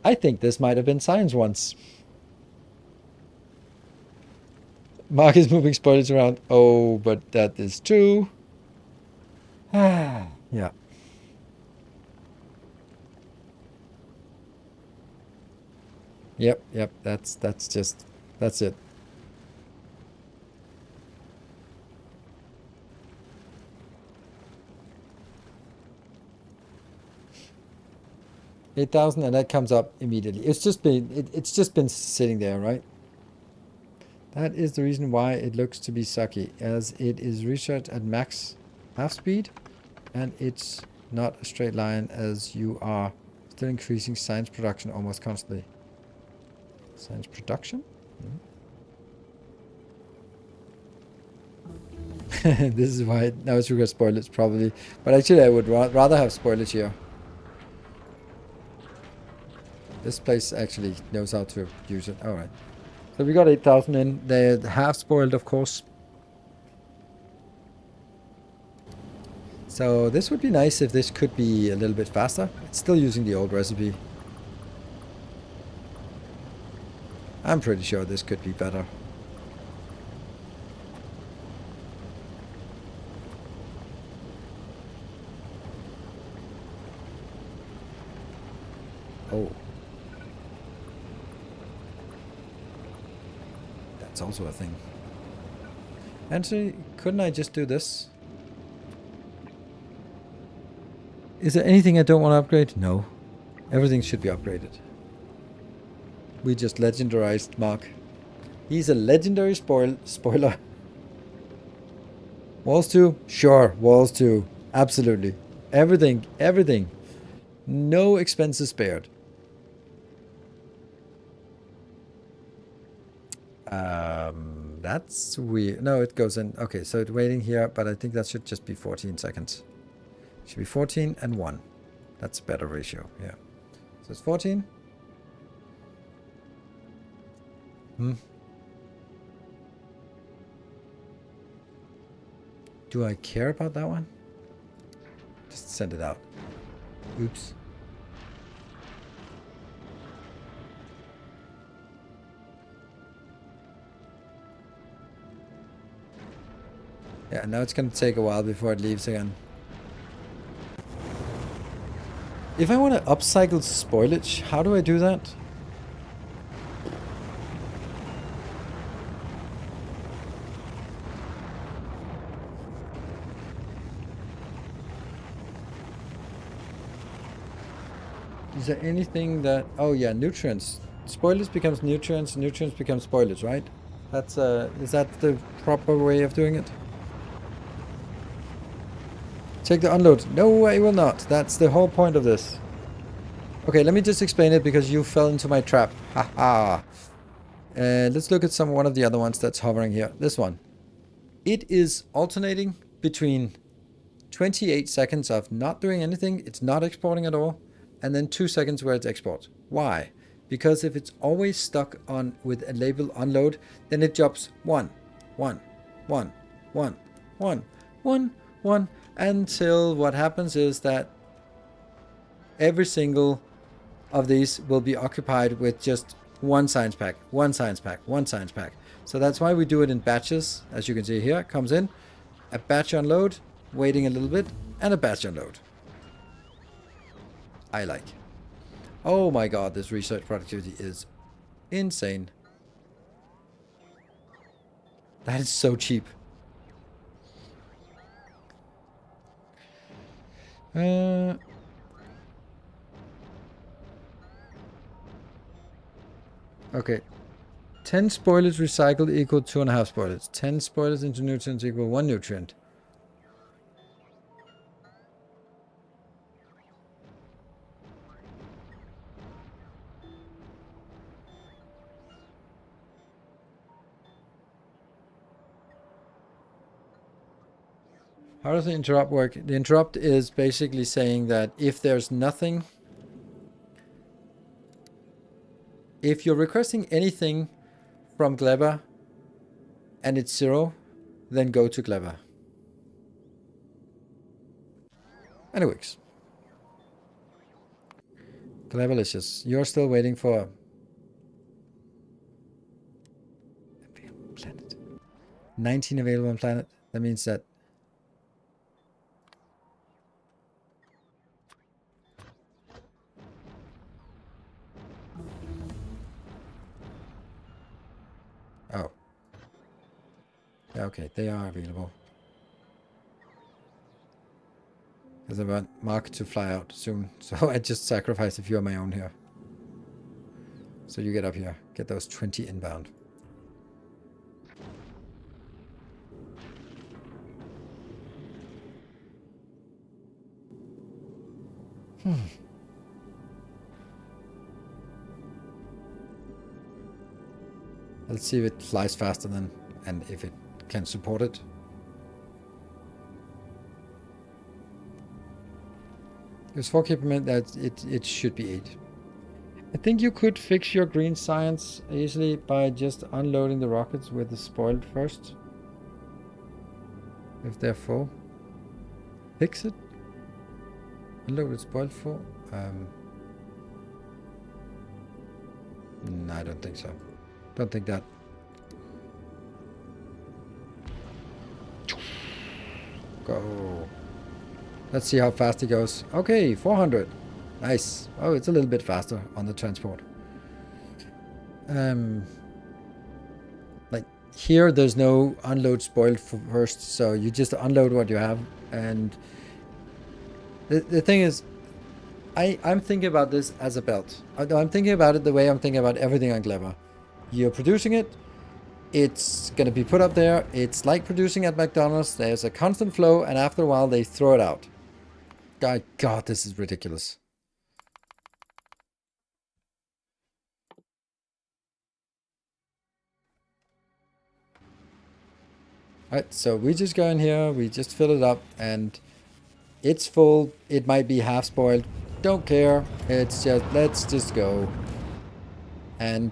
I think this might have been science once. Mark is moving spoilers around. Oh, but that is true. Yeah. Yep. That's it. $8,000, and that comes up immediately. It's just been sitting there, right? That is the reason why it looks to be sucky, as it is researched at max half speed, and it's not a straight line, as you are still increasing science production almost constantly. Science production? This is why now it's got spoilers probably, but actually I would rather have spoilage here. This place actually knows how to use it. All right. So we got 8,000 in. They're half spoiled, of course. So this would be nice if this could be a little bit faster. It's still using the old recipe. I'm pretty sure this could be better. Oh. That's also a thing. Actually, couldn't I just do this? Is there anything I don't want to upgrade? No. Everything should be upgraded. We just legendarized Mark. He's a legendary spoiler. Walls 2? Sure, walls 2. Absolutely. Everything. No expenses spared. That's weird. No, it goes in. Okay, so it's waiting here, but I think that should just be 14 seconds. Should be 14 and 1. That's a better ratio, yeah. So it's 14. Do I care about that one? Just send it out. Oops. Yeah, now it's going to take a while before it leaves again. If I want to upcycle spoilage, how do I do that? Is there anything that... Oh yeah, nutrients. Spoilage becomes nutrients, nutrients become spoilage, right? That's is that the proper way of doing it? Check the unload. No, I will not. That's the whole point of this. Okay, let me just explain it because you fell into my trap. Haha. Let's look at one of the other ones that's hovering here. This one. It is alternating between 28 seconds of not doing anything, it's not exporting at all, and then 2 seconds where it's export. Why? Because if it's always stuck on with a label unload, then it jumps 1, 1, 1, 1, 1, 1, 1, until what happens is that every single of these will be occupied with just one science pack, one science pack, one science pack. So that's why we do it in batches. As you can see here, it comes in a batch unload, waiting a little bit, and a batch unload. I like. Oh my god, this research productivity is insane. That is so cheap. Okay. 10 spoilers recycled equal 2.5 spoilers. 10 spoilers into nutrients equal 1 nutrient. How does the interrupt work? The interrupt is basically saying that if there's nothing, if you're requesting anything from Clever and it's 0, then go to Clever. And it works. Cleverlicious. You're still waiting for... Planet. 19 available on planet. That means that oh. Yeah, okay, they are available. Because I want Mark to fly out soon. So I just sacrificed a few of my own here. So you get up here. Get those 20 inbound. Let's see if it flies faster than, and if it can support it. There's 4 equipment that it should be 8. I think you could fix your green science easily by just unloading the rockets with the spoiled first. If they're full. Fix it. Unload with spoiled full. No, I don't think so. Don't think that. Go. Let's see how fast it goes. Okay, 400. Nice. Oh, it's a little bit faster on the transport. Like here, there's no unload spoiled first, so you just unload what you have. And the thing is, I'm thinking about this as a belt. I'm thinking about it the way I'm thinking about everything on Clever. You're producing it. It's going to be put up there. It's like producing at McDonald's. There's a constant flow, and after a while, they throw it out. God, this is ridiculous. Alright, so we just go in here, we just fill it up, and it's full. It might be half spoiled. Don't care. It's just, let's just go. And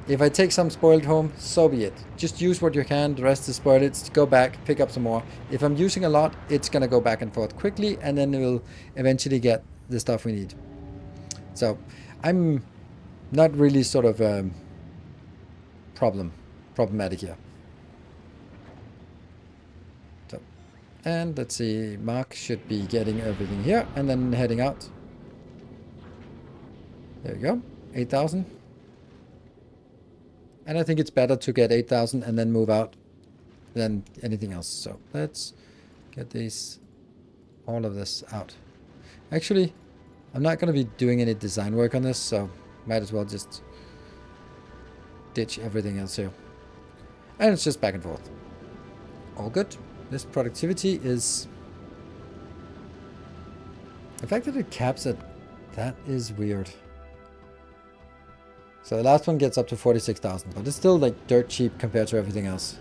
if I take some spoiled home, so be it. Just use what you can. The rest is spoiled. It's go back, pick up some more. If I'm using a lot, it's going to go back and forth quickly, and then we'll eventually get the stuff we need. So I'm not really sort of problematic here. So, and let's see, Mark should be getting everything here and then heading out. There we go, 8,000. And I think it's better to get 8,000 and then move out than anything else. So let's get these, all of this out. Actually, I'm not going to be doing any design work on this, so might as well just ditch everything else here. And it's just back and forth. All good. This productivity is... The fact that it caps it, that is weird. So the last one gets up to 46,000, but it's still like dirt cheap compared to everything else.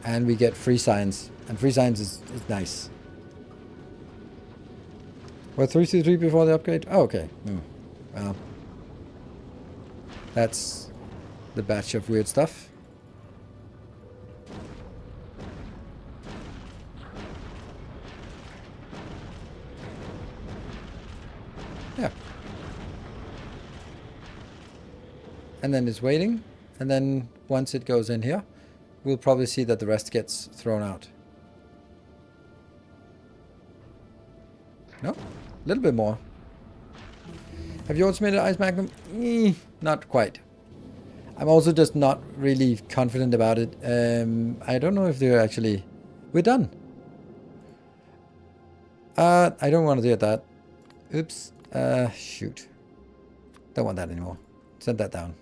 And we get free science, and free science is nice. What, 3C3 before the upgrade? Oh, okay. Well, that's the batch of weird stuff. Yeah. And then it's waiting, and then once it goes in here, we'll probably see that the rest gets thrown out. No? A little bit more. Have you automated Ice Magnum? Not quite. I'm also just not really confident about it. I don't know if they're actually... We're done. I don't want to do that. Oops. Shoot. Don't want that anymore. Send that down.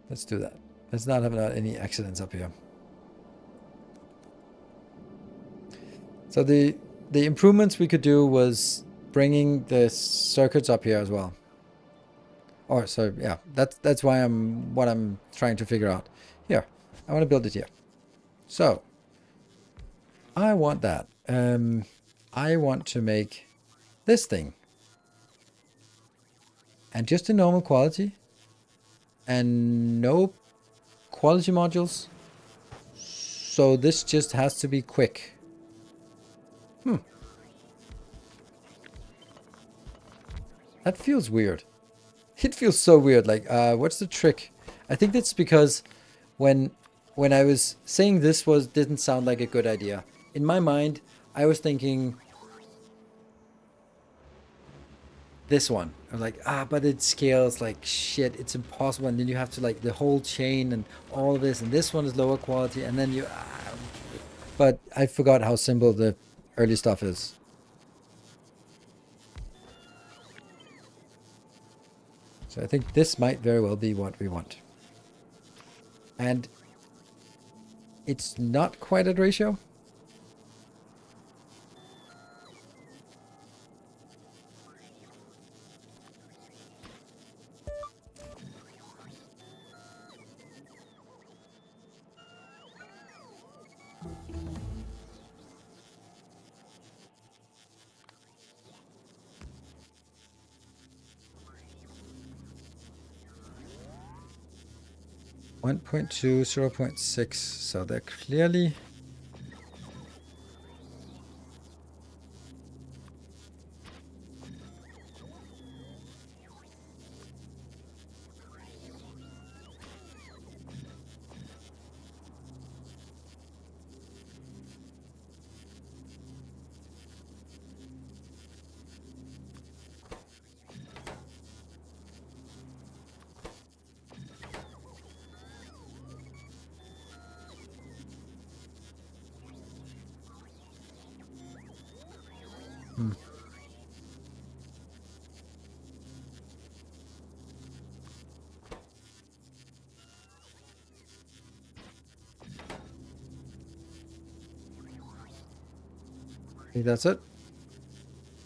Let's do that. Let's not have any accidents up here. So the improvements we could do was bringing the circuits up here as well. Or so yeah, that's why what I'm trying to figure out. Here, I want to build it here. So I want that. I want to make this thing, and just a normal quality. And no quality modules. So this just has to be quick. That feels weird. It feels so weird. Like, what's the trick? I think that's because when I was saying this didn't sound like a good idea. In my mind, I was thinking this one. I'm like, but it scales like shit. It's impossible. And then you have to like the whole chain and all of this. And this one is lower quality. And then but I forgot how simple the early stuff is. So I think this might very well be what we want. And it's not quite at ratio. One 1.2, 0.6. So they're clearly I think that's it.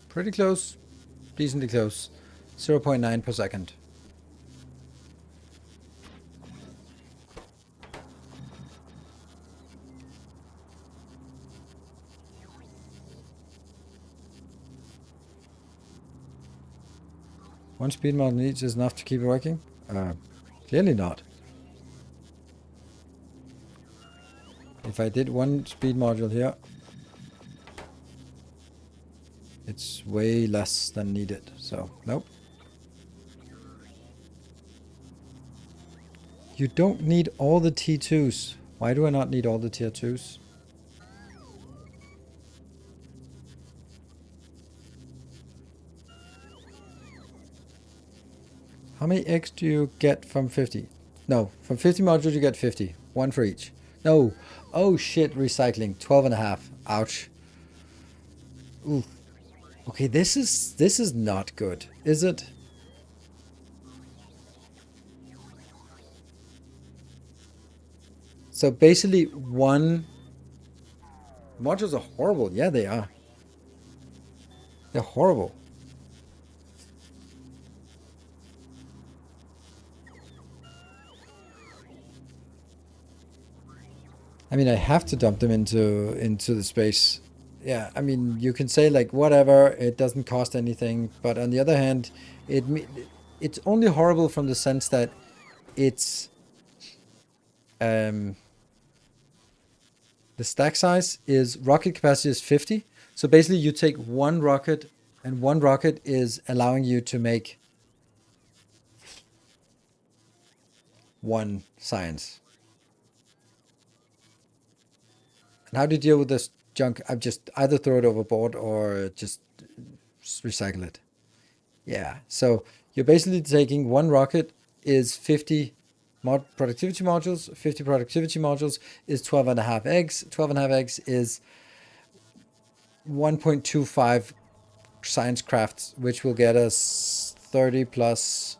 Pretty close. Decently close. 0.9 per second. One speed mod needs is enough to keep it working? Clearly not. If I did one speed module here, it's way less than needed. So, nope. You don't need all the T2s. Why do I not need all the tier 2s? How many eggs do you get from 50? No, from 50 modules you get 50. One for each. No. Oh shit, recycling. 12 and a half. Ouch. Ooh. Okay, this is not good, is it? So basically one... Modules are horrible. Yeah, they are. They're horrible. I mean, I have to dump them into the space. Yeah, I mean, you can say like whatever, it doesn't cost anything, but on the other hand, it's only horrible from the sense that it's the stack size is rocket capacity is 50. So basically you take one rocket and one rocket is allowing you to make one science. And how do you deal with this junk? I just either throw it overboard or just recycle it. Yeah, so you're basically taking one rocket is 50 productivity modules. 50 productivity modules is 12 and a half eggs. 12 and a half eggs is 1.25 science crafts, which will get us 30 plus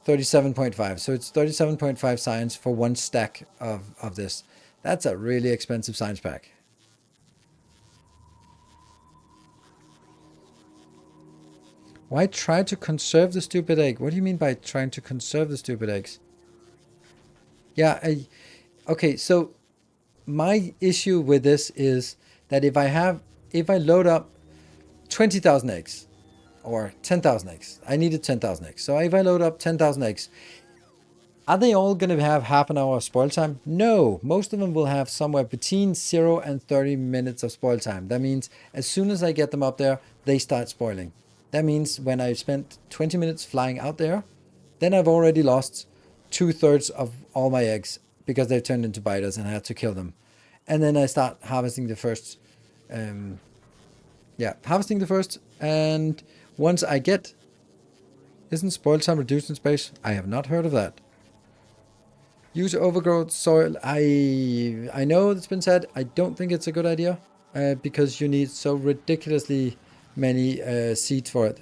37.5. So it's 37.5 science for one stack of this. That's a really expensive science pack. Why try to conserve the stupid egg? What do you mean by trying to conserve the stupid eggs? Yeah, okay, so my issue with this is that if I load up 20,000 eggs or 10,000 eggs, I needed 10,000 eggs. So if I load up 10,000 eggs, Are they all going to have half an hour of spoil time? No, most of them will have somewhere between 0 and 30 minutes of spoil time. That means as soon as I get them up there, they start spoiling. That means when I spent 20 minutes flying out there, then I've already lost 2/3 of all my eggs because they've turned into biters and I had to kill them. And then I start harvesting the first. Harvesting the first. And once I get... Isn't spoil time reduced in space? I have not heard of that. Use overgrowth soil. I know it's been said. I don't think it's a good idea because you need so ridiculously many seeds for it.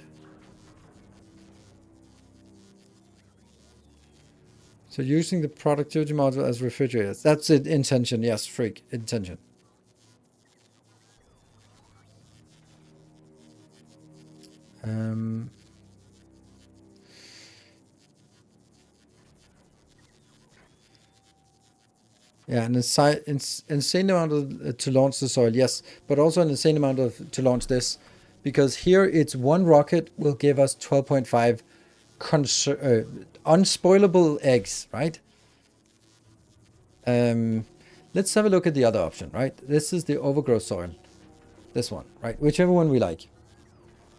So using the productivity module as refrigerators. That's it. Intention. Yes, freak. Intention. Yeah, an insane amount of, to launch the soil, yes, but also an insane amount of to launch this, because here it's one rocket will give us 12.5 unspoilable eggs, right? Let's have a look at the other option, right? This is the overgrowth soil, this one, right? Whichever one we like.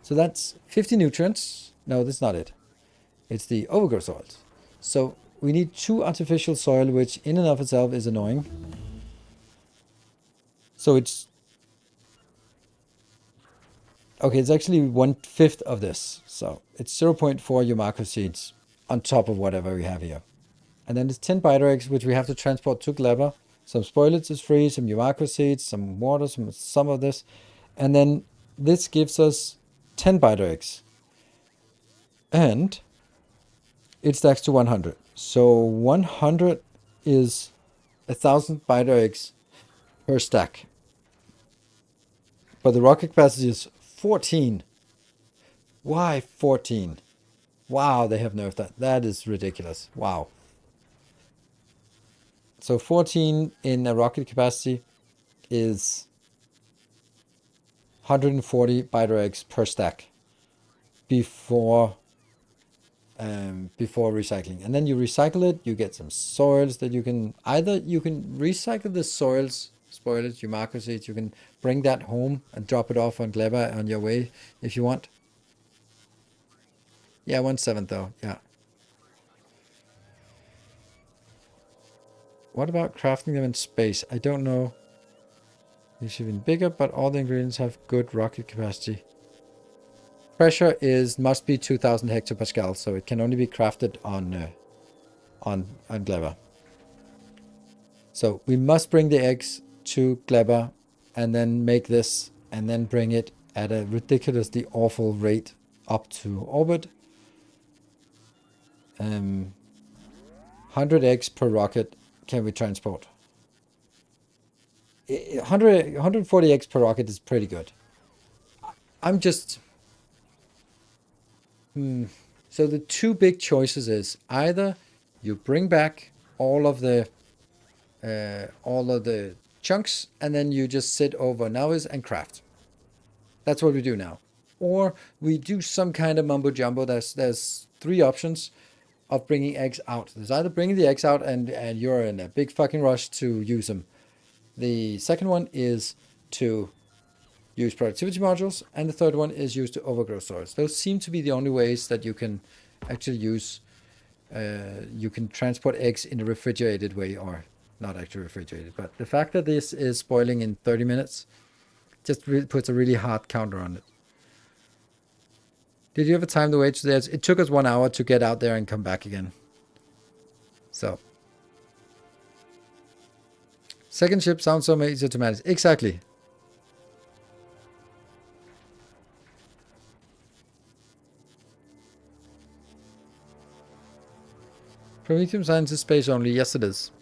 So that's 50 nutrients. No, that's not it. It's the overgrowth soils. So we need 2 artificial soil, which in and of itself is annoying. So it's... Okay, it's actually 1/5 of this. So it's 0.4 Yumako seeds on top of whatever we have here. And then it's 10 biter eggs, which we have to transport to Gleba. Some spoilage is free, some Yumako seeds, some water, some of this. And then this gives us 10 biter eggs. And it stacks to 100. So 100 is 1,000 biter eggs per stack. But the rocket capacity is 14. Why 14? Wow, they have nerfed that. That is ridiculous. Wow. So 14 in a rocket capacity is 140 biter eggs per stack before recycling. And then you recycle it, you get some soils that you can recycle the soils, spoilage, Yumako seeds, you can bring that home and drop it off on Gleba on your way if you want. Yeah, 1/7 though, yeah. What about crafting them in space? I don't know. They should be bigger, but all the ingredients have good rocket capacity. Pressure must be 2,000 hectopascal, so it can only be crafted on Gleba. So we must bring the eggs to Gleba and then make this and then bring it at a ridiculously awful rate up to orbit. 100 eggs per rocket can we transport. 140 eggs per rocket is pretty good. I'm just... So the 2 big choices is either you bring back all of the chunks and then you just sit over novice and craft. That's what we do now. Or we do some kind of mumbo jumbo. There's 3 options of bringing eggs out. There's either bringing the eggs out and you're in a big fucking rush to use them. The second one is to use productivity modules, and the third one is use the overgrowth soils. Those seem to be the only ways that you can actually use, you can transport eggs in a refrigerated way, or not actually refrigerated, but the fact that this is spoiling in 30 minutes just puts a really hard counter on it. Did you ever time the way to this? It took us 1 hour to get out there and come back again. So. Second ship sounds so easy to manage. Exactly. Promethium science is space only. Yes, it is.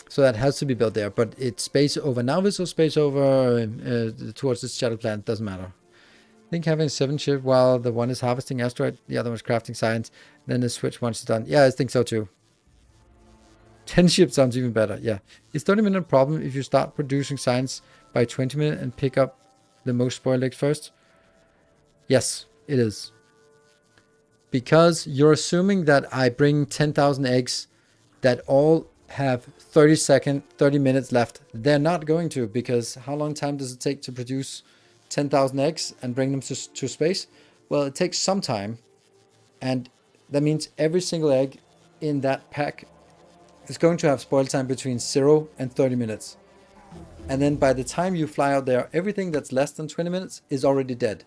So that has to be built there. But it's space over Navis or space over towards the shadow planet. Doesn't matter. I think having 7 ship while the one is harvesting asteroid, the other one's crafting science, then the switch once it's done. Yeah, I think so too. 10 ships sounds even better. Yeah. Is 30 minute a problem if you start producing science by 20 minutes and pick up the most spoiled eggs first? Yes, it is. because you're assuming that I bring 10,000 eggs that all have 30 minutes left. They're not going to, because how long time does it take to produce 10,000 eggs and bring them to space? Well, it takes some time, and that means every single egg in that pack is going to have spoil time between 0 and 30 minutes. And then by the time you fly out there, everything that's less than 20 minutes is already dead.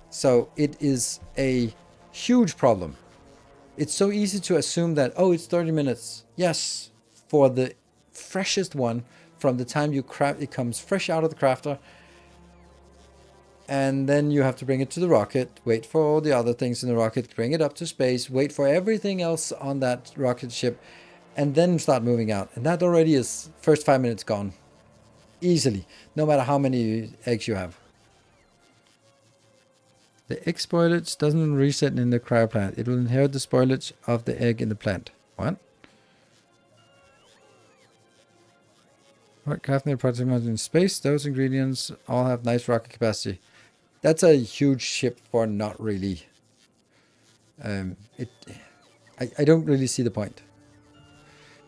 So it is a huge problem. It's so easy to assume that, oh, it's 30 minutes. Yes, for the freshest one, from the time you craft, it comes fresh out of the crafter. And then you have to bring it to the rocket, wait for all the other things in the rocket, bring it up to space, wait for everything else on that rocket ship, and then start moving out. And that already is first 5 minutes gone. Easily, no matter how many eggs you have. The egg spoilage doesn't reset in the cryoplant. It will inherit the spoilage of the egg in the plant. What? What crafting project in space? Those ingredients all have nice rocket capacity. That's a huge ship for not really. I don't really see the point.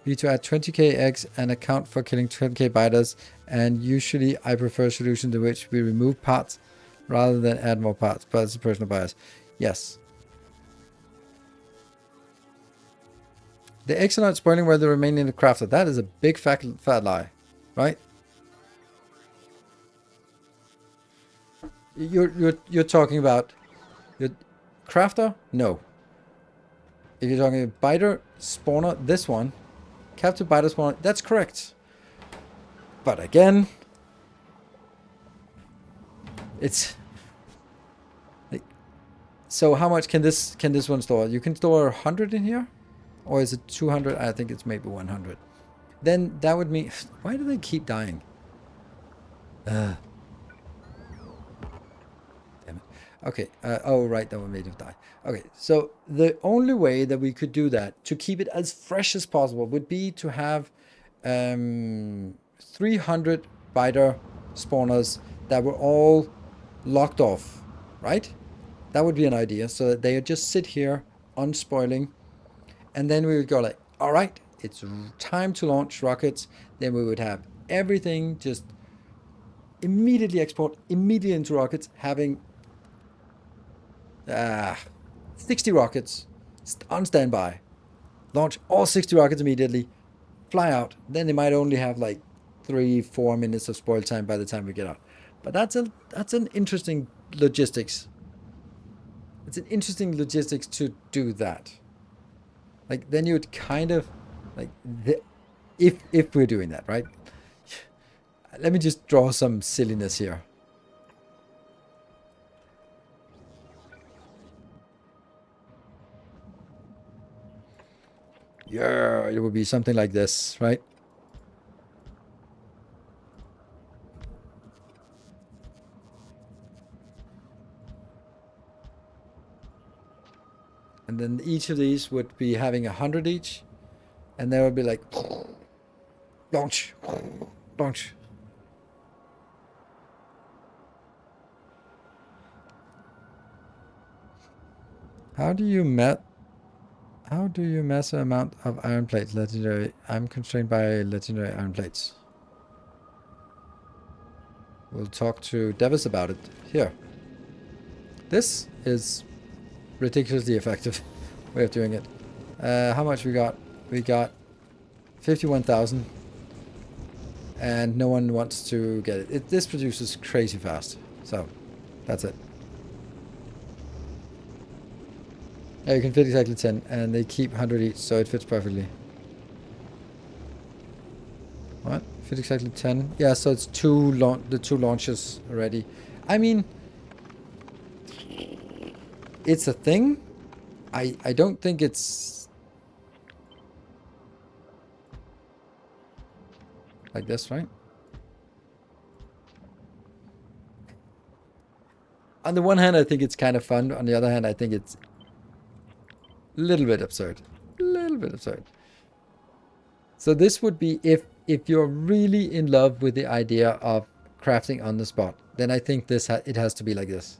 We need to add 20k eggs and account for killing 20k biters, and usually I prefer a solution to which we remove parts rather than add more parts, but it's a personal bias. Yes. The eggs are not spoiling where they remain in the crafter. That is a big fat lie, right? You're talking about your crafter? No. If you're talking biter spawner, this one, captive biter spawner, that's correct. But again, it's like, so how much can this one store? You can store 100 in here, or is it 200? I think it's maybe 100. Then that would mean, why do they keep dying? Damn it. Okay. Oh right, that one made it die. Okay, so the only way that we could do that to keep it as fresh as possible would be to have 300 biter spawners that were all locked off, right? That would be an idea, so that they would just sit here unspoiling, and then we would go like, all right, it's time to launch rockets. Then we would have everything just immediately export immediately into rockets, having 60 rockets on standby. Launch all 60 rockets immediately, fly out. Then they might only have like 3-4 minutes of spoil time by the time we get out. But that's an interesting logistics. It's an interesting logistics to do that. Like then you would kind of like if we're doing that, right? Let me just draw some silliness here. Yeah, it would be something like this, right? And then each of these would be having 100 each, and there would be like launch, launch. How do you measure amount of iron plates? Legendary. I'm constrained by legendary iron plates. We'll talk to Devis about it here. This is ridiculously effective way of doing it. How much we got? We got 51,000, and no one wants to get it. This produces crazy fast, so that's it. Yeah, you can fit exactly 10, and they keep 100 each, so it fits perfectly. What? Fit exactly 10? Yeah, so it's the two launches already. I mean, it's a thing. I don't think it's like this, right? On the one hand, I think it's kind of fun. On the other hand, I think it's a little bit absurd. A little bit absurd. So this would be if you're really in love with the idea of crafting on the spot, then I think it has to be like this.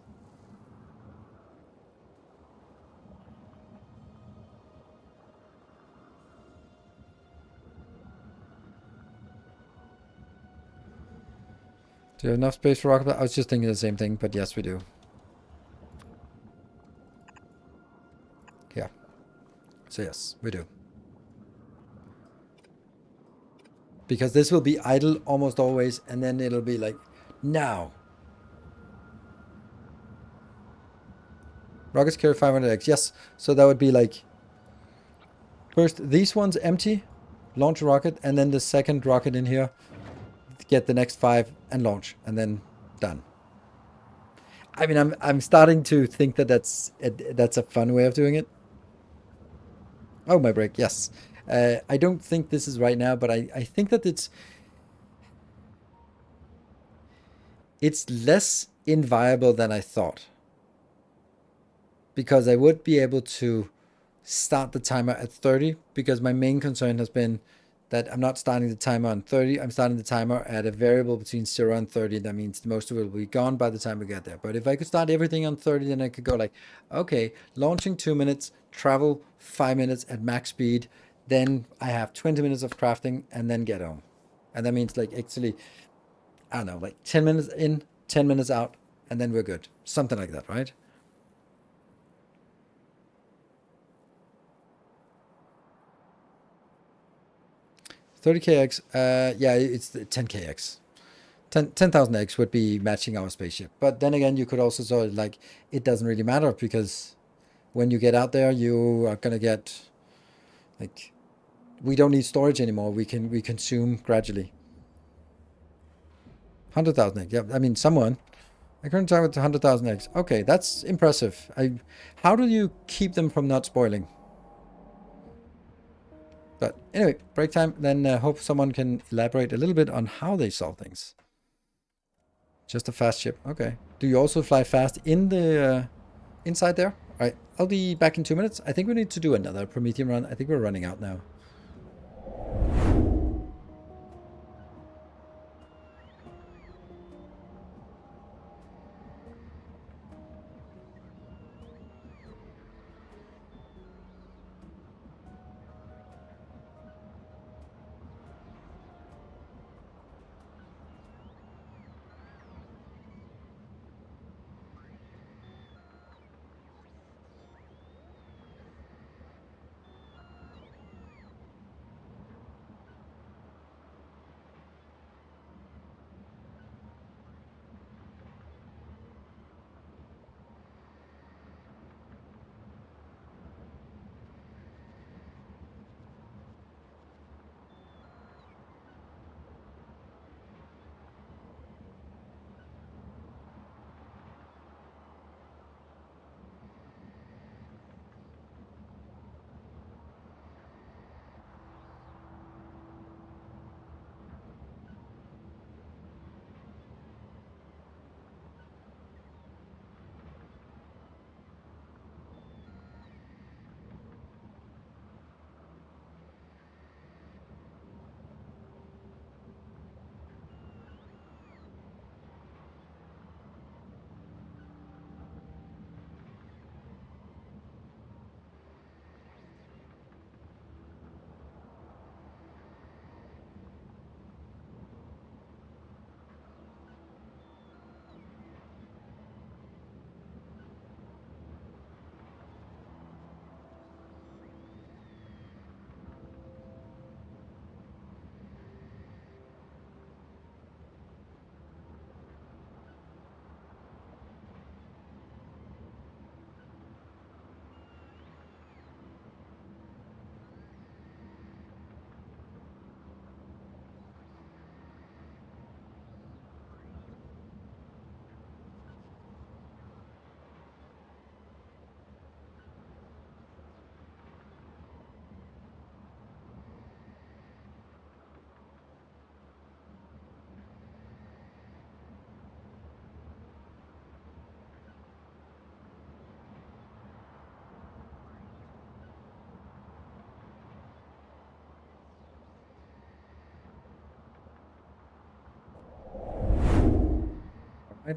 Do you have enough space for rocket? I was just thinking the same thing, but yes, we do. Yeah. So yes, we do. Because this will be idle almost always, and then it'll be like, now. Rockets carry 500x. Yes. So that would be like, first, these ones empty, launch a rocket, and then the second rocket in here, get the next 5 and launch, and then done. I mean, I'm starting to think that that's a fun way of doing it. Oh, my break. Yes. I don't think this is right now, but I think that it's less inviolable than I thought. Because I would be able to start the timer at 30, because my main concern has been that I'm not starting the timer on 30. I'm starting the timer at a variable between 0 and 30. That means most of it will be gone by the time we get there. But if I could start everything on 30, then I could go like, okay, launching 2 minutes, travel 5 minutes at max speed. Then I have 20 minutes of crafting and then get home. And that means like actually, I don't know, like 10 minutes in, 10 minutes out, and then we're good. Something like that, right? 30kx, yeah, it's 10kx. 10,000x would be matching our spaceship. But then again, you could also sort of like, it doesn't really matter, because when you get out there, you are going to get, like, we don't need storage anymore. We consume gradually. 100,000x, yeah, I mean, someone. I couldn't talk with 100,000x. Okay, that's impressive. How do you keep them from not spoiling? But anyway, break time. Then hope someone can elaborate a little bit on how they solve things. Just a fast ship. Okay. Do you also fly fast in the inside there? All right. I'll be back in 2 minutes. I think we need to do another Promethium run. I think we're running out now.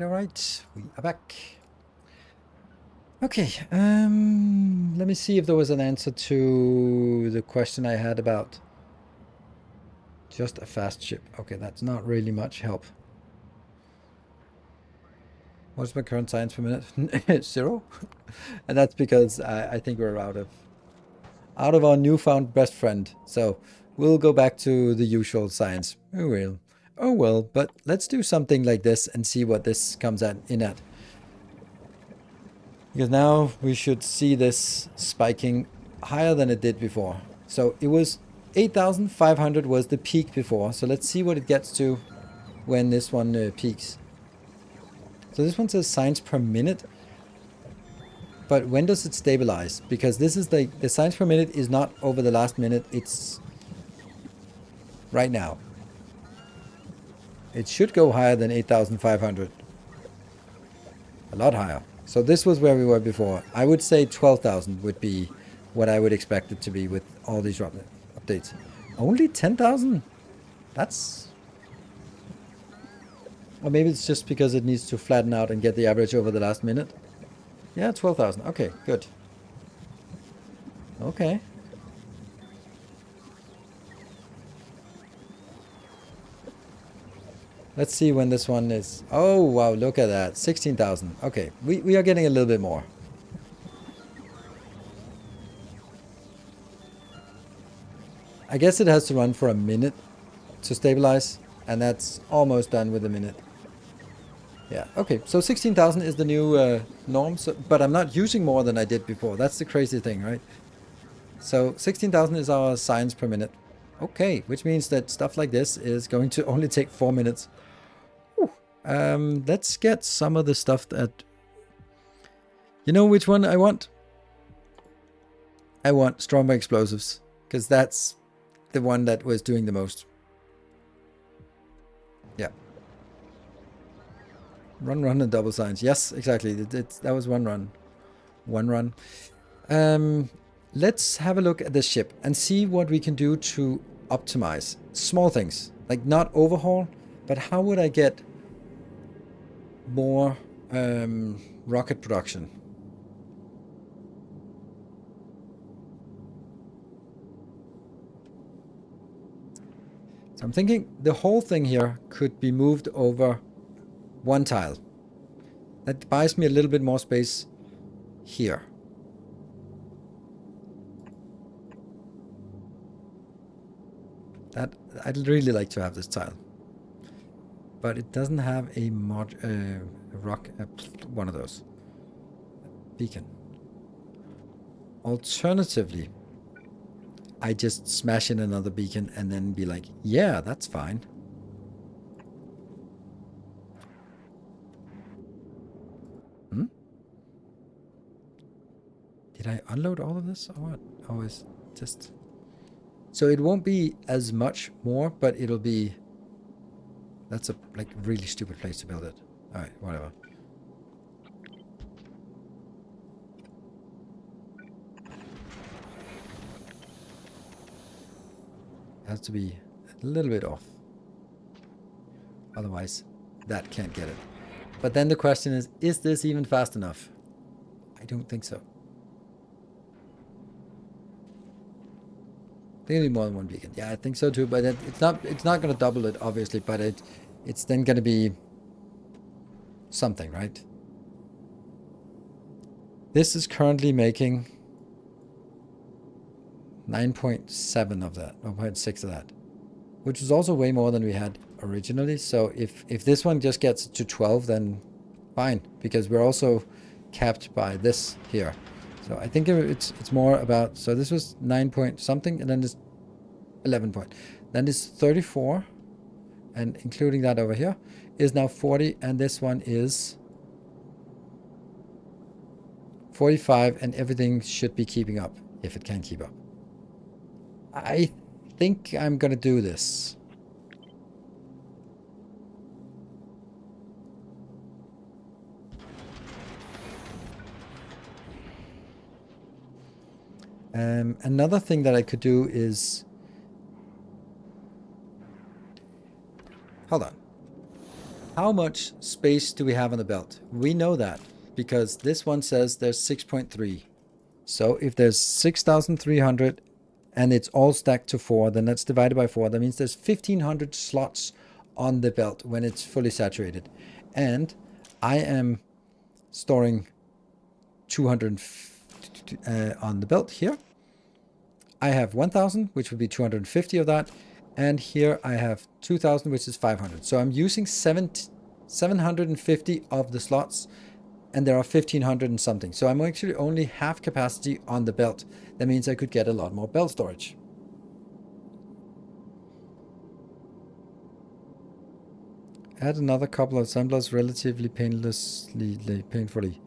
All right. We are back. Okay. Let me see if there was an answer to the question I had about just a fast ship. Okay, that's not really much help. What's my current science per minute? 0. And that's because I think we're out of our newfound best friend. So we'll go back to the usual science. Oh well. Oh well, but let's do something like this and see what this comes in at. Because now we should see this spiking higher than it did before. So it was 8,500 was the peak before. So let's see what it gets to when this one peaks. So this one says science per minute. But when does it stabilize? Because this is the science per minute is not over the last minute. It's right now. It should go higher than 8,500. A lot higher. So this was where we were before. I would say 12,000 would be what I would expect it to be with all these updates. Only 10,000? That's... Or maybe it's just because it needs to flatten out and get the average over the last minute. Yeah, 12,000. Okay, good. Okay. Let's see when this one is... Oh, wow, look at that. 16,000. Okay, we are getting a little bit more. I guess it has to run for a minute to stabilize, and that's almost done with a minute. Yeah, okay, so 16,000 is the new norm, so, but I'm not using more than I did before. That's the crazy thing, right? So 16,000 is our science per minute. Okay, which means that stuff like this is going to only take 4 minutes. Let's get some of the stuff that... You know which one I want? I want stronger explosives, because that's the one that was doing the most. Yeah. Run and double science. Yes, exactly. That was one run. One run. Let's have a look at this ship and see what we can do to optimize. Small things. Like not overhaul, but how would I get more rocket production? So I'm thinking the whole thing here could be moved over one tile. That buys me a little bit more space here. That I'd really like to have this tile, but it doesn't have a one of those beacon. Alternatively, I just smash in another beacon and then be like, yeah, that's fine. Did I unload all of this or what? Oh, it's just... So it won't be as much more, but it'll be... That's a like really stupid place to build it. Alright, whatever. It has to be a little bit off. Otherwise, that can't get it. But then the question is this even fast enough? I don't think so. I think I need more than one beacon. Yeah, I think so too. But it's not going to double it, obviously. But it's then going to be something, right? This is currently making 9.7 of that, 1.6 of that, which is also way more than we had originally. So if this one just gets to 12, then fine, because we're also capped by this here. So I think it's more about, so this was 9 point something, and then this 11 point. Then this 34, and including that over here, is now 40, and this one is 45, and everything should be keeping up, if it can keep up. I think I'm gonna do this. Another thing that I could do is... Hold on. How much space do we have on the belt? We know that because this one says there's 6.3. So if there's 6,300 and it's all stacked to 4, then that's divided by 4. That means there's 1,500 slots on the belt when it's fully saturated. And I am storing 200 on the belt here. I have 1000, which would be 250 of that. And here I have 2000, which is 500. So I'm using 750 of the slots, and there are 1500 and something. So I'm actually only half capacity on the belt. That means I could get a lot more belt storage. Add another couple of assemblers relatively painfully.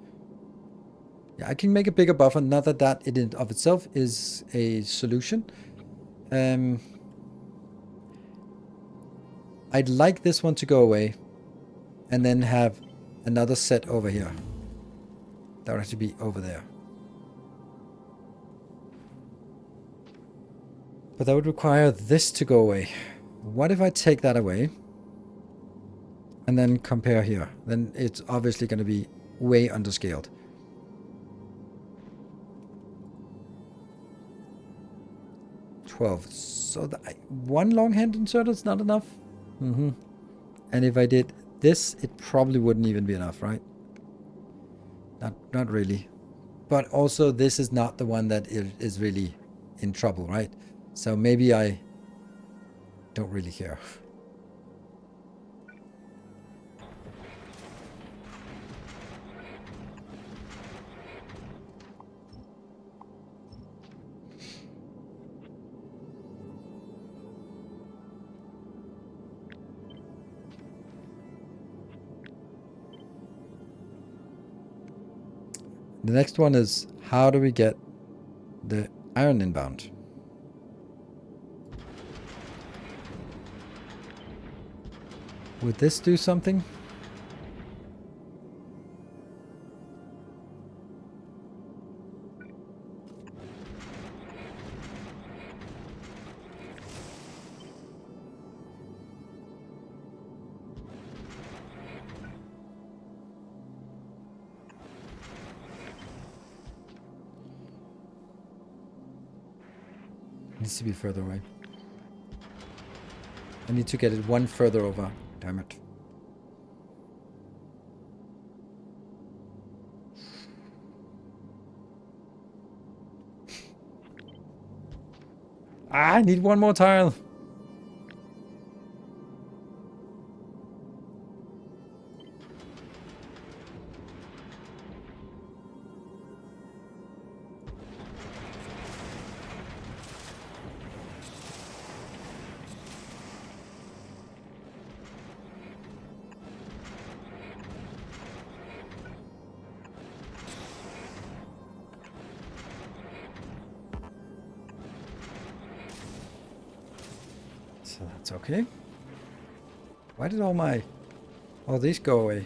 Yeah, I can make a bigger buffer, not that that in of itself is a solution. I'd like this one to go away and then have another set over here. That would have to be over there. But that would require this to go away. What if I take that away and then compare here? Then it's obviously going to be way underscaled. So one long hand insert is not enough. And if I did this, it probably wouldn't even be enough, right? Not really. But also this is not the one that is really in trouble, right? So maybe I don't really care. The next one is, how do we get the iron inbound? Would this do something? Needs to be further away. I need to get it one further over. Damn it. I need one more tile. So that's okay. Why did all these go away?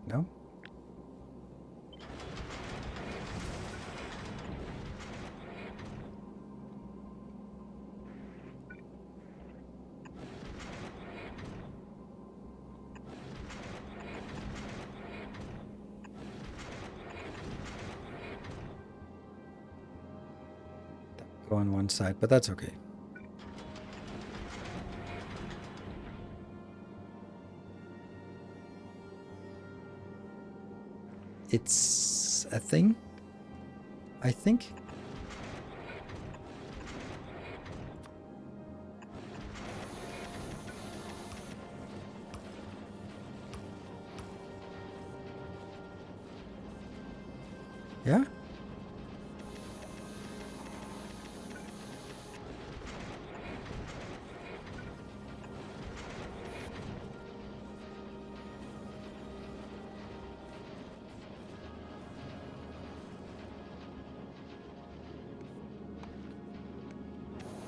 No? Go on one side, but that's okay. It's a thing, I think. Yeah?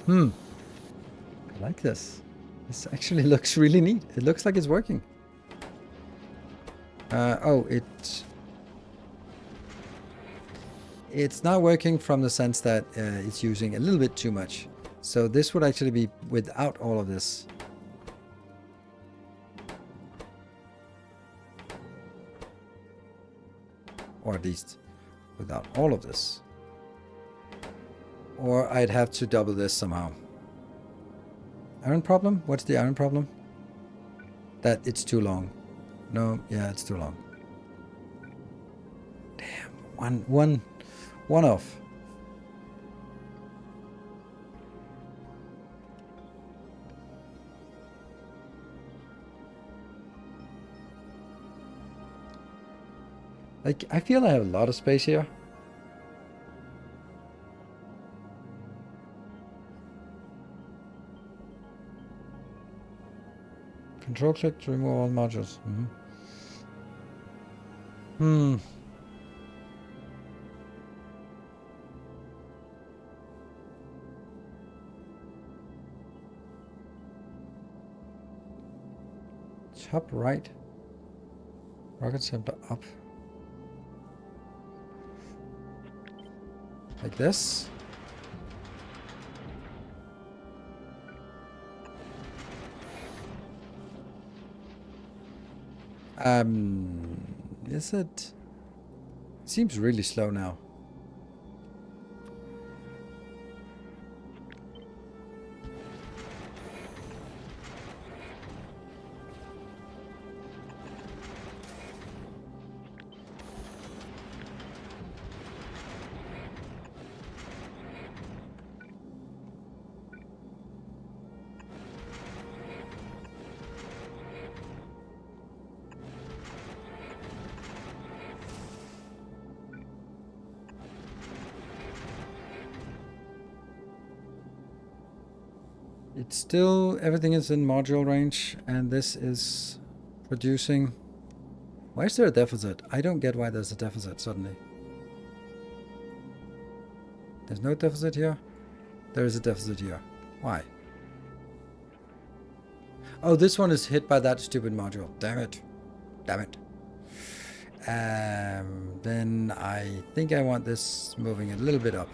I like this. This actually looks really neat. It looks like it's working. It's not working from the sense that it's using a little bit too much. So this would actually be without all of this. Or at least without all of this. Or I'd have to double this somehow. Iron problem? What's the iron problem? That it's too long. No, yeah, it's too long. Damn, one off. Like, I feel I have a lot of space here. Control click to remove all modules. Top right. Rocket center up. Like this. Is it? Seems really slow now. It's still, everything is in module range, and this is producing. Why is there a deficit? I don't get why there's a deficit suddenly. There's no deficit here. There is a deficit here. Why? Oh, this one is hit by that stupid module. Damn it. Damn it. Then I think I want this moving a little bit up.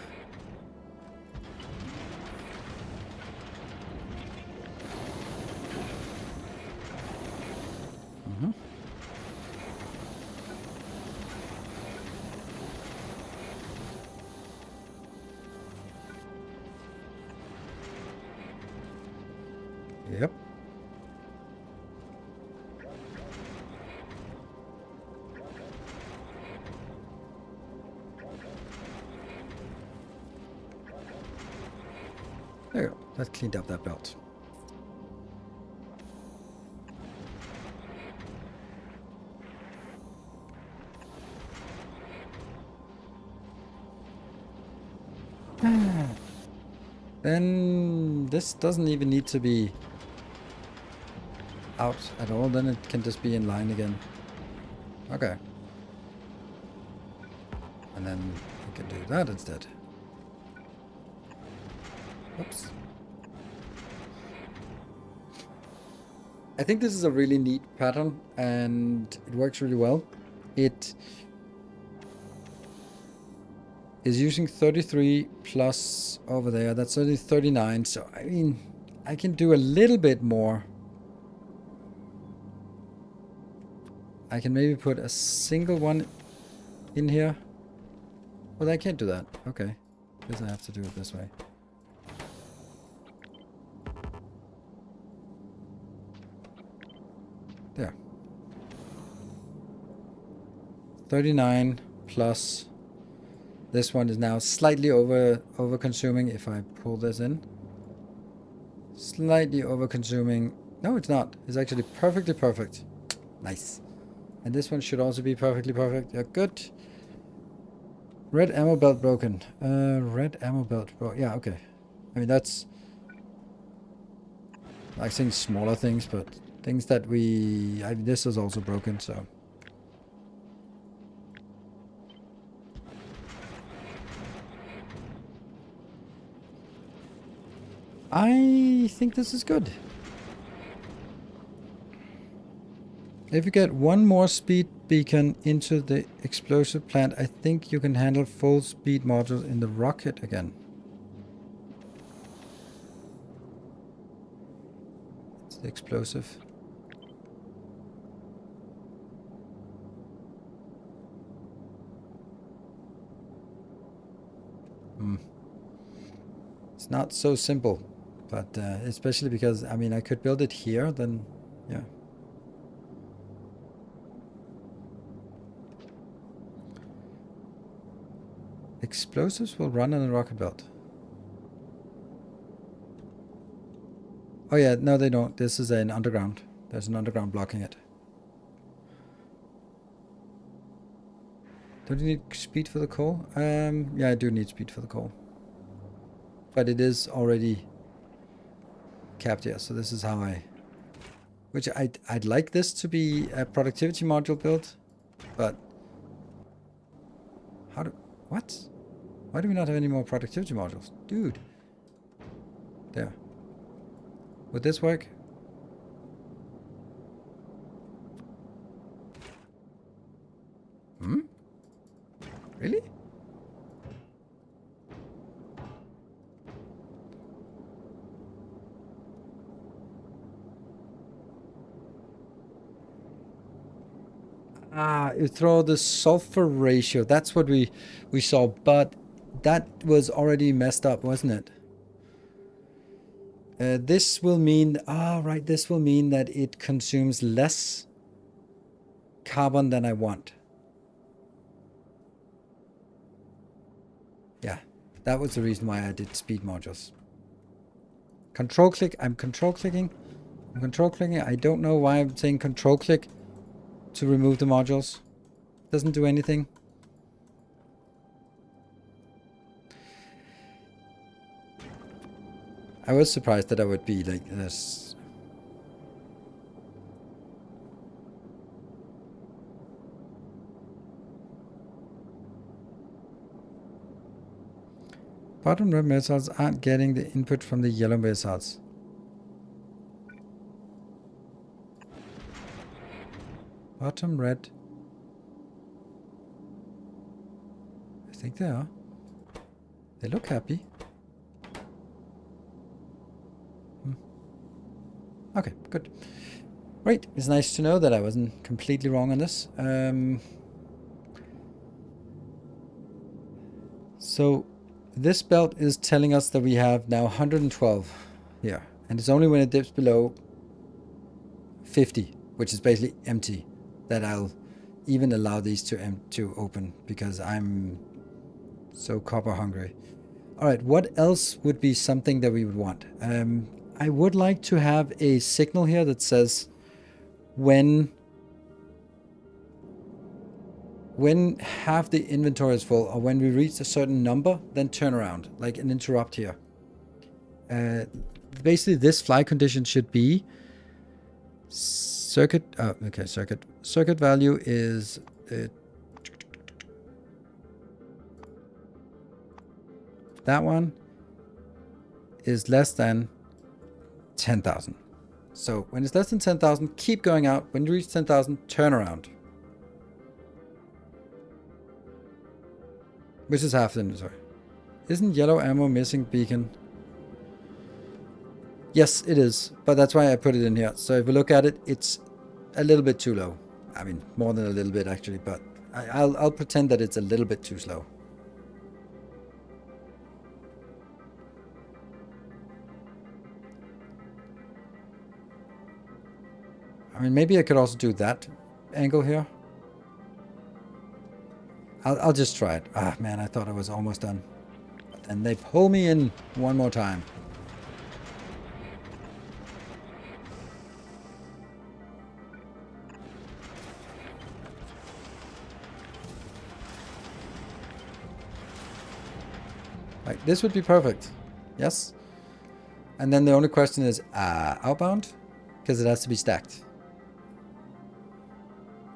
Yep. There you go. That cleaned up that belt. Then this doesn't even need to be out at all. Then it can just be in line again. Okay. And then we can do that instead. Oops. I think this is a really neat pattern and it works really well. It is using 33 plus over there. That's only 39. So, I mean, I can do a little bit more. I can maybe put a single one in here. Well, I can't do that. Okay. Guess I have to do it this way. There. 39 plus. This one is now slightly over consuming if I pull this in. Slightly over consuming. No, it's not. It's actually perfectly perfect. Nice. And this one should also be perfectly perfect. Yeah, good. Red ammo belt broken. Red ammo belt broken. Yeah, okay. I mean, that's like saying smaller things, but things that we... I mean, this is also broken, so... I think this is good. If you get one more speed beacon into the explosive plant, I think you can handle full speed modules in the rocket again. It's the explosive. not so simple. But especially because, I mean, I could build it here, then, yeah. Explosives will run on a rocket belt. Oh yeah, no they don't. This is an underground. There's an underground blocking it. Don't you need speed for the coal? Yeah, I do need speed for the coal. But it is already capped here, so this is how I... Which I'd like this to be a productivity module build, but... How do... What? Why do we not have any more productivity modules? Dude. There. Would this work? Hmm? Really? Ah, you throw the sulfur ratio. That's what we saw, but that was already messed up, wasn't it? This will mean... Ah, right. This will mean that it consumes less carbon than I want. Yeah, that was the reason why I did speed modules. Control click. I'm control clicking. I don't know why I'm saying control click to remove the modules. Doesn't do anything. I was surprised that I would be like this. Bottom red metals aren't getting the input from the yellow metals. Bottom red. I think they are. They look happy. Okay, good. Right, it's nice to know that I wasn't completely wrong on this. So this belt is telling us that we have now 112 here. And it's only when it dips below 50, which is basically empty, that I'll even allow these to open, because I'm so copper hungry. All right, what else would be something that we would want? I would like to have a signal here that says when half the inventory is full, or when we reach a certain number, then turn around, like an interrupt here. Basically, this fly condition should be circuit. Okay, circuit value is that one is less than 10,000. So when it's less than 10,000, keep going out. When you reach 10,000, turn around. Which is half the inventory. Isn't yellow ammo missing beacon? Yes, it is. But that's why I put it in here. So if we look at it, it's a little bit too low. I mean, more than a little bit actually, but I'll pretend that it's a little bit too slow. I mean, maybe I could also do that angle here. I'll just try it. Ah, man, I thought I was almost done. But then they pull me in one more time. Like, this would be perfect. Yes? And then the only question is, outbound? Because it has to be stacked.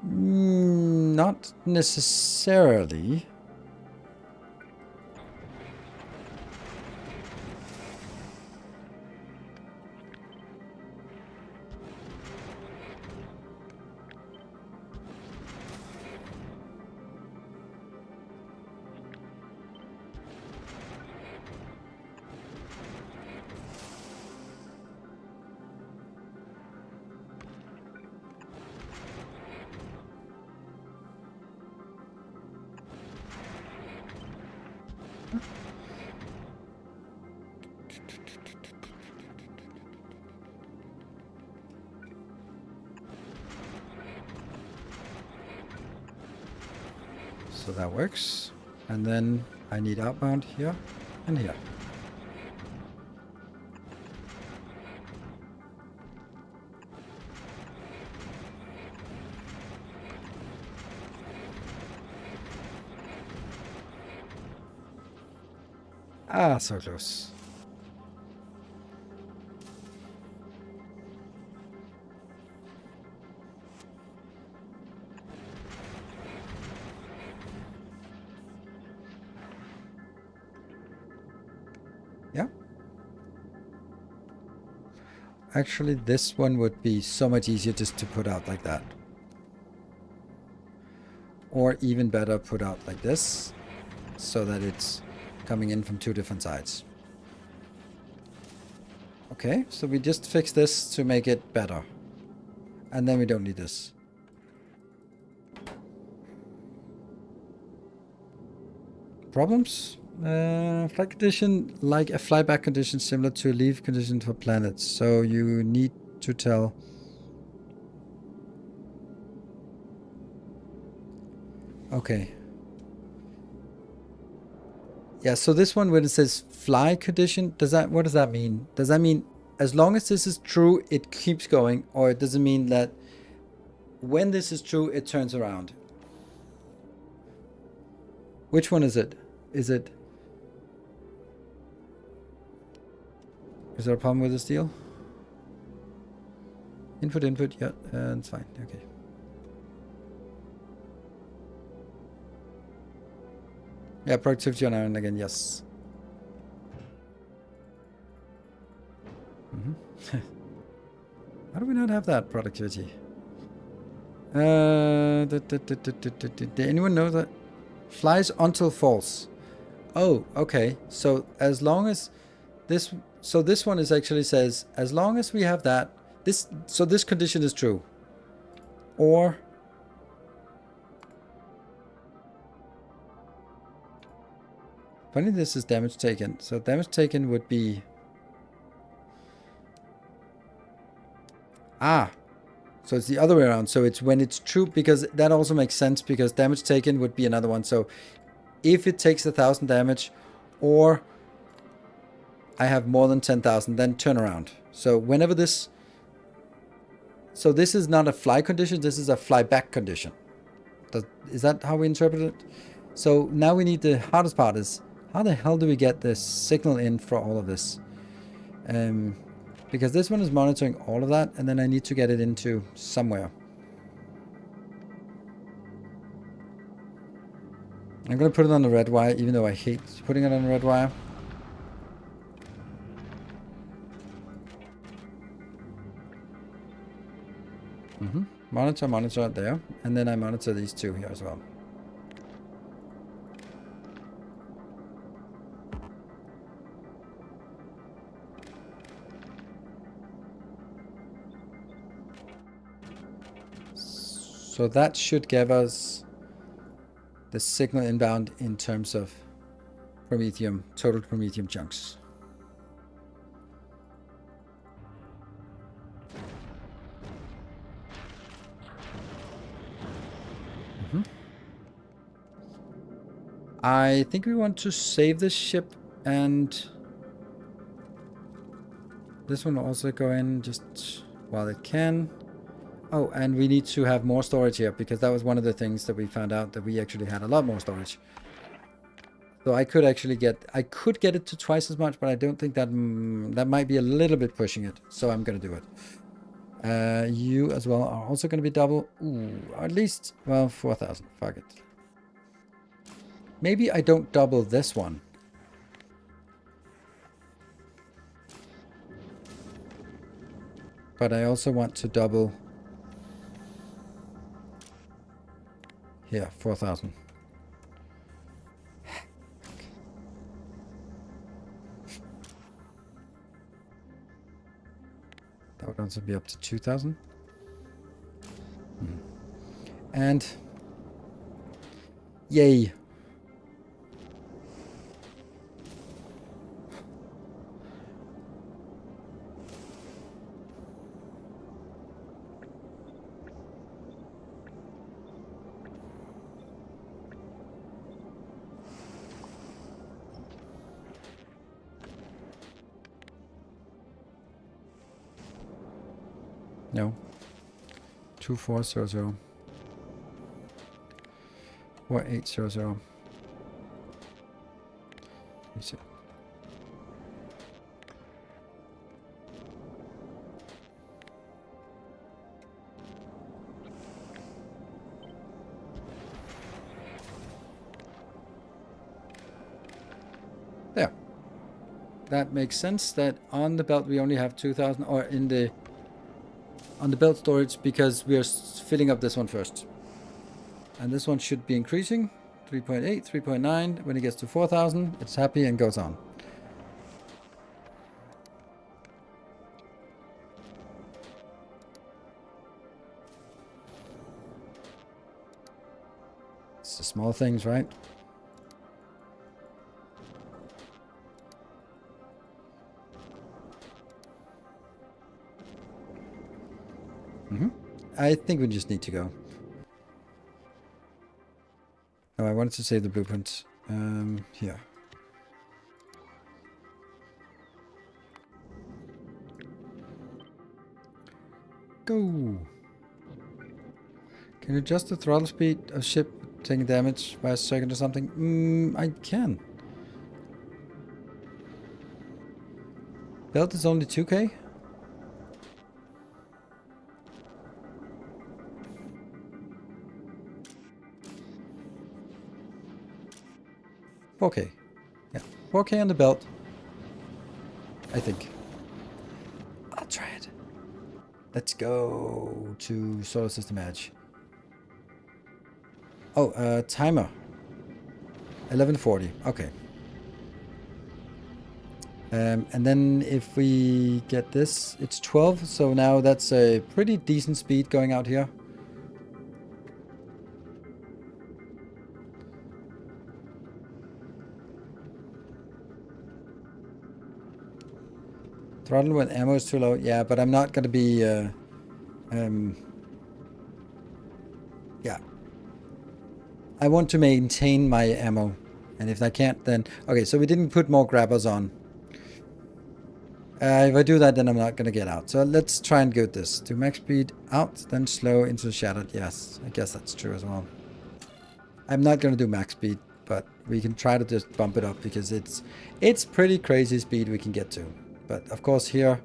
Not necessarily. So that works. And then I need outbound here and here. Ah, so close. Yeah. Actually, this one would be so much easier just to put out like that. Or even better, put out like this, so that it's coming in from two different sides. Okay, so we just fix this to make it better. And then we don't need this. Problems? Flight condition, like a flyback condition similar to a leave condition for planets. So you need to tell... Okay. Yeah, so this one when it says fly condition, what does that mean? Does that mean as long as this is true, it keeps going? Or does it mean that when this is true, it turns around? Which one is it? Is there a problem with this deal? Input, yeah, it's fine, okay. Yeah, productivity on iron again, yes. How do we not have that productivity? Did anyone know that? Flies until false. Oh, okay. So as long as this... So this one is actually says, as long as we have that, so this condition is true. Or... Funny this is damage taken. So damage taken would be... Ah, so it's the other way around. So it's when it's true, because that also makes sense, because damage taken would be another one. So if it takes 1,000 damage, or I have more than 10,000, then turn around. So whenever this... So this is not a fly condition, this is a fly back condition. Is that how we interpret it? So now we need the hardest part is, how the hell do we get this signal in for all of this? Because this one is monitoring all of that, and then I need to get it into somewhere. I'm going to put it on the red wire, even though I hate putting it on the red wire. Monitor there. And then I monitor these two here as well. So that should give us the signal inbound in terms of Promethium, total Promethium chunks. I think we want to save this ship, and this one will also go in just while it can. Oh, and we need to have more storage here, because that was one of the things that we found out, that we actually had a lot more storage. So I could actually get it to twice as much, but I don't think that that might be a little bit pushing it. So I'm gonna do it. You as well are also gonna be double. Ooh, at least, well, 4,000. Fuck it. Maybe I don't double this one. But I also want to double here, 4,000. That would also be up to 2,000. And yay. No. 2400. 4800. There. That makes sense that on the belt we only have 2000, or in the on the belt storage, because we are filling up this one first. And this one should be increasing. 3.8, 3.9. When it gets to 4000, it's happy and goes on. It's the small things, right? I think we just need to go. Oh, I wanted to save the blueprints. Here. Go! Can you adjust the throttle speed of ship taking damage by a second or something? I can. Belt is only 2k? Okay. Yeah. 4k on the belt. I think. I'll try it. Let's go to Solar System Edge. Oh, timer. 11:40. Okay. And then if we get this, it's 12. So now that's a pretty decent speed going out here. Throttle when ammo is too low. Yeah, but I'm not going to be... yeah. I want to maintain my ammo. And if I can't, then... Okay, so we didn't put more grabbers on. If I do that, then I'm not going to get out. So let's try and get this. Do max speed out, then slow into shattered. Yes, I guess that's true as well. I'm not going to do max speed, but we can try to just bump it up because it's pretty crazy speed we can get to. But of course here,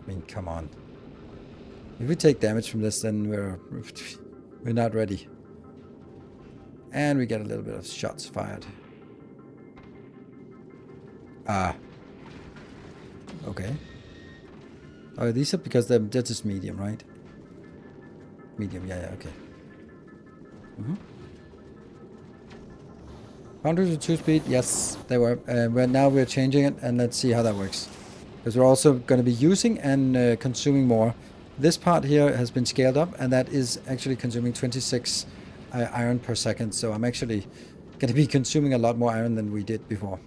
I mean, come on. If we take damage from this, then we're not ready. And we get a little bit of shots fired. Ah. Okay. Oh, these are because they're just medium, right? Medium, yeah, okay. Boundaries with 2 speed, yes, they were. But now we're changing it, and let's see how that works. Because we're also going to be using and consuming more. This part here has been scaled up, and that is actually consuming 26 iron per second. So I'm actually going to be consuming a lot more iron than we did before.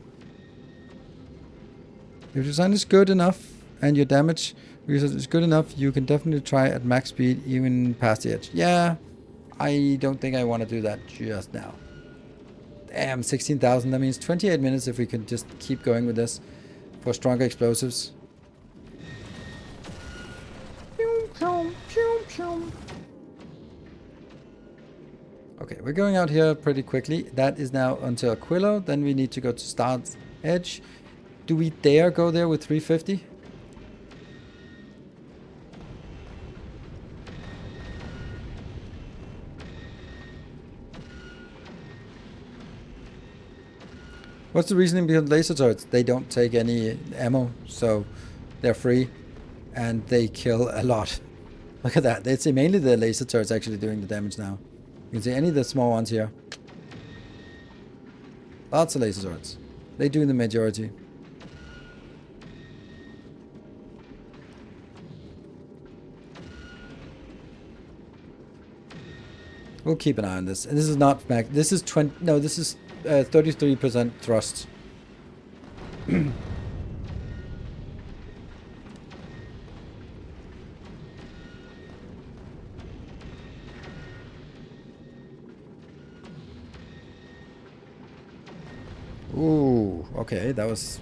If your design is good enough, and your damage research is good enough, you can definitely try at max speed, even past the edge. Yeah, I don't think I want to do that just now. Damn, 16,000. That means 28 minutes if we can just keep going with this for stronger explosives. Okay, we're going out here pretty quickly. That is now until Aquilo. Then we need to go to Star's Edge. Do we dare go there with 350? What's the reasoning behind laser turrets? They don't take any ammo, so they're free, and they kill a lot. Look at that. It's mainly the laser turrets actually doing the damage now. You can see any of the small ones here. Lots of laser turrets. They do the majority. We'll keep an eye on this. And this is not max. This is 20. No, this is 33% thrust. Ooh, okay, that was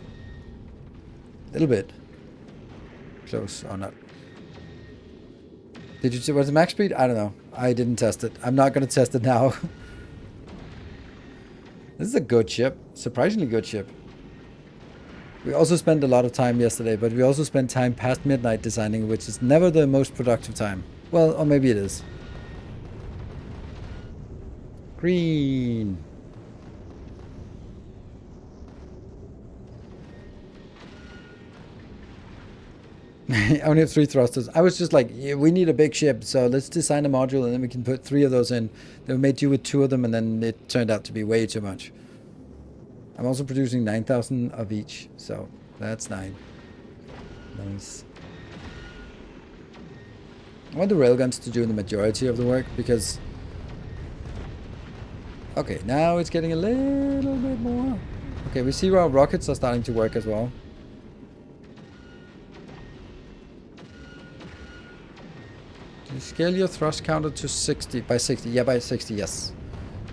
a little bit close or not. Did you see what's the max speed? I don't know. I didn't test it. I'm not going to test it now. This is a good ship. Surprisingly good ship. We also spent a lot of time yesterday, but we also spent time past midnight designing, which is never the most productive time. Well, or maybe it is. Green. I only have 3 thrusters. I was just like, yeah, we need a big ship, so let's design a module and then we can put 3 of those in. Then we made do with 2 of them and then it turned out to be way too much. I'm also producing 9,000 of each, so that's 9. Nice. I want the railguns to do the majority of the work because... Okay, now it's getting a little bit more. Okay, we see our rockets are starting to work as well. Do you scale your thrust counter to 60? By 60? Yeah, by 60, yes.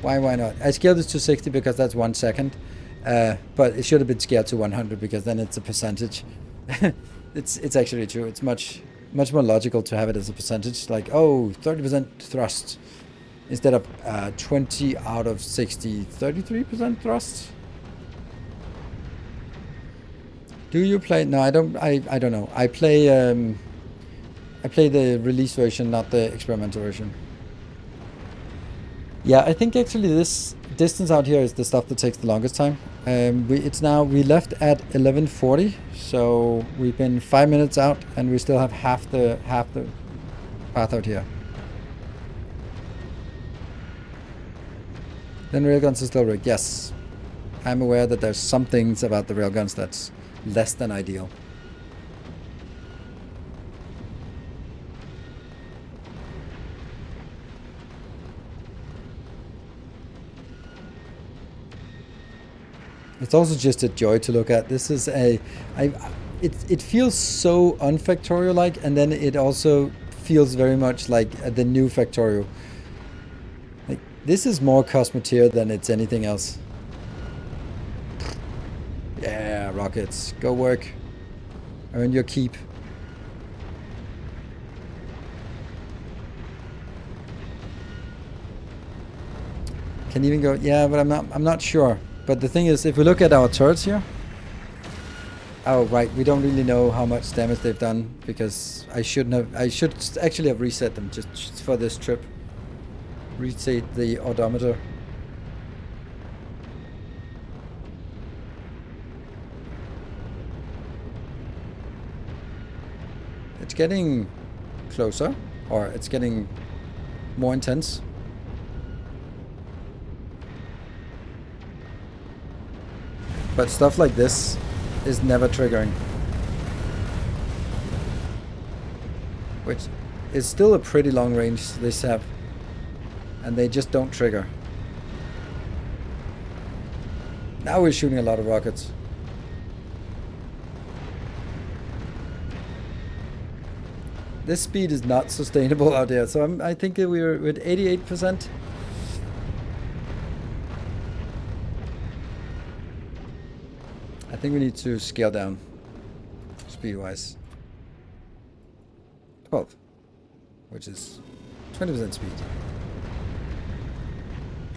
Why not? I scaled this to 60 because that's 1 second. But it should have been scaled to 100 because then it's a percentage. It's actually true. It's much more logical to have it as a percentage. Like, oh, 30% thrust. Instead of 20 out of 60, 33% thrust. Do you play? No, I don't. I don't know. I play the release version, not the experimental version. Yeah, I think actually this distance out here is the stuff that takes the longest time. We left at 11:40, so we've been 5 minutes out, and we still have half the path out here. Then railguns are still rigged. Yes, I'm aware that there's some things about the railguns that's less than ideal. It's also just a joy to look at. This is it feels so un-Factorio-like, and then it also feels very much like the new Factorio. Like, this is more Cosmoteer than it's anything else. Yeah, rockets, go work. Earn your keep. Can even go, yeah, but I'm not sure. But the thing is, if we look at our turrets here, oh right, we don't really know how much damage they've done because I should actually have reset them just for this trip. Reset the odometer. It's getting closer, or it's getting more intense. But stuff like this is never triggering. Which is still a pretty long range they have. And they just don't trigger. Now we're shooting a lot of rockets. This speed is not sustainable out there. So I think that we're at 88%. I think we need to scale down speed-wise. 12, which is 20% speed.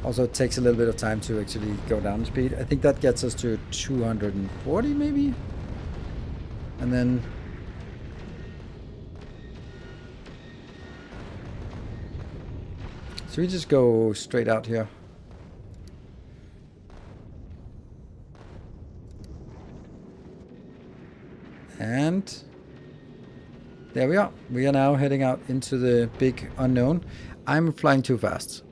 Also, it takes a little bit of time to actually go down in speed. I think that gets us to 240 maybe? And then... So we just go straight out here. And there we are. We are now heading out into the big unknown. I'm flying too fast.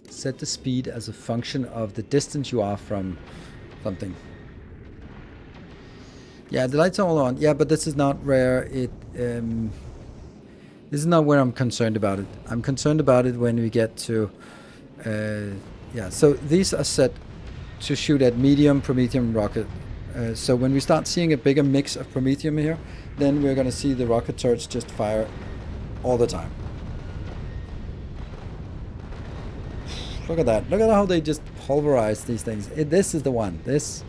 Set the speed as a function of the distance you are from something. Yeah, the lights are all on. Yeah, but this is not where it... this is not where I'm concerned about it. I'm concerned about it when we get to... yeah, so these are set to shoot at medium Promethium rocket. So when we start seeing a bigger mix of Promethium here, then we're going to see the rocket turrets just fire all the time. Look at that. Look at how they just pulverize these things. This is the one. This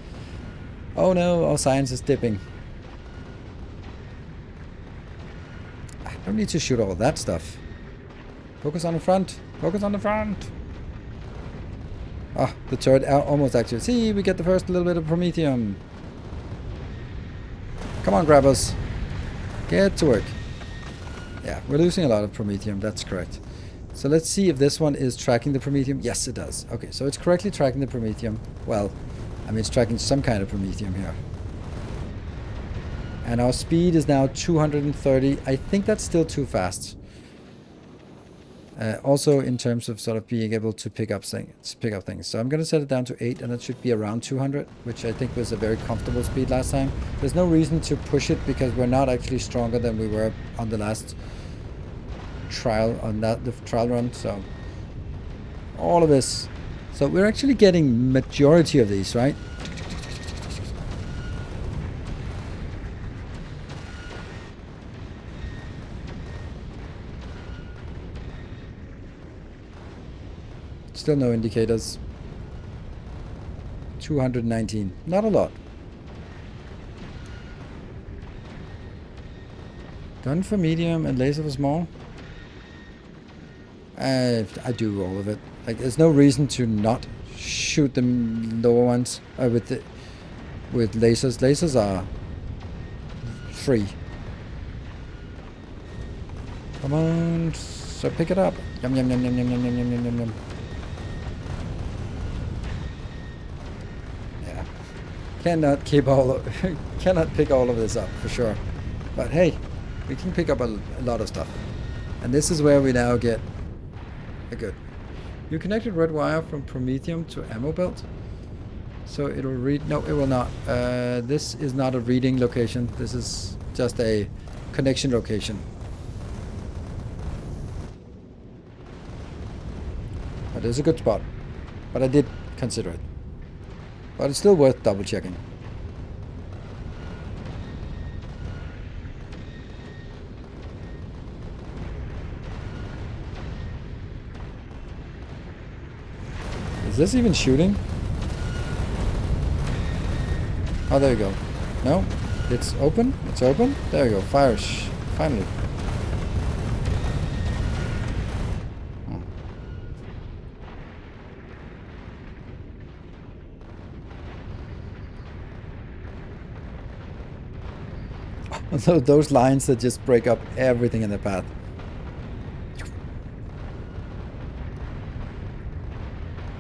Oh no, our science is dipping. I don't need to shoot all that stuff. Focus on the front. Focus on the front. Ah, the turret almost actually. See, we get the first little bit of Promethium. Come on, grabbers. Get to work. Yeah, we're losing a lot of Promethium. That's correct. So let's see if this one is tracking the Promethium. Yes, it does. Okay, so it's correctly tracking the Promethium. Well, I mean, it's tracking some kind of Promethium here. And our speed is now 230. I think that's still too fast. Also in terms of sort of being able to pick up things. So I'm going to set it down to 8, and that should be around 200, which I think was a very comfortable speed last time. There's no reason to push it because we're not actually stronger than we were on the last trial, the trial run. So all of this. So we're actually getting majority of these, right? Still no indicators. 219. Not a lot. Gun for medium and laser for small. I do all of it. Like, there's no reason to not shoot the lower ones with lasers. Lasers are free. Come on, so pick it up. Yum yum yum yum yum yum yum yum yum yum. Yeah, cannot keep cannot pick all of this up for sure. But hey, we can pick up a lot of stuff, and this is where we now get a good. You connected red wire from Promethium to ammo belt, so it'll read. No, it will not. This is not a reading location. This is just a connection location. But it's a good spot. But I did consider it. But it's still worth double checking. Is this even shooting? Oh, there you go. No, it's open. It's open. There you go. Fire. Finally. So those lines that just break up everything in the path.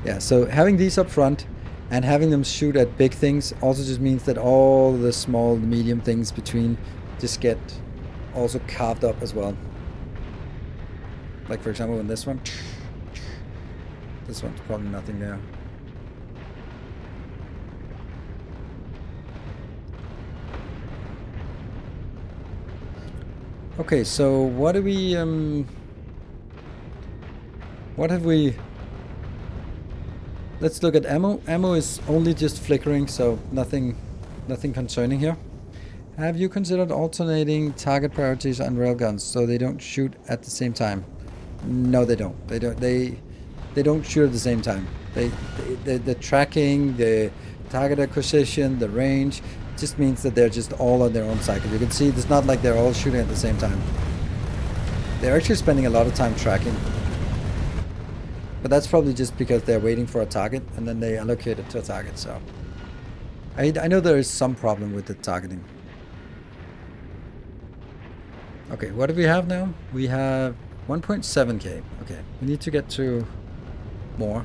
Yeah, so having these up front and having them shoot at big things also just means that all the small, medium things between just get also carved up as well. Like for example in this one. This one's probably nothing there. Okay, so what do we what have we? Let's look at ammo. Ammo is only just flickering, so nothing concerning here. Have you considered alternating target priorities on railguns so they don't shoot at the same time? No, they don't. They don't shoot at the same time. The tracking, the target acquisition, the range just means that they're just all on their own cycle. You can see it's not like they're all shooting at the same time. They're actually spending a lot of time tracking. But that's probably just because they're waiting for a target and then they allocate it to a target. So I know there is some problem with the targeting. Okay, what do we have now? We have 1.7k. Okay, we need to get to more.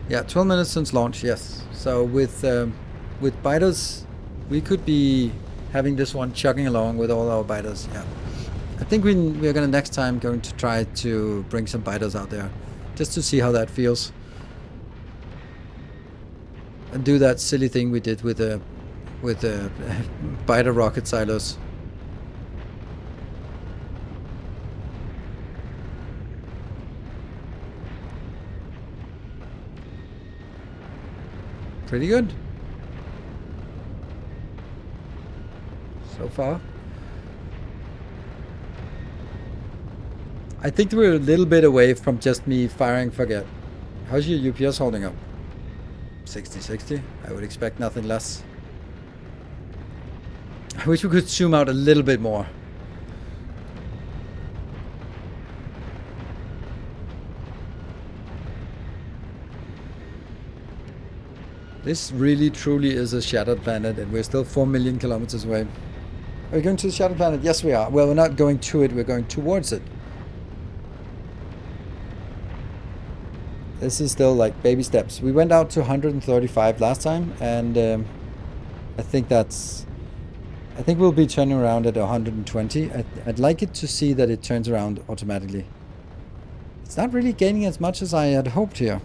Yeah, 12 minutes since launch, yes. So with biters, we could be having this one chugging along with all our biters, yeah. I think we're gonna next time going to try to bring some biters out there, just to see how that feels. And do that silly thing we did with the biter rocket silos. Pretty good so far. I think we're a little bit away from just me firing forget. How's your UPS holding up? 60-60. I would expect nothing less. I wish we could zoom out a little bit more. This really truly is a shattered planet, and we're still 4 million kilometers away. Are we going to the shattered planet? Yes, we are. Well, we're not going to it, we're going towards it. This is still like baby steps. We went out to 135 last time, and I think we'll be turning around at 120. I'd like it to see that it turns around automatically. It's not really gaining as much as I had hoped here.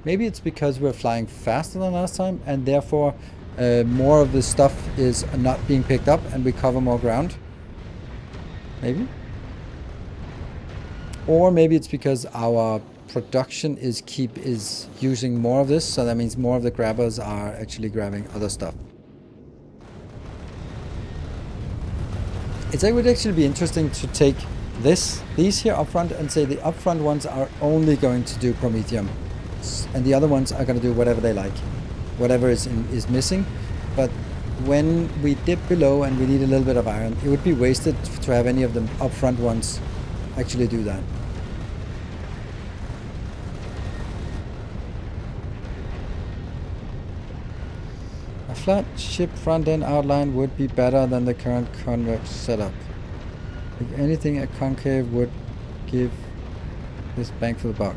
Maybe it's because we're flying faster than last time, and therefore more of the stuff is not being picked up and we cover more ground. Maybe. Or maybe it's because our production is using more of this, so that means more of the grabbers are actually grabbing other stuff. It would actually be interesting to take these here up front and say the upfront ones are only going to do Promethium, and the other ones are going to do whatever they like, whatever is missing. But when we dip below and we need a little bit of iron, it would be wasted to have any of the upfront ones actually do that. A flat ship front end outline would be better than the current convex setup. If anything, a concave would give this bang for the buck.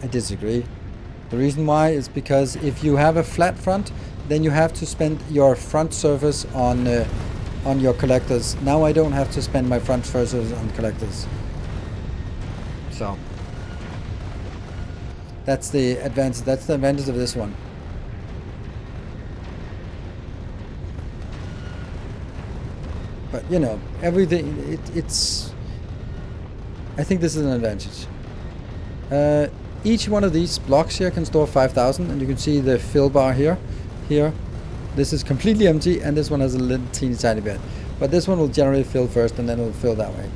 I disagree. The reason why is because if you have a flat front, then you have to spend your front surface on your collectors. Now I don't have to spend my front surface on collectors. So that's the advantage. That's the advantage of this one. But you know, everything it's. I think this is an advantage. Each one of these blocks here can store 5,000, and you can see the fill bar here. Here, this is completely empty, and this one has a little teeny tiny bit. But this one will generally fill first, and then it will fill that way.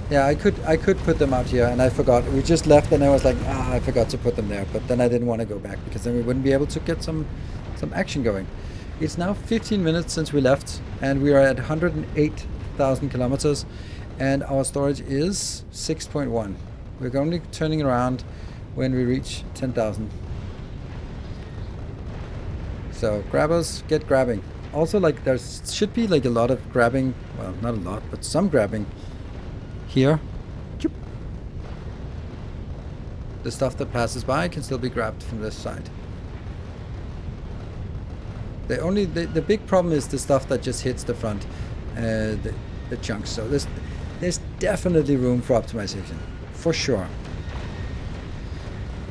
Yeah, I could put them out here, and I forgot. We just left, and I was like, I forgot to put them there. But then I didn't want to go back, because then we wouldn't be able to get some action going. It's now 15 minutes since we left, and we are at 108,000 kilometers. And our storage is 6.1. We're only turning around when we reach 10,000. So grabbers, get grabbing. Also, like, there should be like a lot of grabbing. Well, not a lot, but some grabbing here. The stuff that passes by can still be grabbed from this side. The big problem is the stuff that just hits the front, the chunks. So there's definitely room for optimization, for sure.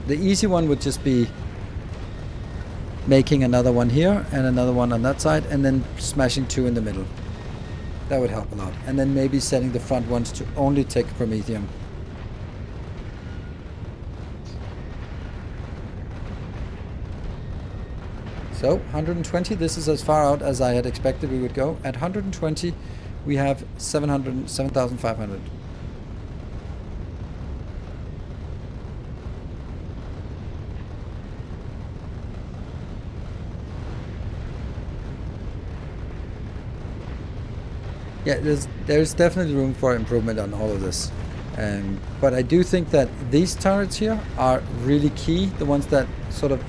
The easy one would just be making another one here and another one on that side, and then smashing two in the middle. That would help a lot. And then maybe setting the front ones to only take Promethium. So 120, this is as far out as I had expected we would go. At 120, we have 7,500. Yeah, there's definitely room for improvement on all of this. But I do think that these turrets here are really key. The ones that sort of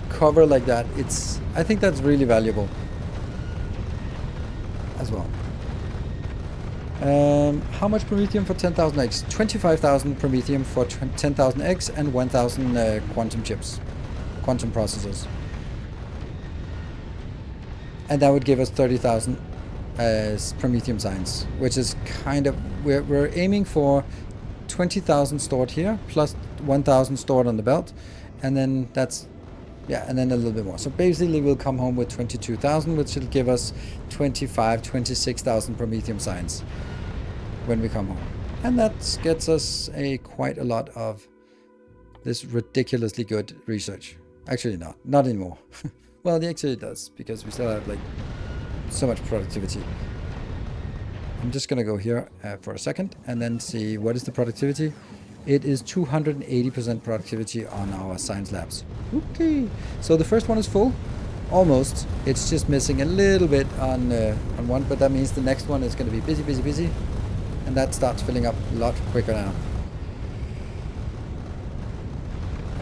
cover like that. I think that's really valuable as well. How much Promethium for 10,000 eggs? 25,000 Promethium for 10,000 eggs and 1,000 quantum chips, quantum processors. And that would give us 30,000 Promethium signs, which is kind of, we're aiming for 20,000 stored here, plus 1,000 stored on the belt, and then that's, yeah, and then a little bit more. So basically we'll come home with 22,000, which will give us 26,000 Promethium signs when we come home. And that gets us quite a lot of this ridiculously good research. Actually not anymore. Well, actually it does, because we still have like so much productivity. I'm just gonna go here for a second and then see what is the productivity. It is 280% productivity on our science labs. Okay, so the first one is full, almost. It's just missing a little bit on one, but that means the next one is going to be busy, busy, busy, and that starts filling up a lot quicker now.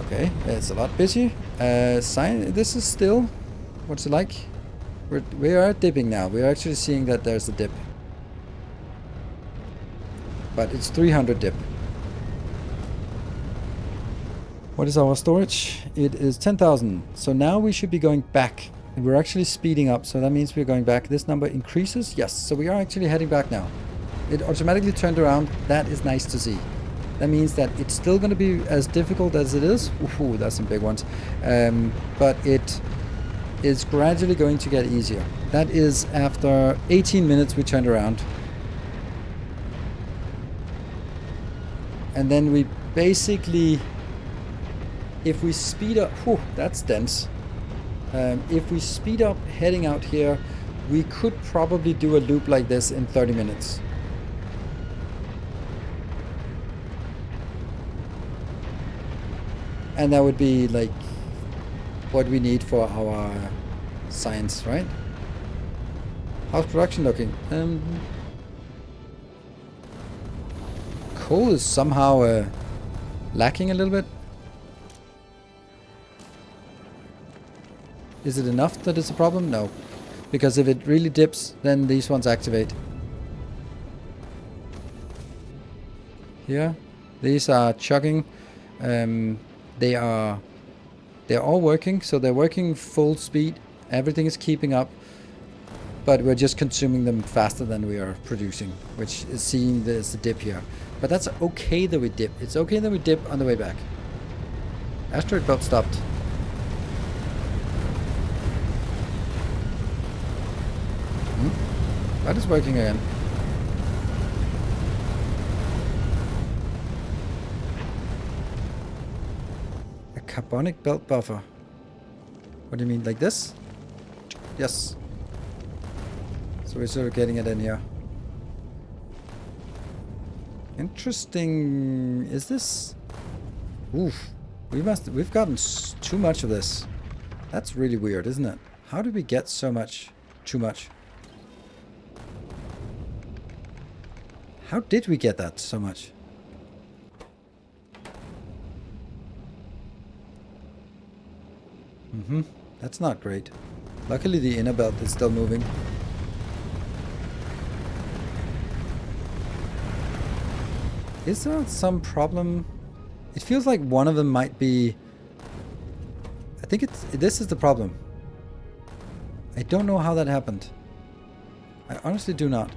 Okay, it's a lot busy. This is still, what's it like? We are dipping now. We are actually seeing that there's a dip, but it's 300 dip. What is our storage? It is 10,000. So now we should be going back. We're actually speeding up, so that means we're going back. This number increases. Yes, so we are actually heading back now. It automatically turned around. That is nice to see. That means that it's still going to be as difficult as it is. Ooh, that's some big ones. But it is gradually going to get easier. That is after 18 minutes we turned around. And then we basically... If we speed up, whew, that's dense. If we speed up heading out here, we could probably do a loop like this in 30 minutes. And that would be like what we need for our science, right? How's production looking? Coal is somehow lacking a little bit. Is it enough that it's a problem? No. Because if it really dips, then these ones activate. Here, these are chugging. They're all working, so they're working full speed. Everything is keeping up, but we're just consuming them faster than we are producing, which is seeing there's a dip here. But that's okay that we dip. It's okay that we dip on the way back. Asteroid belt stopped. That is working again. A carbonic belt buffer. What do you mean, like this? Yes. So we're sort of getting it in here. Interesting. Is this? Oof. We've gotten too much of this. That's really weird, isn't it? How did we get so much? Too much. How did we get that so much? That's not great. Luckily the inner belt is still moving. Is there some problem? It feels like one of them might be... I think this is the problem. I don't know how that happened. I honestly do not.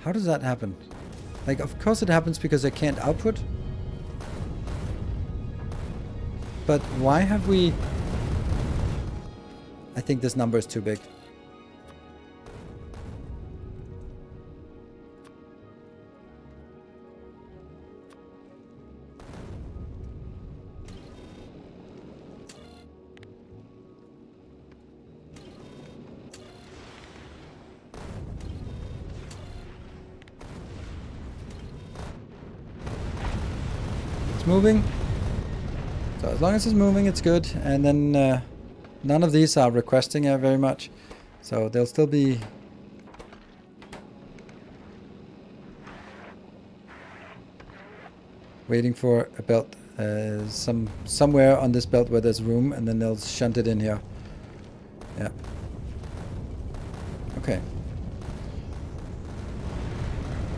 How does that happen? Like, of course it happens because I can't output. But why have we... I think this number is too big. It's moving. So as long as it's moving, it's good. And then none of these are requesting very much. So they'll still be... waiting for a belt. Somewhere on this belt where there's room, and then they'll shunt it in here. Yeah. Okay.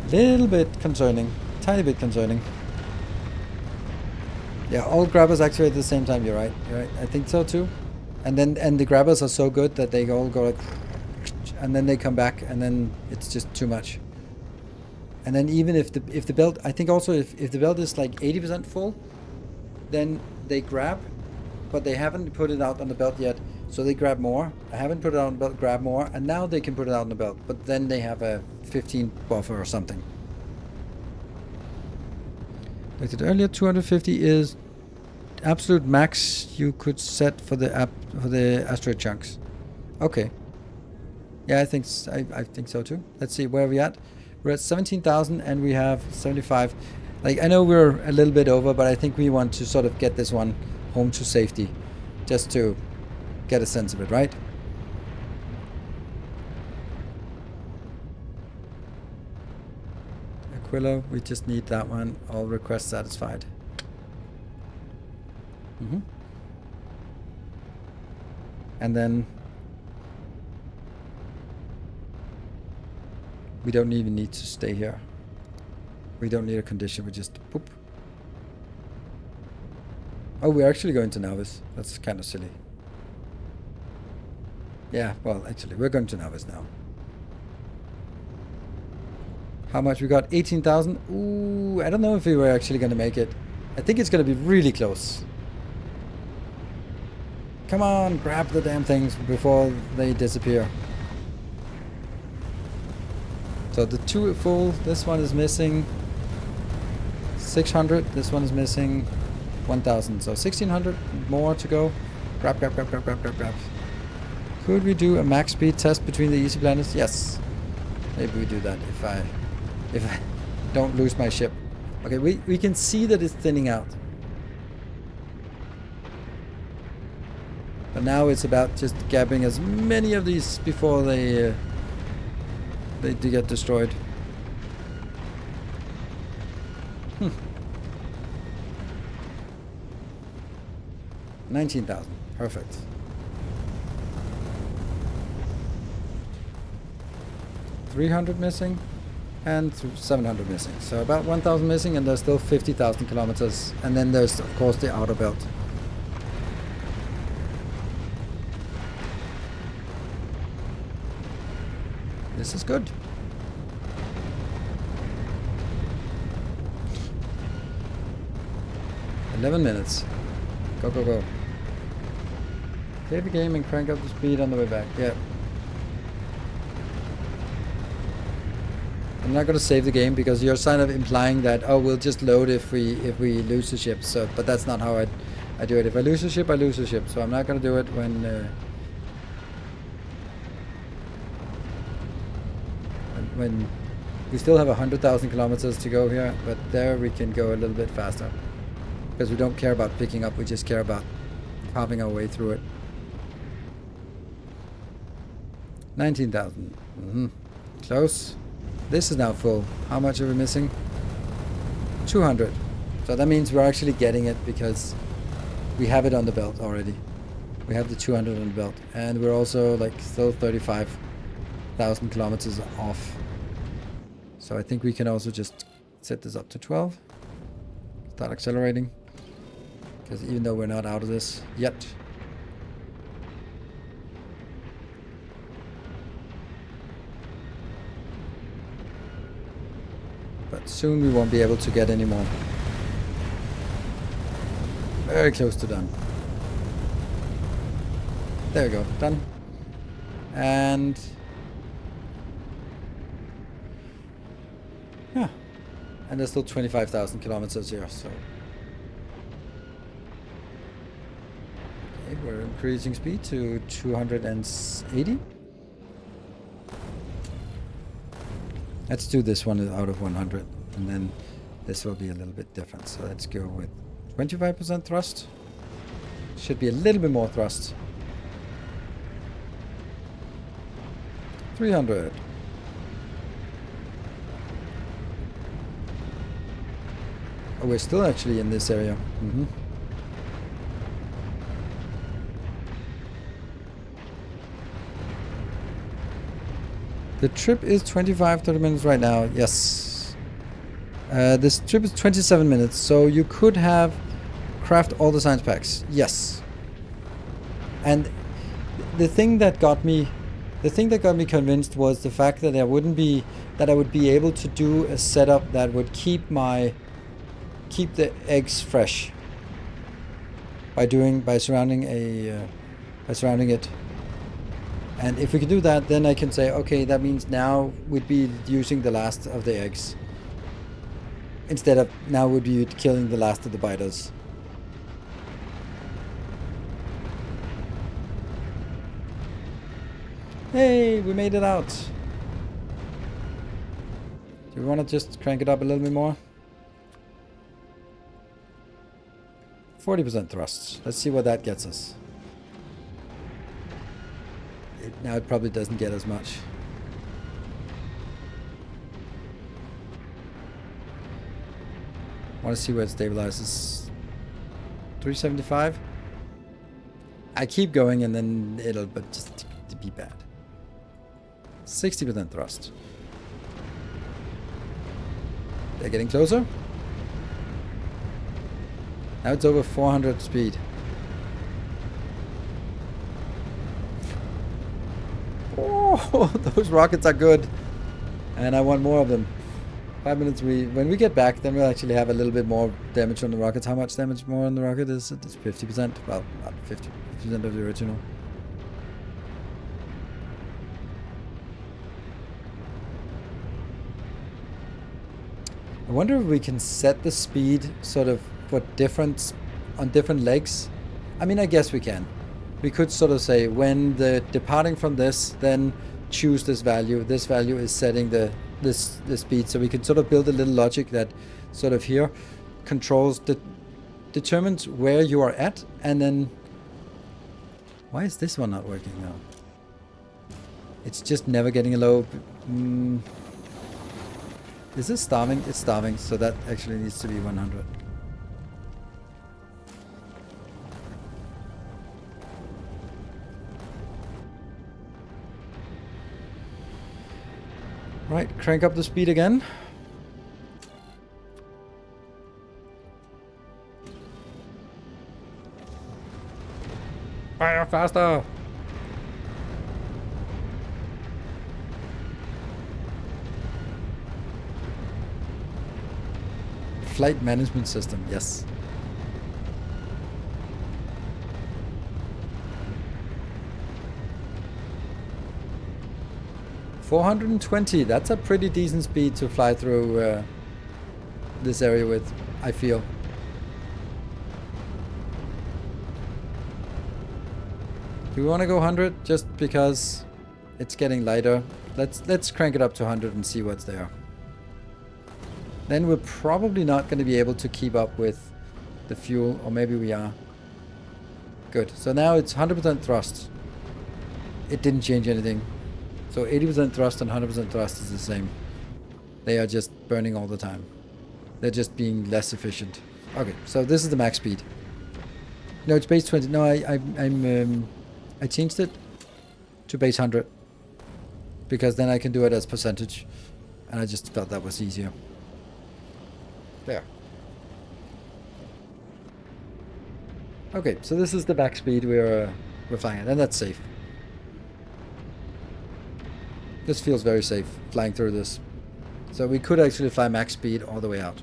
Little bit concerning. Tiny bit concerning. Yeah, all grabbers activate at the same time. You're right. You're right. I think so too. And the grabbers are so good that they all go like, and then they come back, and then it's just too much. And then even if the belt, I think also if the belt is like 80% full, then they grab, but they haven't put it out on the belt yet, so they grab more. I haven't put it out on the belt, grab more, and now they can put it out on the belt, but then they have a 15 buffer or something. Like I said earlier, 250 is absolute max you could set for the asteroid chunks. Okay. Yeah, I think so too. Let's see, where are we at? We're at 17,000 and we have 75. Like, I know we're a little bit over, but I think we want to sort of get this one home to safety. Just to get a sense of it, right? Aquilo, we just need that one. All requests satisfied. And then we don't even need to stay here. We don't need a condition, we just poop. Oh, we're actually going to Navis. That's kind of silly. Yeah, well, actually, we're going to Navis now. How much we got? 18,000. Ooh, I don't know if we were actually going to make it. I think it's going to be really close. Come on, grab the damn things before they disappear. So the two are full. This one is missing 600. This one is missing 1,000. So 1,600 more to go. Grab, grab, grab, grab, grab, grab, grab. Could we do a max speed test between the easy planets? Yes. Maybe we do that if I don't lose my ship. Okay, we can see that it's thinning out. But now it's about just grabbing as many of these before they do get destroyed. 19,000. Perfect. $300 missing and 700 missing. So about 1,000 missing, and there's still 50,000 kilometers. And then there's, of course, the outer belt. This is good. $11. Go, go, go. Save the game and crank up the speed on the way back. Yeah. I'm not going to save the game because you're kind of implying that, oh, we'll just load if we lose the ship. So, but that's not how I do it. If I lose the ship, I lose the ship. So I'm not going to do it when we still have 100,000 kilometers to go here, but there we can go a little bit faster because we don't care about picking up. We just care about carving our way through it. 19,000. Close. This is now full. How much are we missing? 200. So that means we're actually getting it because we have it on the belt already. We have the 200 on the belt. And we're also like still 35,000 kilometers off. So I think we can also just set this up to 12. Start accelerating. Because even though we're not out of this yet. But soon we won't be able to get any more. Very close to done. There we go, done. And yeah, and there's still 25,000 kilometers here, so okay, we're increasing speed to 280. Let's do this one out of 100, and then this will be a little bit different. So let's go with 25% thrust. Should be a little bit more thrust. 300. Oh, we're still actually in this area. The trip is 25-30 minutes right now. Yes. This trip is 27 minutes, so you could have craft all the science packs. Yes. And the thing that got me convinced was the fact that I would be able to do a setup that would keep the eggs fresh by surrounding it. And if we can do that, then I can say, okay, that means now we'd be using the last of the eggs. Instead of now we'd be killing the last of the biters. Hey, we made it out. Do we want to just crank it up a little bit more? 40% thrusts. Let's see what that gets us. Now it probably doesn't get as much. Want to see where it stabilizes. 375. I keep going and then it'll but just to be bad. 60% thrust. They're getting closer. Now it's over 400 speed. Oh, those rockets are good. And I want more of them. 5 minutes. When we get back, then we'll actually have a little bit more damage on the rockets. How much damage more on the rocket is it? It's 50%. Well, not 50% of the original. I wonder if we can set the speed sort of for on different legs. I mean, I guess we can. We could sort of say when the departing from this, then choose this value. This value is setting the speed, so we can sort of build a little logic that sort of here controls determines where you are at, and then why is this one not working now? It's just never getting a low. Is this starving? It's starving, so that actually needs to be 100. Right, crank up the speed again. Fire faster! Flight management system, yes. $420, that's a pretty decent speed to fly through this area with, I feel. Do we want to go 100 just because it's getting lighter? Let's crank it up to 100 and see what's there. Then we're probably not going to be able to keep up with the fuel, or maybe we are. Good. So now it's 100% thrust. It didn't change anything. So 80% thrust and 100% thrust is the same. They are just burning all the time. They're just being less efficient. Okay, so this is the max speed. No, it's base 20. No, I changed it to base 100 because then I can do it as percentage, and I just felt that was easier. There. Okay, so this is the back speed we're flying at, and that's safe. This feels very safe, flying through this. So we could actually fly max speed all the way out.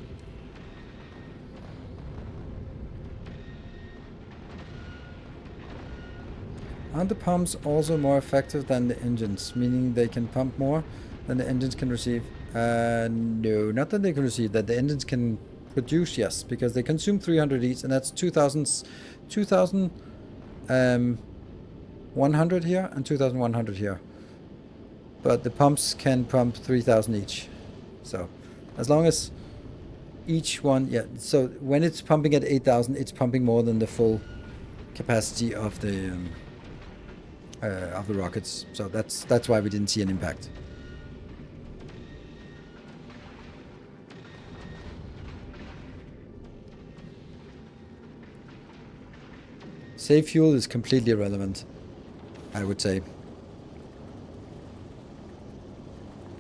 Aren't the pumps also more effective than the engines, meaning they can pump more than the engines can receive? No, not that they can receive, that the engines can produce, yes, because they consume 300 each, and that's 2,100 here and 2,100 here. But the pumps can pump 3,000 each. So as long as each one, yeah, so when it's pumping at 8,000, it's pumping more than the full capacity of the rockets. So that's why we didn't see an impact. Safe fuel is completely irrelevant, I would say.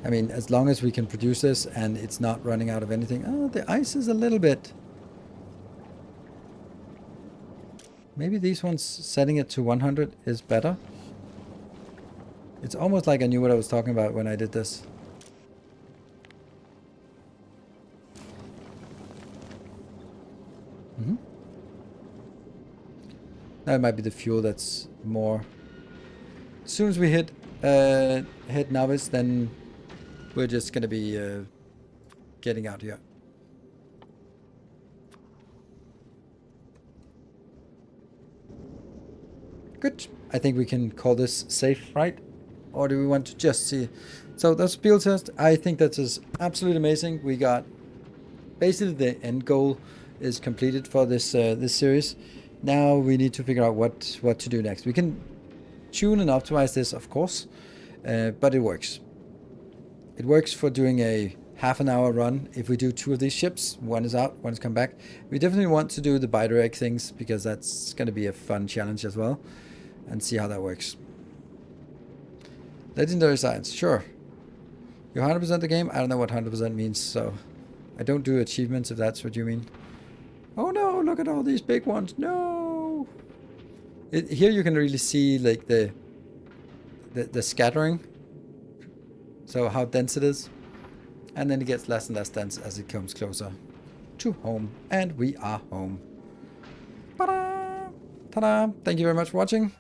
I mean, as long as we can produce this and it's not running out of anything. Oh, the ice is a little bit. Maybe these ones, setting it to 100 is better. It's almost like I knew what I was talking about when I did this. That might be the fuel that's more. As soon as we hit novice, then we're just gonna be getting out here. Good. I think we can call this safe, right? Or do we want to just see? So that's build test. I think that is absolutely amazing. We got basically the end goal is completed for this this series. Now we need to figure out what to do next. We can tune and optimize this, of course, but it works. It works for doing a half an hour run. If we do 2 of these ships, one is out, one is come back. We definitely want to do the bidirect things because that's going to be a fun challenge as well, and see how that works. Legendary science, sure. You 100% the game? I don't know what 100% means, so I don't do achievements if that's what you mean. Oh no, look at all these big ones. No! Here you can really see like the scattering. So how dense it is. And then it gets less and less dense as it comes closer to home. And we are home. Ta-da! Ta-da! Thank you very much for watching.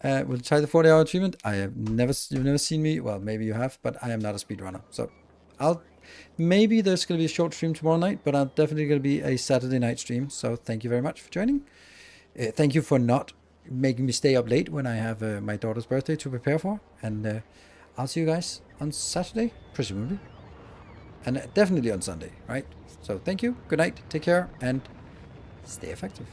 We'll try the 40-hour achievement. You've never seen me. Well, maybe you have, but I am not a speedrunner. So maybe there's going to be a short stream tomorrow night, but I'm definitely going to be a Saturday night stream. So thank you very much for joining. Thank you for not making me stay up late when I have my daughter's birthday to prepare for. And I'll see you guys on Saturday, presumably. And definitely on Sunday, right? So thank you. Good night. Take care and stay effective.